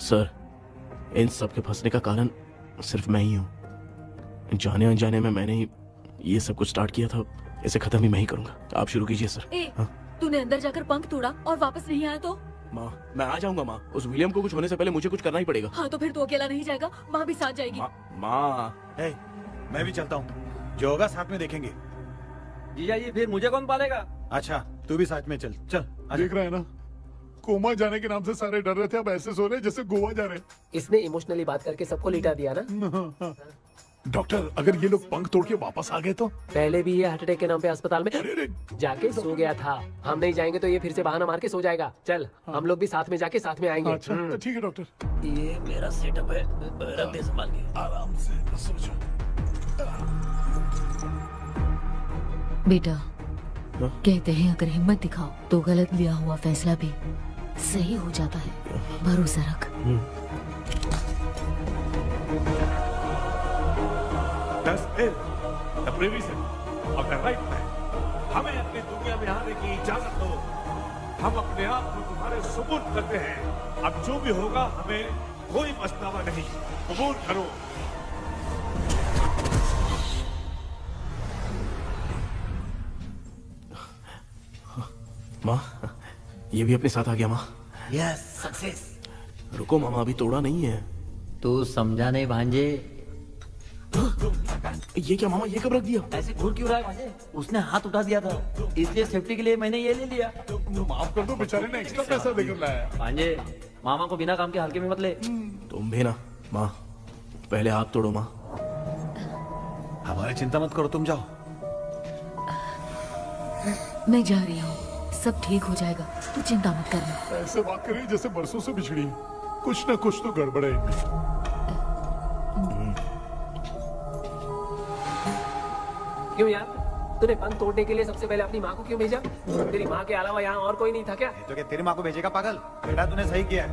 C: सर। इन सब के फंसने का कारण सिर्फ मैं ही हूँ। जाने अनजाने में मैंने ही ये सब कुछ स्टार्ट किया था। इसे खत्म भी मैं ही करूंगा। आप शुरू कीजिए सर।
M: तूने अंदर जाकर पंख तोड़ा और वापस नहीं आया तो?
C: माँ, मैं आ जाऊंगा माँ। उस विलियम को कुछ होने से पहले मुझे कुछ करना ही पड़ेगा।
M: हाँ, तो फिर तू अकेला नहीं जाएगा, माँ भी साथ जाएगी।
C: माँ,
B: मैं भी चलता हूँ। जो होगा साथ में देखेंगे।
D: जीजा जी, फिर मुझे कौन पालेगा?
B: अच्छा, तू भी साथ में चल। चल
N: देख रहा है ना, कोमा जाने के नाम से सारे डर रहे थे, अब ऐसे सो रहे जैसे गोवा जा रहे।
J: इसने इमोशनली बात करके सबको लिटा दिया ना।
N: डॉक्टर, अगर ये लोग पंख तोड़ के वापस आ गए तो?
J: पहले भी ये हार्ट अटैक के नाम पे अस्पताल में जाके सो गया था। हम नहीं जाएंगे तो ये फिर से बहाना मार के सो जाएगा। चल, हम लोग भी साथ में जाके साथ में आएंगे।
N: अच्छा, ठीक है डॉक्टर।
J: ये मेरा सेटअप है, रख दे संभाल के।
N: आराम से सो जाओ।
M: बेटा, कहते हैं अगर हिम्मत दिखाओ तो गलत लिया हुआ फैसला भी सही हो जाता है। भरोसा रख।
T: हमें अपनी दुनिया में आने की इजाजत दो। हम अपने आप को तुम्हारे सुपुर्द करते हैं। अब जो भी होगा हमें कोई पछतावा नहीं। कबूल करो।
C: माँ, ये भी अपने साथ आ गया। माँ,
U: यस, सक्सेस।
C: रुको मामा, अभी तोड़ा नहीं है।
U: तू समझा नहीं भांजे।
C: ये क्या मामा, ये कब रख दिया?
U: ऐसे घूर क्यों रहा है भांजे? उसने हाथ उठा दिया था, इसलिए सेफ्टी के लिए मैंने ये ले लिया।
N: माफ कर दो, बेचारे ने एक्स्ट्रा पैसा देकर लाया।
U: भांजे, मामा को बिना काम के हल्के में मत ले।
C: तुम भी ना। माँ, पहले हाथ तोड़ो। माँ,
B: हमारी चिंता मत करो, तुम जाओ।
M: मैं जा रही हूँ, सब ठीक हो जाएगा, तू चिंता मत करना।
N: ऐसे बात करिए जैसे बरसों से बिछड़ी। कुछ न कुछ तो गड़बड़ है इनमें।
J: क्यों यार, तूने पंख तोड़ने के लिए सबसे पहले अपनी माँ को क्यों भेजा? तेरी माँ के अलावा यहाँ और कोई नहीं था क्या?
B: तो क्या तेरी माँ को भेजेगा पागल? बेटा तूने सही किया है।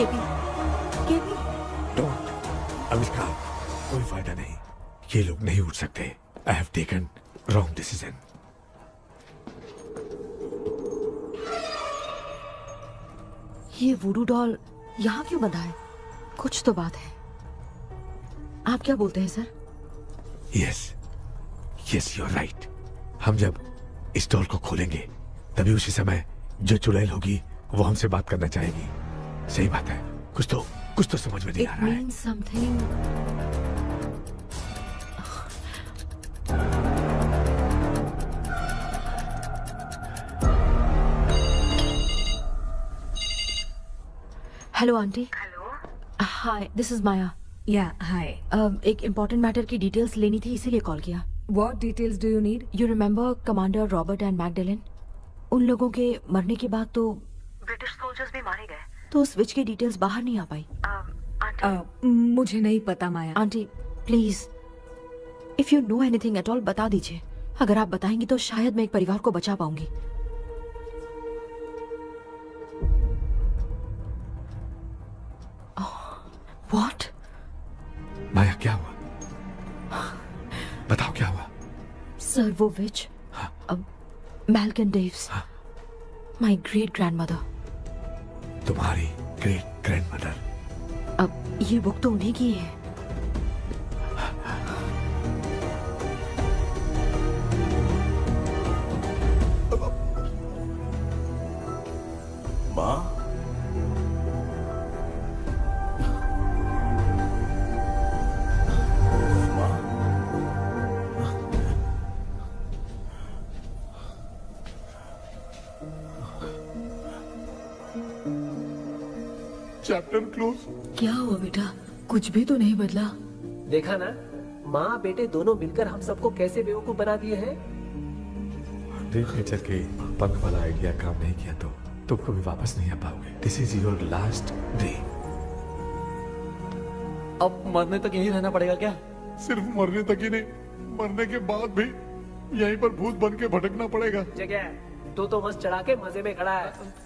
M: KP, KP.
I: डोंट आविष्कार, कोई फायदा नहीं। ये लोग नहीं उठ सकते। I have taken wrong decision.
M: ये वुडू डॉल यहाँ क्यों बंधा है? कुछ तो बात है। आप क्या बोलते हैं sir?
I: Yes yes, you are right. हम जब इस डॉल को खोलेंगे तभी उसी समय जो चुड़ैल होगी वो हमसे बात करना चाहेगी। सही बात है। कुछ तो समझ में नहीं आ रहा है।
M: It means something. Hello aunty.
E: Hello.
M: Hi, this is Maya.
A: Yeah hi.
M: एक इम्पोर्टेंट मैटर की डिटेल्स लेनी थी, इसीलिए कॉल किया।
A: What details do you need?
M: You remember commander Robert and Magdalene? उन लोगों के मरने के बाद तो
E: ब्रिटिश सोल्जर्स भी मारे गए।
M: तो स्विच की डिटेल्स बाहर नहीं आ पाई।
A: मुझे नहीं पता Maya.
M: Aunty please, if you know anything at all बता दीजिए। अगर आप बताएंगी तो शायद मैं एक परिवार को बचा पाऊंगी। What?
I: माया क्या हुआ? बताओ क्या हुआ?
M: सर वो विच, मैल्कन डेव्स, माय ग्रेट ग्रैंडमदर।
I: तुम्हारी ग्रेट ग्रैंडमदर?
M: अब ये बुक तो उन्हीं की है।
C: माँ,
N: चैप्टर क्लोज।
A: क्या हुआ बेटा? कुछ भी तो नहीं बदला।
J: देखा ना, माँ बेटे दोनों मिलकर हम सबको कैसे बेवकूफ बना दिए हैं।
I: ड्रीम कैचर के पंख वाला आइडिया काम नहीं किया तो तुम कभी वापस नहीं आ पाओगे। This is your last day.
U: अब मरने तक यहीं रहना पड़ेगा क्या?
N: सिर्फ मरने तक ही नहीं, मरने के बाद भी यहीं पर भूत बन के भटकना पड़ेगा।
J: जगह तो मस्त चढ़ा के मजे में खड़ा है।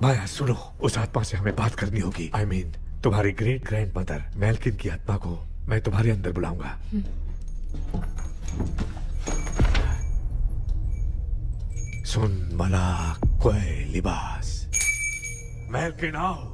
I: माया सुनो, उस आत्मा से हमें बात करनी होगी। I mean, तुम्हारी ग्रेट ग्रैंड मदर मैल्किन की आत्मा को मैं तुम्हारे अंदर बुलाऊंगा। सुन मला कोई लिबास, मैल्किन आओ।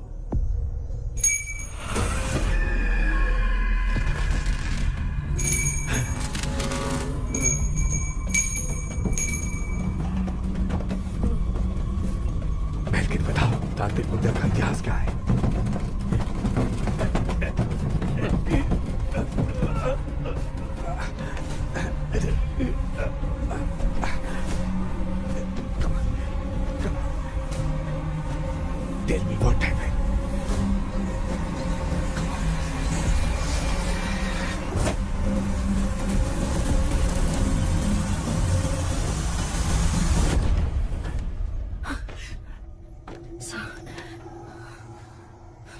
I: मैल्किन बताओ, तांत्रिक मुद्रा का इतिहास क्या है? Tell me what happened.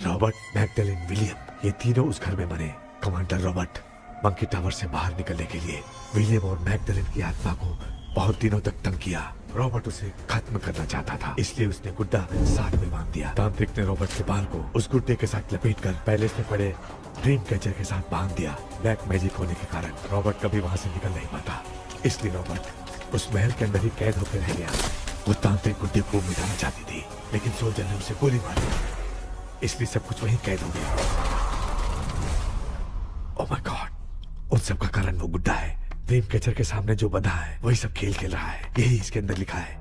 I: Robert, Magdalene, William, ये तीनों उस घर में मरे। कमांडर रॉबर्ट मंकी टावर से बाहर निकलने के लिए विलियम और मैगडेलिन की आत्मा को बहुत दिनों तक तंग किया। रॉबर्ट उसे खत्म करना चाहता था, इसलिए उसने गुड्डा साथ में बांध दिया। तांत्रिक ने रॉबर्ट के बाल को उस गुड्डे के साथ लपेटकर पैलेस में पड़े ड्रीम कैचर के साथ बांध दिया। ब्लैक मैजिक होने के कारण रॉबर्ट कभी वहां से निकल नहीं पाता, इसलिए रॉबर्ट उस महल के अंदर ही कैद होकर रह गया। वो तांत्रिक गुड्डे को मिटाना चाहती थी, लेकिन सोल्जर ने उसे गोली मार दी, इसलिए सब कुछ वहीं कैद हो गया। ओह माय गॉड, उन सब का कारण वो गुड्डा है। ड्रीम कैचर के सामने जो बंधा है वही सब खेल खेल रहा है, यही इसके अंदर लिखा है।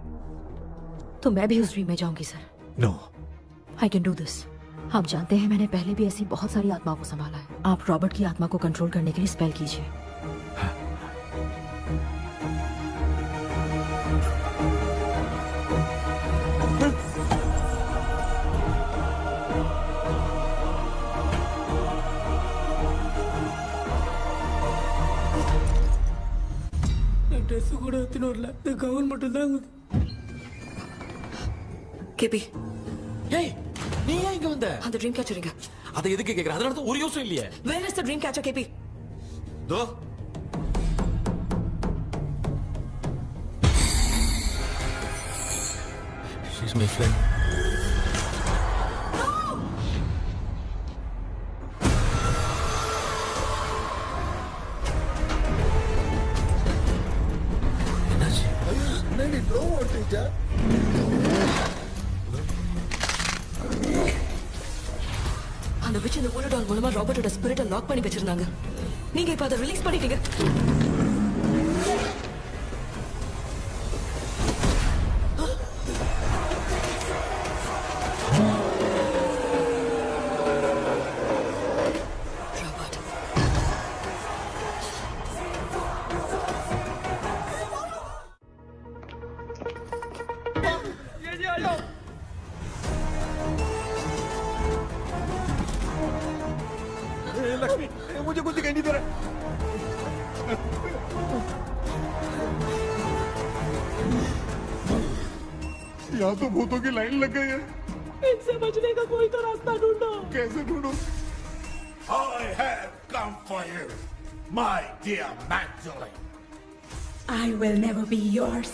M: तो मैं भी उस ड्रीम में जाऊंगी sir?
I: No,
M: I can do this. आप जानते हैं मैंने पहले भी ऐसी बहुत सारी आत्माओं को संभाला है। आप रॉबर्ट की आत्मा को कंट्रोल करने के लिए स्पेल कीजिए।
J: ட்ரெஸ் கூட எடுத்துன்னு வரல, இந்த கவுன் மட்டும் தான்.
H: கேபி,
K: ஏய் நீ ஏன் இங்க வந்த?
H: அந்த ட்ரீம் கேச்சர் எங்க?
K: அதை எதுக்கு கேக்குற? அதனால தான் ஒரு யோசனை இல்லையே.
H: Where is the dream catcher, கேபி?
K: தோ she's my friend.
P: बेटा
L: அந்த விச் இந்த புல்லட் ஆல் மூலமா ராபர்ட்டோட ஸ்பிரிட்டை லாக் பண்ணி வச்சிருந்தாங்க. நீங்க இப்ப அதை ரிலீஸ் பண்ணிட்டீங்க.
B: लक्ष्मी मुझे कुछ दिखाई नहीं दे रहा।
N: यहाँ तो भूतों की लाइन लग गई है।
J: इनसे बचने का कोई तो रास्ता ढूंढो।
N: कैसे ढूंढो?
G: I have come for you, my dear Magdalene.
S: I will never be yours.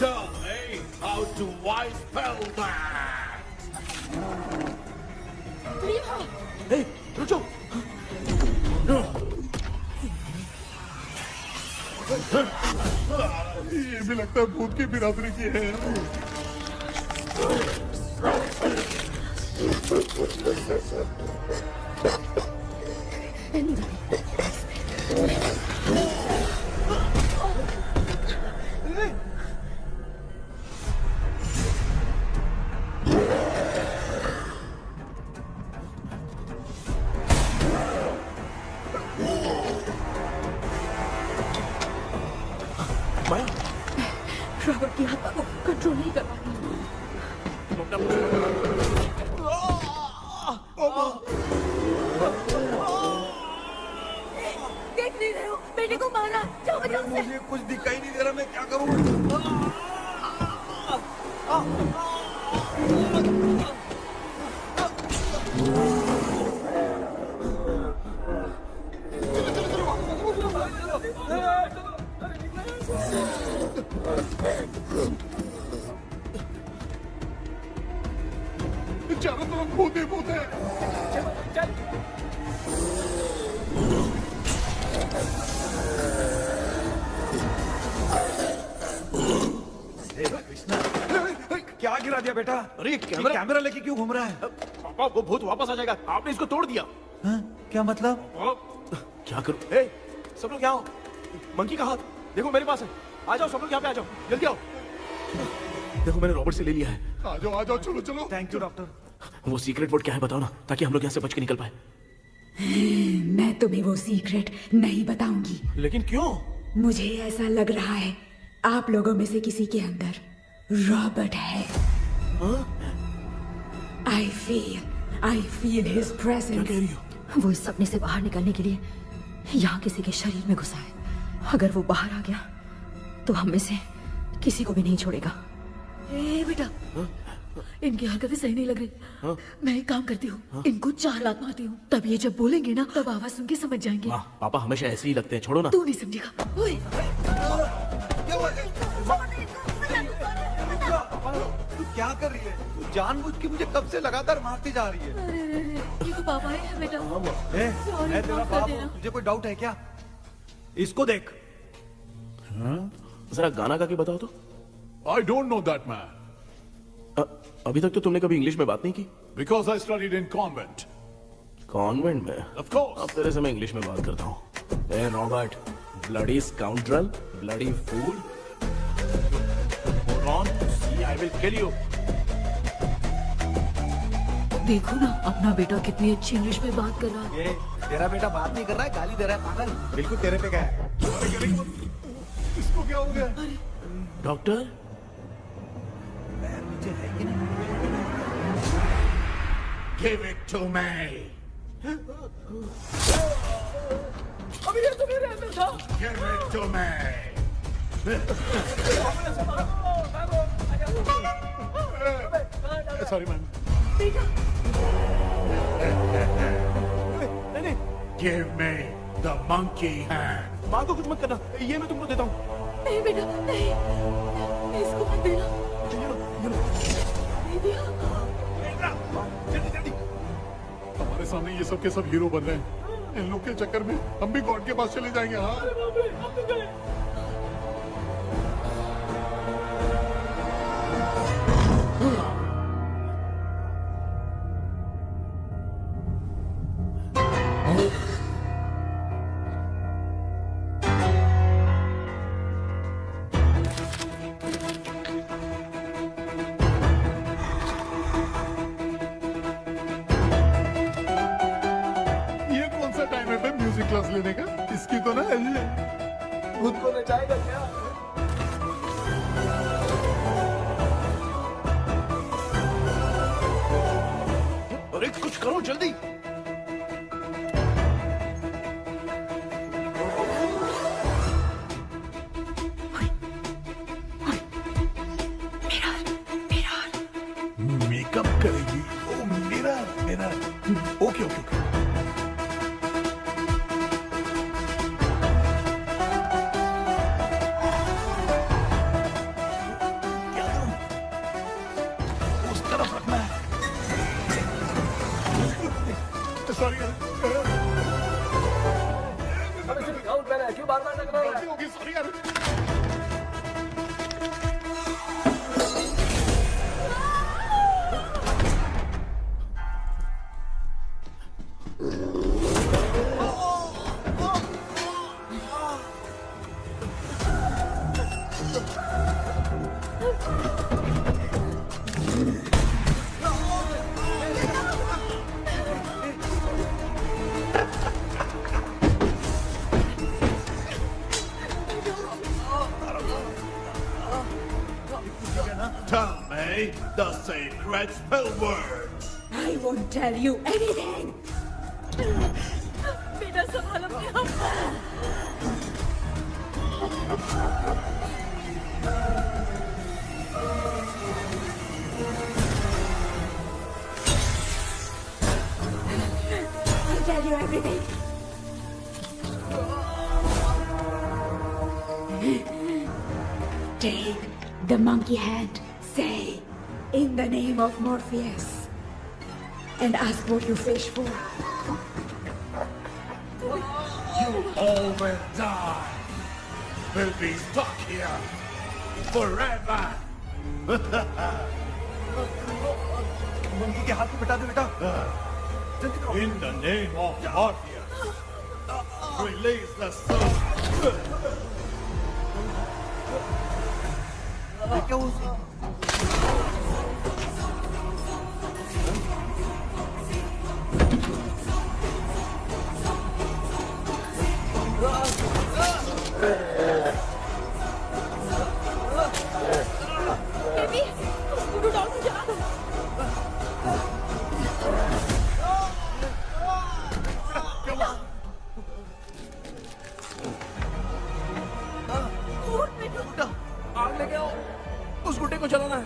G: Tell me how to wipe spell that.
C: Hey, रुको।
N: ये भी लगता है भूत की बिरादरी की है।
S: रॉबर्ट की आत्मा को कंट्रोल नहीं कर पा रही।
A: देख नहीं रहे हो बेटे को मारा। जाओ बचाओ उसे।
B: मुझे कुछ दिखाई नहीं दे रहा, मैं क्या करूं?
N: चारों तरफ भूत ही भूत है।
B: क्या गिरा दिया बेटा?
C: अरे
B: कैमरा लेके क्यों घूम रहा है?
C: पापा वो भूत वापस आ जाएगा, आपने इसको तोड़ दिया।
B: क्या मतलब?
C: क्या करूं? सब लोग यहाँ आओ। मंकी का हाथ देखो मेरे पास है। आ जाओ सब लोग यहाँ पे आ जाओ, जल्दी आओ। देखो मैंने रॉबर्ट से ले लिया है।
N: आ जाओ चलो चलो।
B: Thank you doctor.
C: वो सीक्रेट वर्ड क्या है बताओ ना, ताकि हम लोग यहाँ से बच के निकल पाए।
S: मैं तुम्हें वो सीक्रेट नहीं बताऊंगी।
C: लेकिन क्यों?
S: मुझे ऐसा लग रहा है आप लोगों में से किसी के अंदर रॉबर्ट है। I feel his presence।
C: क्या कह रही हो?
M: वो इस सपने से बाहर निकलने के लिए यहाँ किसी के शरीर में घुसा है। अगर वो बाहर आ गया तो हम में से किसी को भी नहीं छोड़ेगा।
A: ए बेटा, इनकी हरकतें सही नहीं लग रही। मैं एक काम करती हूँ, इनको 4 लात मारती हूँ, तब ये जब बोलेंगे ना तब आवाज सुन के समझ जाएंगे।
C: पापा हमेशा ऐसे ही लगते हैं, छोड़ो ना।
A: तू नहीं समझेगा। ओए,
B: तू क्या कर रही है? तू जानबूझ के मुझे कब से लगातार मारती जा रही है।
A: अरे ये तो पापा है बेटा।
B: मैं तेरा बाप हूँ, तुझे कोई डाउट है क्या? इसको देख।
C: जरा गाना गा के बताओ तो।
N: I don't know that man.
C: अभी तक तो तुमने कभी इंग्लिश में बात नहीं की।
N: Because I studied in convent.
C: Convent में?
N: Of course.
C: अब तेरे से मैं इंग्लिश में बात करता हूँ। ए Robert, bloody scoundrel, bloody fool. Hold on, see, I will kill you.
A: देखो ना अपना बेटा कितनी अच्छी इंग्लिश में बात कर रहा है।
B: ये तेरा बेटा बात नहीं कर रहा है, गाली दे रहा है पागल। बिल्कुल तेरे पे क्या है?
N: इसको क्या हो गया?
C: Doctor?
G: Give it to me.
J: अभी ये तो मेरे अंदर था।
G: Give it to me.
N: Sorry man.
C: नहीं।
G: Give me the monkey hand.
C: माँ को कुछ मत करना, ये मैं तुमको देता हूँ।
A: नहीं बेटा नहीं, इसको मत देना।
N: सामने ये सब के सब हीरो बन रहे हैं। इन लोग के चक्कर में हम भी गॉड के पास चले जाएंगे। हाँ क्लास लेने का, इसकी तो ना खुद को नचाएगा क्या?
G: अरे कुछ करो जल्दी। मेकअप करेगी? ओ मेरा okay okay okay.
T: The sacred spell words.
A: I won't tell you anything. बेटा संभाल अपने आप। I'll tell you everything. Take the monkey hand. Say, in the name of Morpheus, and ask what you fish for.
T: You all will die. Will be stuck here forever.
B: Monkey के हाथ में बिठा दो बेटा।
T: In the name of Morpheus, release the soul.
B: क्या हुआ?
C: आग लेके आओ, उस गुड्डे को चलाना है।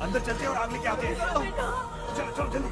B: अंदर चलते हैं और आग लेके आते हैं। चलो चलो जल्दी।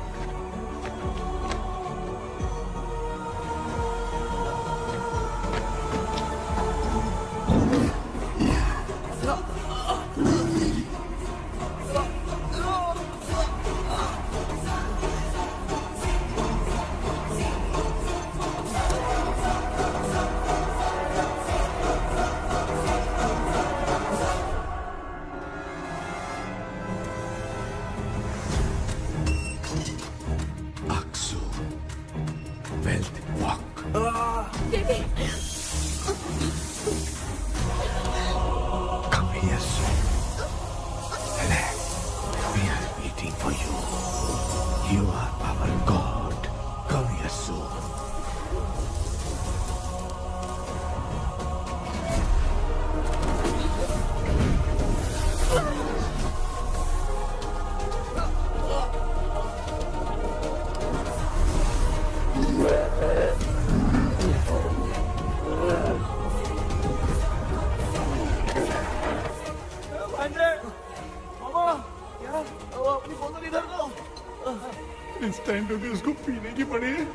N: इस टाइम पे भी उसको पीने की पड़ी है।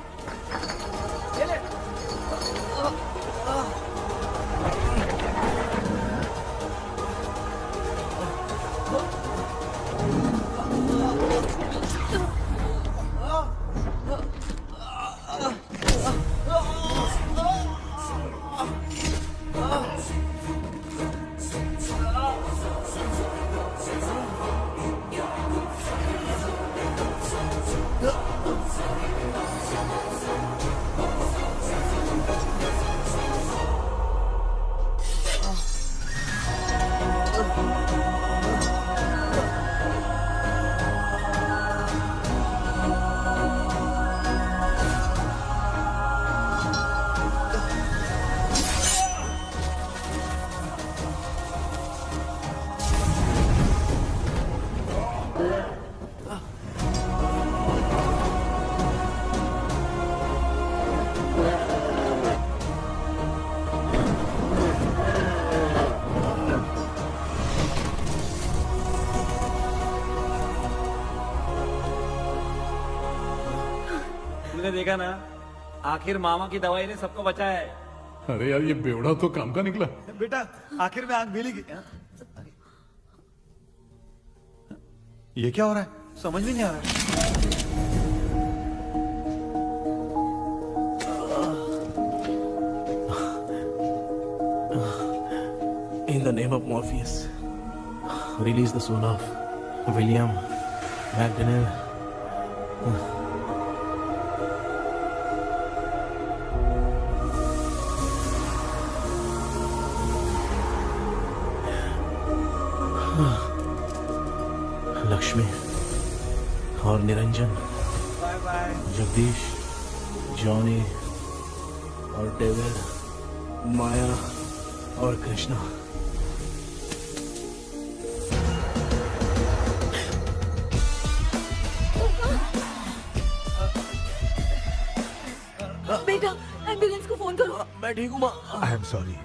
D: तूने देखा ना, आखिर मामा की दवाई ने सबको बचाया है।
N: अरे यार ये बेवड़ा तो काम का निकला।
B: बेटा आखिर में आंख मिली। ये क्या हो रहा है, समझ में नहीं आ रहा है।
C: In the name of Morpheus, release the soul of William McDonnell. Lakshmi और निरंजन, जगदीश, जॉनी और डेविड, माया और कृष्णा।
L: बेटा एम्बुलेंस को फोन करो।
C: मैं ठीक हूँ माँ।
I: आई एम सॉरी,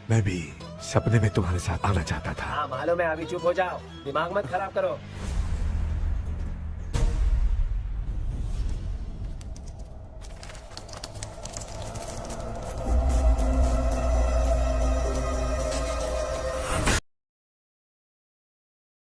I: मैं भी सपने में तुम्हारे साथ आना चाहता था।
J: हाँ मालूम है, अभी चुप हो जाओ, दिमाग मत खराब करो।